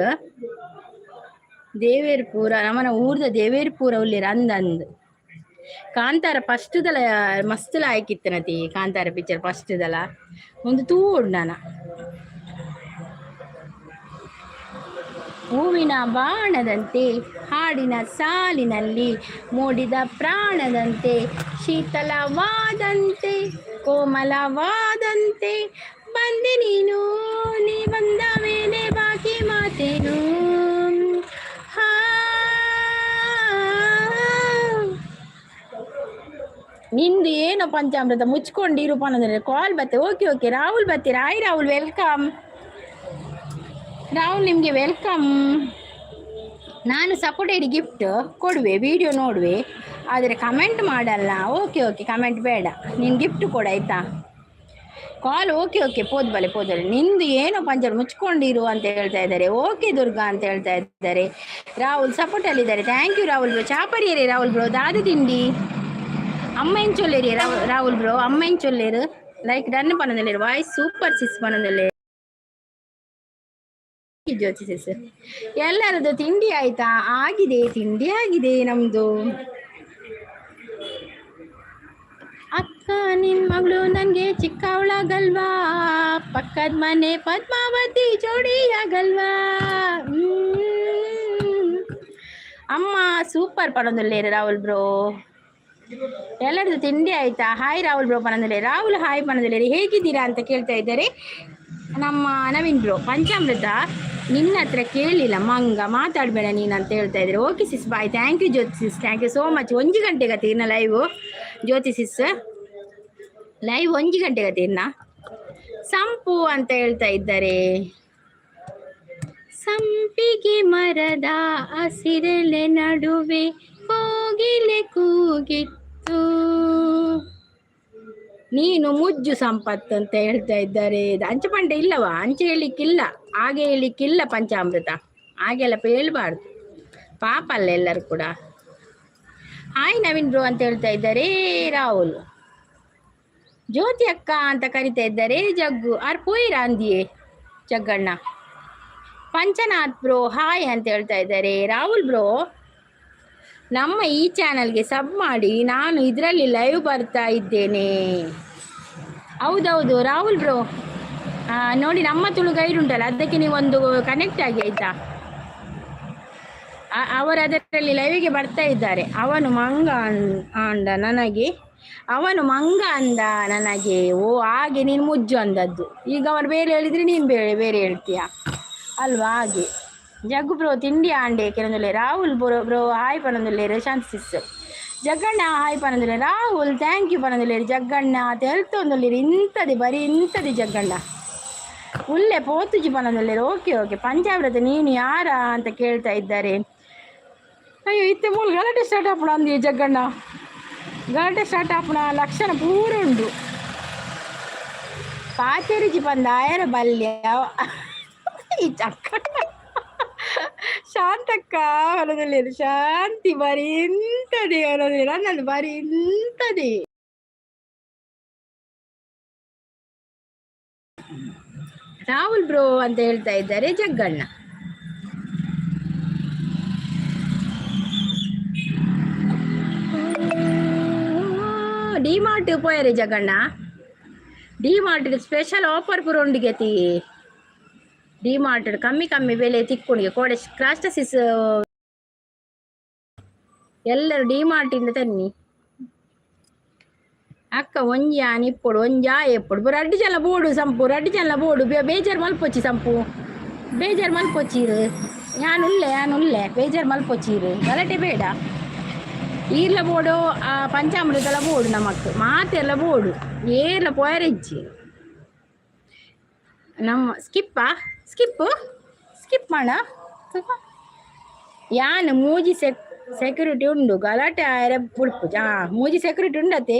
ದೇವೇರ್ಪುರ ನಮ್ಮನ ಊರ್ದ ದೇವೇರ್ಪುರ ಉಳ್ಳಿರ ಅಂದಂದು ಕಾಂತಾರ ಫಸ್ಟ್ದಲ ಮಸ್ತ್ ಲಾಯ್ಕಿತ್ತನತಿ ಕಾಂತಾರ ಪಿಕ್ಚರ್ ಫಸ್ಟ್ದಲ ಒಂದು ತೂ ಉಂಡನ ಹೂವಿನ ಬಾಣದಂತೆ ಹಾಡಿನ ಸಾಲಿನಲ್ಲಿ ಮೂಡಿದ ಪ್ರಾಣದಂತೆ ಶೀತಲವಾದಂತೆ ಕೋಮಲವಾದಂತೆ ಬಂದೆ ನೀ ಬಂದ ಮೇಲೆ ಬಾಕಿ ಮಾತೇನು ನಿಂದು ಏನೋ ಪಂಚಾಮೃತ ಮುಚ್ಕೊಂಡಿರು ಪನ್ನದ್ರೆ ಕಾಲ್ ಬತ್ತೆ ಓಕೆ ರಾಹುಲ್ ಬತ್ತೀರಾ ಹಾಯ್ ರಾಹುಲ್ ವೆಲ್ಕಮ್ ರಾಹುಲ್ ನಿಮಗೆ ವೆಲ್ಕಮ್ ನಾನು ಸಪೋರ್ಟೆಡ್ ಗಿಫ್ಟ್ ಕೊಡುವೆ ವಿಡಿಯೋ ನೋಡುವೆ ಆದರೆ ಕಮೆಂಟ್ ಮಾಡಲ್ಲ ಓಕೆ ಕಮೆಂಟ್ ಬೇಡ ನೀನು ಗಿಫ್ಟ್ ಕೊಡು ಆಯಿತಾ ಕಾಲ್ ಓಕೆ ಓಕೆ ಪೋದ್ಬಲೆ ನಿಂದು ಏನೋ ಪಂಚರ್ ಮುಚ್ಕೊಂಡಿರು ಅಂತ ಹೇಳ್ತಾ ಇದ್ದಾರೆ. ಓಕೆ ದುರ್ಗಾ ಅಂತ ಹೇಳ್ತಾ ಇದ್ದಾರೆ. ರಾಹುಲ್ ಸಪೋರ್ಟ್ ಅಲ್ಲಿದ್ದಾರೆ. Thank you Rahul bro. ಚಾಪರಿಯರೇ ರಾಹುಲ್ ಬ್ರೋ. ದಾದು ತಿಂಡಿ ಅಮ್ಮ ಏನ್ ಚೊಲ್ಲೇರಿ ರಾಹುಲ್ ಬ್ರೋ. ಅಮ್ಮ ಏನ್ ಚೊಲ್ಲೇರು ಲೈಕ್ ಡನ್ ಪನದಲ್ಲಿ ವಾಯ್ಸ್ ಸೂಪರ್ ಸಿಸ್ ಪನದಲ್ಲಿ ಜ್ಯೋತಿ ಸಿಸ್. ಎಲ್ಲರದ್ದು ತಿಂಡಿ ಆಯ್ತಾ? ಆಗಿದೆ, ತಿಂಡಿ ಆಗಿದೆ ನಮ್ದು. ಅಕ್ಕ ನಿನ್ ಮಗಳು ನಂಗೆ ಚಿಕ್ಕವಳಾಗಲ್ವಾ? ಪಕ್ಕದ ಮನೆ ಪದ್ಮಾವತಿ ಜೋಡಿಯಾಗಲ್ವಾ? ಅಮ್ಮ ಸೂಪರ್ ಪನದಲ್ಲಿ ರಾಹುಲ್ ಬ್ರೋ. ಎಲ್ಲರದ್ದು ತಿಂಡಿ ಆಯ್ತಾ? ಹಾಯ್ ರಾಹುಲ್ ಬ್ರೋ ಪನದಲ್ಲಿ. ರಾಹುಲ್ ಹಾಯ್ ಪನದಲ್ಲಿ. ಹೇಗಿದ್ದೀರಾ ಅಂತ ಕೇಳ್ತಾ ಇದ್ದಾರೆ ನಮ್ಮ ನವೀನ್ ಬ್ರೋ. ಪಂಚಾಮೃತ ನಿನ್ನ ಹತ್ರ ಕೇಳಿಲ್ಲ ಮಂಗ ಮಾತಾಡಬೇಡ ನೀನು ಅಂತ ಹೇಳ್ತಾ ಇದ್ದಾರೆ. Okay sis bye. Thank you Jyoti sis. Thank you so much. 1 ಗಂಟೆಗೆ ತೀರ್ನ ಲೈವ್ ಜ್ಯೋತಿ ಸಿಸ್. ಲೈವ್ 1 ಗಂಟೆಗೆ ತೀರ್ನ. ಸಂಪು ಅಂತ ಹೇಳ್ತಾ ಇದ್ದಾರೆ. ಸಂಪಿಗೆ ಮರದ ಹಸಿರೆಲೆ ನಡುವೆ ಕೋಗಿಲೆ ಕೂಗಿತ್ತು, ನೀನು ಮುಜ್ಜು ಸಂಪತ್ತು ಅಂತ ಹೇಳ್ತಾ ಇದ್ದಾರೆ. ಅಂಚೆ ಪಂಡೆ ಇಲ್ಲವಾ? ಅಂಚೆ ಹೇಳಿಕ್ಕಿಲ್ಲ, ಹಾಗೆ ಹೇಳಿಕ್ಕಿಲ್ಲ ಪಂಚಾಮೃತ. ಹಾಗೆಲ್ಲ ಹೇಳ್ಬಾರ್ದು, ಪಾಪ ಅಲ್ಲ ಎಲ್ಲರೂ ಕೂಡ. ಹಾಯ್ ನವೀನ್ ಬ್ರೋ ಅಂತ ಹೇಳ್ತಾ ಇದ್ದಾರೆ ರಾಹುಲ್. ಜ್ಯೋತಿ ಅಕ್ಕ ಅಂತ ಕರಿತಾ ಇದ್ದಾರೆ ಜಗ್ಗು. ಪೋಯಿರ ಅಂದಿಯೇ ಜಗ್ಗಣ್ಣ. ಪಂಚನಾಥ್ ಬ್ರೋ ಹಾಯ್ ಅಂತ ಹೇಳ್ತಾ ಇದ್ದಾರೆ. ರಾಹುಲ್ ಬ್ರೋ ನಮ್ಮ ಈ ಚಾನಲ್ಗೆ ಸಬ್ ಮಾಡಿ, ನಾನು ಇದರಲ್ಲಿ ಲೈವ್ ಬರ್ತಾ ಇದ್ದೇನೆ. ಹೌದೌದು ರಾಹುಲ್ ಬ್ರೋ. ನೋಡಿ ನಮ್ಮ ತುಳು ಗೈಡ್ ಉಂಟಲ್ಲ, ಅದಕ್ಕೆ ನೀವೊಂದು ಕನೆಕ್ಟ್ ಆಗಿ ಆಯ್ತಾ. ಅವರು ಅದರಲ್ಲಿ ಲೈವಿಗೆ ಬರ್ತಾ ಇದ್ದಾರೆ. ಅವನು ಮಂಗ ಅಂದ ನನಗೆ, ಓ ಹಾಗೆ ನೀನು ಮುಜ್ಜು ಅಂದದ್ದು. ಈಗ ಅವರು ಬೇರೆ ಹೇಳಿದ್ರೆ ನೀನು ಬೇರೆ ಹೇಳ್ತೀಯ ಅಲ್ವಾ? ಹಾಗೆ ಜಗ್ಗು ಬ್ರೋ ತಿಂಡಿ ಆಂಡೆ ಕೆಲವೊಂದಲ್ಲೇ. ರಾಹುಲ್ ಬ್ರೋ ಹಾಯ್ ಪನೊಂದಲ್ಲೇರು. ಶಾಂತಿ ಸಿಸ್. ಜಗ್ಗಣ್ಣ ಹಾಯ್ ಪನೊಂದಲ್ಲೇ. ರಾಹುಲ್ ಥ್ಯಾಂಕ್ ಯು ಪನೊಂದಲ್ಲೇರು. ಜಗ್ಗಣ್ಣ ತೆಲ್ತೊಂದಲ್ಲಿರು. ಇಂಥದ್ದು ಬರೀ ಇಂಥದ್ದು ಜಗ್ಗಣ್ಣ ಉಲ್ಲೆ ಪೋತುಜಿ ಪನೊಂದಲ್ಲೇರು. ಓಕೆ ಪಂಚಾಮೃತ ನೀನು ಯಾರ ಅಂತ ಕೇಳ್ತಾ ಇದ್ದಾರೆ. ಅಯ್ಯೋ ಇತ್ತೆ ಮೂಲ ಗಲಾಟೆ ಸ್ಟಾರ್ಟ್ ಆಪಣ ಅಂದಿ ಜಗ್ಗಣ್ಣ. ಗಲಾಟೆ ಸ್ಟಾರ್ಟ್ ಆಪಣ ಲಕ್ಷಣ ಪೂರ ಉಂಡು. ಪಾಚೇರಿಜಿ ಬಂದ ಆಯರ ಬಲ್ಯ ಈ ಚಕ್ಕಣ್ಣ. ಶಾಂತಕ್ಕ ಹೊಲದಲ್ಲಿ ಶಾಂತಿ ಬರೀ ಇಂಥದೇ ಹೊಲದಲ್ಲಿ ನನ್ನದು ಬರೀ ಇಂಥದೇ. ರಾಹುಲ್ ಬ್ರೋ ಅಂತ ಹೇಳ್ತಾ ಇದ್ದಾರೆ ಜಗ್ಗಣ್ಣ. ಡಿಮಾರ್ಟ್ ಪೋಯರೆ ಜಗಣ್ಣ. ಡಿಮಾರ್ಟ್ ಸ್ಪೆಷಲ್ ಆಫರ್ ಪೂರ ಉಂಡಿಗೆತಿ. ಡಿಮಾರ್ಟ್ ಕಮ್ಮಿ ಬೆಲೆ ತಿಕ್ಕೊಂಡಿಗೆ ಕೋಡೆ ಕ್ರಾಸ್ಟಸಿಸ್ ಎಲ್ಲರೂ ಡಿಮಾರ್ಟಿಂದ ತನ್ನಿ. ಅಕ್ಕ ಒಂಜಾ ನಿಪ್ಪೊಡು ಒಂಜಾ ಎಪ್ಪೊಡು ಬರ ಅಡ್ಡಿ ಜನ ಬೋಡು ಸಂಪು ಅಡ್ಡಿ ಜನ ಬೋಡು ಬೇಜಾರು ಮಲ್ಪೊಚ್ಚಿ ಸಂಪು ಬೇಜಾರು ಮಲ್ಪೊಚ್ಚೀರು. ಯಾನುಲ್ಲೆ ಬೇಜಾರು ಮಲ್ಪೊಚ್ಚೀರು. ಗಲಾಟೆ ಬೇಡ. ಈರ್ಲ ಬೋಡು ಪಂಚಾಮೃತಲ ಬೋಡು ನಮಕ್ ಮಾತೆಲ್ಲ ಬೋಡು ಏರ್ಲ ಪೋಯರೆಜ್ಜಿ ನಮ್ಮ ಸ್ಕಿಪ್ ಮಾಡ. ಯಾನು ಮೂಜಿ ಸೆಕ್ಯೂರಿಟಿ ಉಂಡು ಗಲಾಟೆ ಆಯರ ಪುಡ್ಪು. ಮೂಜಿ ಸೆಕ್ಯೂರಿಟಿ ಉಂಡತೆ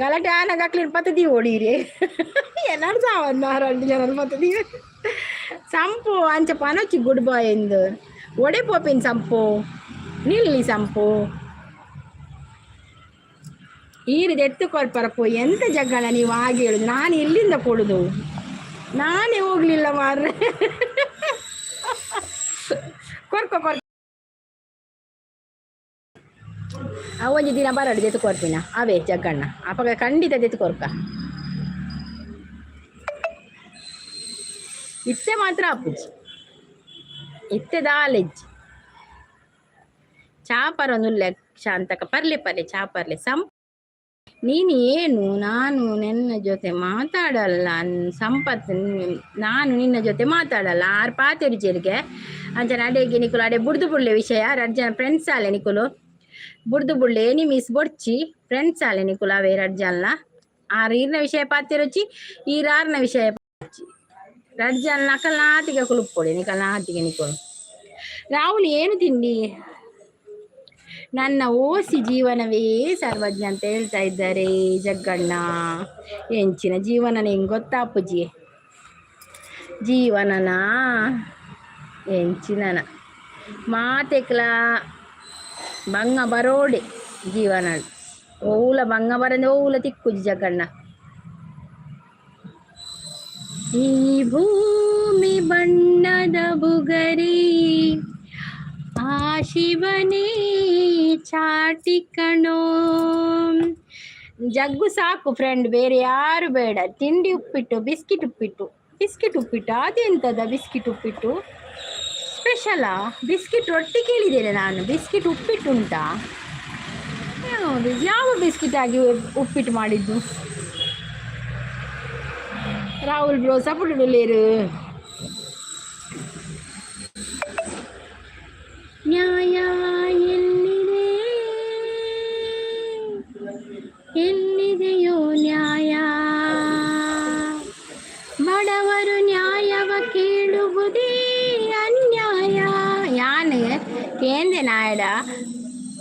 ಗಲಾಟೆ ಆನಗಾಕ್ಲಿನ ಪತ್ತದಿ ಓಡೀರಿ ಎಲ್ಲರೂ ಸಾವನ್ನ 2 ಜನ ಪತ್ತದಿ. ಸಂಪು ಅಂಚ ಪನೊಚ್ಚಿ ಗುಡ್ ಬಾಯ್ ಎಂದು ಒಡೆ ಪೋಪಿನ ಸಂಪು ನಿಲ್ಲಿ ಸಂಪು ಈರಿದ ಎತ್ತು ಕೊರ್ಪರಪ್ಪು. ಎಂತ ಜಗ್ಗಣ ನೀವು ಹಾಗೆ ಹೇಳುದು? ನಾನು ಎಲ್ಲಿಂದ ಕೊಡುದು? ನಾನೇ ಹೋಗ್ಲಿಲ್ಲ ಮಾರ್ರೆ. ಕೊರ್ಕೊ ಒಂಜಿ ದಿನ ಬರಡು ದೆತ್ತು ಕೊರ್ಪಿನ ಅವೇ ಜಗ್ಗಣ್ಣ ಅಪಗ ಖಂಡಿತ ದೆತ್ತು ಕೊರ್ಕ. ಇತ್ತೆ ಮಾತ್ರ ಅಪ್ಪುಜಿ ಇತ್ತೆ ದಾಲೆಜ್ಜಿ ಚಾಪರೊಂದುಲ್ಲೆ ಶಾಂತಕ ಪರ್ಲೆ ಚಾಪರ್ಲೆ ನೀನು ಏನು? ನಾನು ನಿನ್ನ ಜೊತೆ ಮಾತಾಡಲ್ಲ ಸಂಪತ್. ನಾನು ನಿನ್ನ ಜೊತೆ ಮಾತಾಡಲ್ಲ. 6 ಪಾತೆರಿಜರಿಗೆ ಅಂಚನ ಅಡೆಗೆ ನಿಕುಲು ಅಡೆ ಬುಡ್ದು ಬುಡ್ಲೆ ವಿಷಯ 2 ಜನ ಫ್ರೆಂಡ್ಸ್ ಆಲೆ ನಿಕುಲು ಬುಡ್ದು ಬುಡ್ಲೆ ಏನಿ ಮಿಸ್ ಬೊಡ್ಚಿ ಫ್ರೆಂಡ್ಸ್ ಆಲೆ ನಿಕುಲು ಅವೇ 2 ಜನ 6 ಈರ್ನ ವಿಷಯ ಪಾತೆರೊಚ್ಚಿ ಈ 6ನ ವಿಷಯ ಪಾಚಿ 2 ಜನ ನಕಲ್ ನಾತಿಗೆ ಕುಲುಪ್ಪೊಡೆ ನಿಕಲ್ ನಾತಿಗೆ ನಿಕುಲು. ರಾಹುಲ್ ಏನು ತಿಂಡಿ? ನನ್ನ ಓಸಿ ಜೀವನವೇ ಸರ್ವಜ್ಞ ಅಂತ ಹೇಳ್ತಾ ಇದ್ದಾರೆ ಜಗ್ಗಣ್ಣ. ಎಂಚಿನ ಜೀವನ ನಿಂಗೆ ಗೊತ್ತಾ ಅಪ್ಪುಜಿ? ಜೀವನನ ಎಂಚಿನನ ಮಾತೆಕ್ಲ ಬಂಗ ಬರೋಡೆ ಜೀವನ ಓಲ ಬಂಗ ಬರಂದೆ ಓಲ ತಿಕ್ಕುಜಿ ಜಗ್ಗಣ್ಣ. ಈ ಭೂಮಿ ಬಣ್ಣದ ಬುಗರಿ ಆ ಶಿವನೇ ಚಾಟಿ ಕಣೋ. ಜಗ್ಗು ಸಾಕು ಫ್ರೆಂಡ್, ಬೇರೆ ಯಾರು ಬೇಡ. ತಿಂಡಿ ಉಪ್ಪಿಟ್ಟು, ಬಿಸ್ಕಿಟ್ ಉಪ್ಪಿಟ್ಟು. ಬಿಸ್ಕಿಟ್ ಉಪ್ಪಿಟ್ಟು ಅದೆಂತದ? ಬಿಸ್ಕಿಟ್ ಉಪ್ಪಿಟ್ಟು ಸ್ಪೆಷಲಾ? ಬಿಸ್ಕಿಟ್ ರೊಟ್ಟಿ ಕೇಳಿದ್ದೇನೆ ನಾನು, ಬಿಸ್ಕಿಟ್ ಉಪ್ಪಿಟ್ಟು ಉಂಟಾ? ಹೌದು, ಯಾವ ಬಿಸ್ಕಿಟ್ ಆಗಿ ಉಪ್ಪಿಟ್ಟು ಮಾಡಿದ್ದು? ರಾಹುಲ್ ಬ್ರೋ ಸಪೋರ್ಟ್ ಲೇರು. ನ್ಯಾಯ ಎಲ್ಲಿದೆ, ಎಲ್ಲಿದೆಯೋ ನ್ಯಾಯ? ಬಡವರು ನ್ಯಾಯವ ಕೇಳುವುದೇ ಅನ್ಯಾಯ. ಯಾನು ಕೇಂದೆ ನಾಯಡ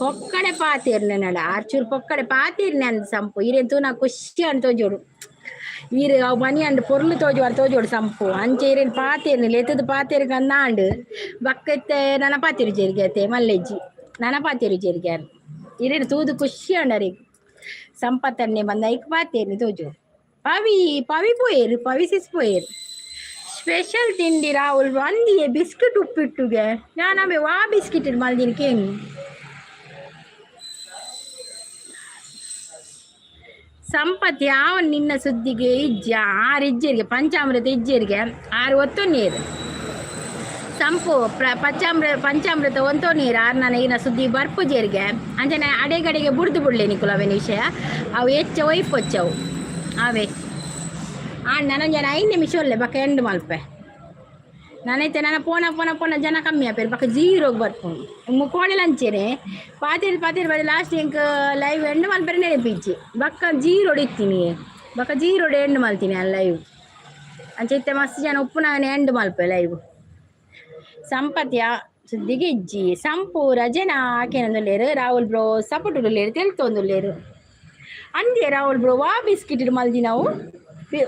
ಪೊಕ್ಕಡೆ ಪಾತೀರ್ನೆ ನಡ ಆರ್ಚೂರು ಪೊಕ್ಕಡೆ ಪಾತೀರ್ನೆ ಅಂದ್ ಸಂಪು ಇರೆಂತೂ ನಾ ಖುಷಿ ಅಂತ ತೋಜೋಡು. ಈರು ಅವು ಮನಿ ಅಂಡ್ ಪೊರ್ಲು ತೋಜೋಡು ಸಂಪು ಅಂಚೆ ಇರೇನು ಪಾತೀರ್ನಿಲ್ಲ ಎತ್ತದು ಪಾತೀರ್ಗೆ ಅಂದಾಂಡು ಬಕ್ಕತ್ತೆ ನನ್ನ ಪಾತೀರು ಜೇರಿಗೆ ಮಲ್ಲೆಜ್ಜಿ ನನ್ನ ಪಾತೀರು ಜೇರಿಗೆ ಇರೇನು ತೂದು ಖುಷಿ ಅಂಡರಿಗೆ ಸಂಪತ್ತನ್ನೇ ಬಂದ ಐಕ್ ಪಾತೀರ್ನಿ ತೋಜೋಡು. ಪವಿ ಪೋಯೇರು, ಪವಿಸಿಸ್ಪೋಯೇರು. ಸ್ಪೆಷಲ್ ತಿಂಡಿ ರಾಹುಲ್ ಅಂದಿಯೇ ಬಿಸ್ಕಿಟ್ ಉಪ್ಪಿಟ್ಟುಗೆ ನಾನವೇ ವಾ ಬಿಸ್ಕಿಟ್ ಮಲ್ದಿನ ಕೇನು. ಸಂಪತ್ ಯಾವ ನಿನ್ನ ಸುದ್ದಿಗೆ ಇಜ್ಜ 6 ಇಜ್ಜರಿಗೆ ಪಂಚಾಮೃತ ಇಜ್ಜರಿಗೆ 6 ಒತ್ತು ನೀರು ಸಂಪು ಪಂಚಾಮೃತ ಒಂತೋ ನೀರು 6 ನನಗಿನ ಸುದ್ದಿ ಬರ್ಪು ಜೇರಿಗೆ ಅಂಚನೆ ಅಡೆಗಡೆಗೆ ಬುಡ್ದು ಬಿಡ್ಲೆ ನಿಕುಲವೇನು ವಿಷಯ ಅವು ಹೆಚ್ಚ ಒಯ್ಪೊಚ್ಚವು ಅವೇ ನನಗೆ 5 ನಿಮಿಷ ಒಳ್ಳೆ ಬಕ್ಕ ಎಂಡು ಮಲ್ಪೆ ನಾನೈತೆ ನನ್ನ ಪೋನ ಜನ ಕಮ್ಮಿ ಆಪೇರು ಬಕ್ಕ 0 ಬರ್ಕೊಂಡು ಮುಕ್ಕೋಣೆ ಲಂಚೇನೆ ಪಾತಿರ್ ಬರೀ ಲಾಸ್ಟ್ ಇಂಕ್ ಲೈವ್ ಎಂಡು ಮಲ್ಪೇರೆ ನೆನಪಿಚ್ಚಿ ಬಕ್ಕ 0 ಇತ್ತೀನಿ ಬಕ್ಕ 0 ಎಂಡು ಮಲ್ತೀನಿ ಆ ಲೈವ್ ಅಂಚೆ ಮಸ್ತ್ ಜನ ಉಪ್ಪು ನಾನು ಎಂಡು ಮಲ್ಪೆ ಲೈವ್. ಸಂಪತ್ಯ ಸುದ್ದಿಗೆ ಇಜ್ಜಿ ಸಂಪು ರಜನ ಆಕೆನೊಂದುಲ್ಲೇರು ರಾಹುಲ್ ಬ್ರೋ ಸಪೋರ್ಟುಲೇರು ತೆಲ್ತೊಂದುಲ್ಲೇರು ಅಂದೇ ರಾಹುಲ್ ಬ್ರೋ ವಾ ಬಿಸ್ಕಿಟ್ ಮಲ್ದಿ ನಾವು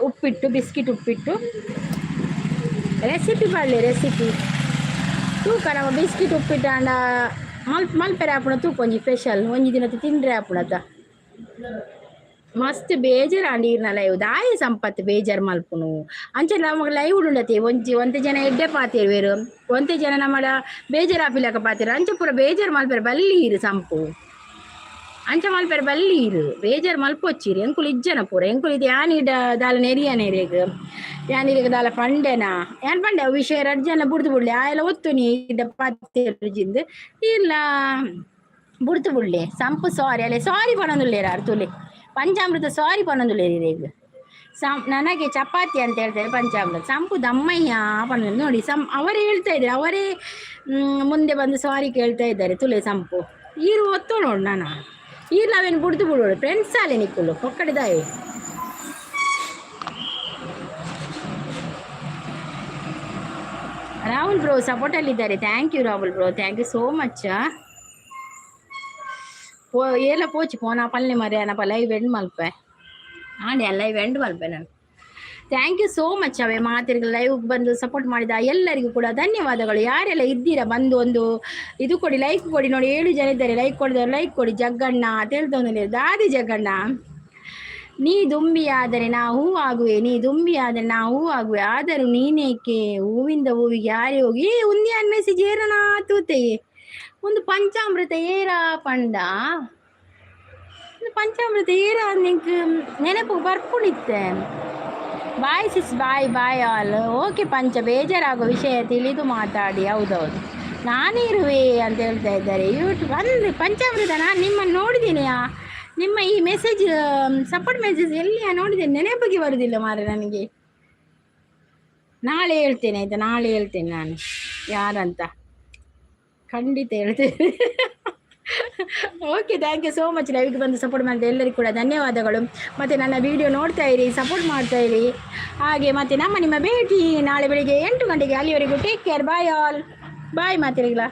ಉಪ್ಪಿಟ್ಟು ಬಿಸ್ಕಿಟ್ ಉಪ್ಪಿಟ್ಟು ರೆಸಿಪಿ ಮಾಡಲಿ ರೆಸಿಪಿ ತೂಕ ನಮ್ಮ ಬಿಸ್ಕಿಟ್ ಉಪ್ಪಿಟ್ಟು ಅಂಡ ಮಲ್ಪೆರೆ ಹಾಪುಣ ತೂಕ ಒಂಜಿ ಸ್ಪೆಷಲ್ ಒಂಜಿ ದಿನ ತಿಂದ್ರೆ ಹಾಪುಣದ ಮಸ್ತ್ ಬೇಜಾರು ಅಂಡಿ ಇರ್ನ ಲೈವ್ ದಾಯ ಸಂಪತ್ತು ಬೇಜಾರು ಮಲ್ಪುನು ಅಂಚೆ ನಮಗೆ ಲೈವ್ ಉಂಡತಿ ಒಂತೆ ಜನ ಎಡ್ಡೆ ಪಾತಿರ್ವೇರು ಒಂತೆ ಜನ ನಮ್ಮ ಬೇಜಾರು ಹಾಪಿಲಕ ಪಾತಿರು ಅಂಚೆ ಪೂರ ಬೇಜಾರು ಮಲ್ಪೆರೆ ಬಲ್ಲಿ ಇರು ಸಂಪು ಅಂಚ ಮಲ್ಪೆರೆ ಬಲ್ಲಿ ಇರು ಬೇಜಾರು ಮಲ್ಪೊಚ್ಚಿರಿ ಎಂಕುಲು ಇಜ್ಜನ ಪೂರ ಎಂಕುಲು ಇದು ಯಾನಿಡ ದಾಲ ನೆರಿಯನೇರಿಗೆ ಯಾನಿರಿಗೆ ದಾಲ ಪಂಡೆನ ಯಾನ್ ಪಂಡೆ ವಿಷಯ 2 ಜನ ಬುಡ್ದು ಬಿಡ್ಲಿ ಆ ಎಲ್ಲ ಒತ್ತು ನೀ ಇದ್ದ ಪಾತಿರ್ಜಿಂದು ಇಲ್ಲ ಬುಡ್ದು ಬಿಡ್ಲಿ ಸಂಪು ಸಾರಿ ಅಲ್ಲೇ ಸಾರಿ ಪನೊಂದುಲ್ಲೇರ ಅರ್ತುಲೆ ಪಂಚಾಮೃತ ಸಾರಿ ಪನೊಂದುಲ್ಲೇರಿ ಈಗ ನನಗೆ ಚಪಾತಿ ಅಂತ ಹೇಳ್ತಾರೆ ಪಂಚಾಮೃತ ಸಂಪು ದಮ್ಮಯ್ಯ ಪನೊಂದು ನೋಡಿ ಅವರೇ ಹೇಳ್ತಾ ಇದ್ದಾರೆ ಅವರೇ ಮುಂದೆ ಬಂದು ಸಾರಿ ಕೇಳ್ತಾ ಇದ್ದಾರೆ ತುಲೆ ಸಂಪು ಈರು ಒತ್ತು ನೋಡು ನಾನು ಈರು ನಾವೇನು ಬುಡ್ದು ಬಿಡೋಡು ಫ್ರೆಂಡ್ಸ್ ಅಲ್ಲೇ ನಿಕ್ಕುಲು ಒಕ್ಕಡಿದಾವೆ. ರಾಹುಲ್ ಬ್ರೋ ಸಪೋರ್ಟಲ್ಲಿದ್ದಾರೆ. Thank you Rahul bro, thank you so much. ಎಲ್ಲ ಪೋಚಿ ಪೋನ ಪಲ್ಲೆ ಮರೆ ಅನಪ್ಪ ಲೈವ್ ಎಂಡ್ ಮಲ್ಪೆ ಆಂಡಿ ಲೈವ್ ಎಂಡ್ ಮಲ್ಪೆ ನಾನು. ಥ್ಯಾಂಕ್ ಯು ಸೋ ಮಚ್ ಅವೇ ಮಾತಿರ್ಗೆ ಲೈವ್ ಬಂದು ಸಪೋರ್ಟ್ ಮಾಡಿದ ಎಲ್ಲರಿಗೂ ಕೂಡ ಧನ್ಯವಾದಗಳು. ಯಾರೆಲ್ಲ ಇದ್ದೀರಾ ಬಂದು ಒಂದು ಇದು ಕೊಡಿ, ಲೈಕ್ ಕೊಡಿ. ನೋಡಿ 7 ಜನ ಇದ್ದಾರೆ, ಲೈಕ್ ಕೊಡಿದವ್ರು ಲೈಕ್ ಕೊಡಿ. ಜಗ್ಗಣ್ಣ ತಿಳಿದವನು ದಾದಿ ಜಗ್ಗಣ್ಣ, ನೀ ದುಂಬಿಯಾದರೆ ನಾ ಹೂವಾಗುವೆ, ನೀ ದುಂಬಿಯಾದರೆ ನಾ ಹೂವಾಗುವೆ, ಆದರೂ ನೀನೇಕೆ ಹೂವಿಂದ ಹೂವಿಗೆ ಯಾರೇ ಹೋಗಿ ಉಂದಿ ಮೆಸೇಜ್ ಏರನಾ ತೂತೆ ಒಂದು ಪಂಚಾಮೃತ ಏರ ಪಂಡ ಪಂಚಾಮೃತ ಏರ ನಿಂಗೆ ನೆನಪು ಬರ್ಕೊಂಡಿತ್ತೆ. ಬಾಯ್ ಸಿಸ್, ಬಾಯ್ ಆಲ್. ಓಕೆ ಪಂಚ, ಬೇಜಾರಾಗೋ ವಿಷಯ ತಿಳಿದು ಮಾತಾಡಿ. ಹೌದೌದು ನಾನೇ ಇರುವೆ ಅಂತ ಹೇಳ್ತಾ ಇದ್ದಾರೆ ಯೂಟ್ಯೂಬ್. ಅಂದರೆ ಪಂಚಾಮೃತ ನಾನು ನಿಮ್ಮನ್ನು ನೋಡಿದ್ದೀನಿ, ನಿಮ್ಮ ಈ ಮೆಸೇಜ್ ಸಪೋರ್ಟ್ ಮೆಸೇಜ್ ಎಲ್ಲಿ ನೋಡಿದ್ದೇನೆ, ನೆನಪಿಗೆ ಬರುವುದಿಲ್ಲ ಮಾರೆ ನನಗೆ. ನಾಳೆ ಹೇಳ್ತೇನೆ ಆಯಿತಾ, ನಾಳೆ ಹೇಳ್ತೇನೆ ನಾನು ಯಾರಂತ ಖಂಡಿತ ಹೇಳ್ತೇನೆ. Okay, thank you so much. ಲೈವ್ಗೆ ಬಂದು ಸಪೋರ್ಟ್ ಮಾಡಿದ ಎಲ್ಲರಿಗೂ ಕೂಡ ಧನ್ಯವಾದಗಳು. ಮತ್ತು ನನ್ನ ವಿಡಿಯೋ ನೋಡ್ತಾ ಇರಿ, ಸಪೋರ್ಟ್ ಮಾಡ್ತಾ ಇರಿ. ಹಾಗೆ ಮತ್ತು ನಿಮ್ಮ ಭೇಟಿ ನಾಳೆ ಬೆಳಿಗ್ಗೆ 8 ಗಂಟೆಗೆ. ಅಲ್ಲಿವರೆಗೂ ಟೇಕ್ ಕೇರ್, ಬಾಯ್ ಆಲ್, ಬಾಯ್ ಮಾತಿರಿಗಳ.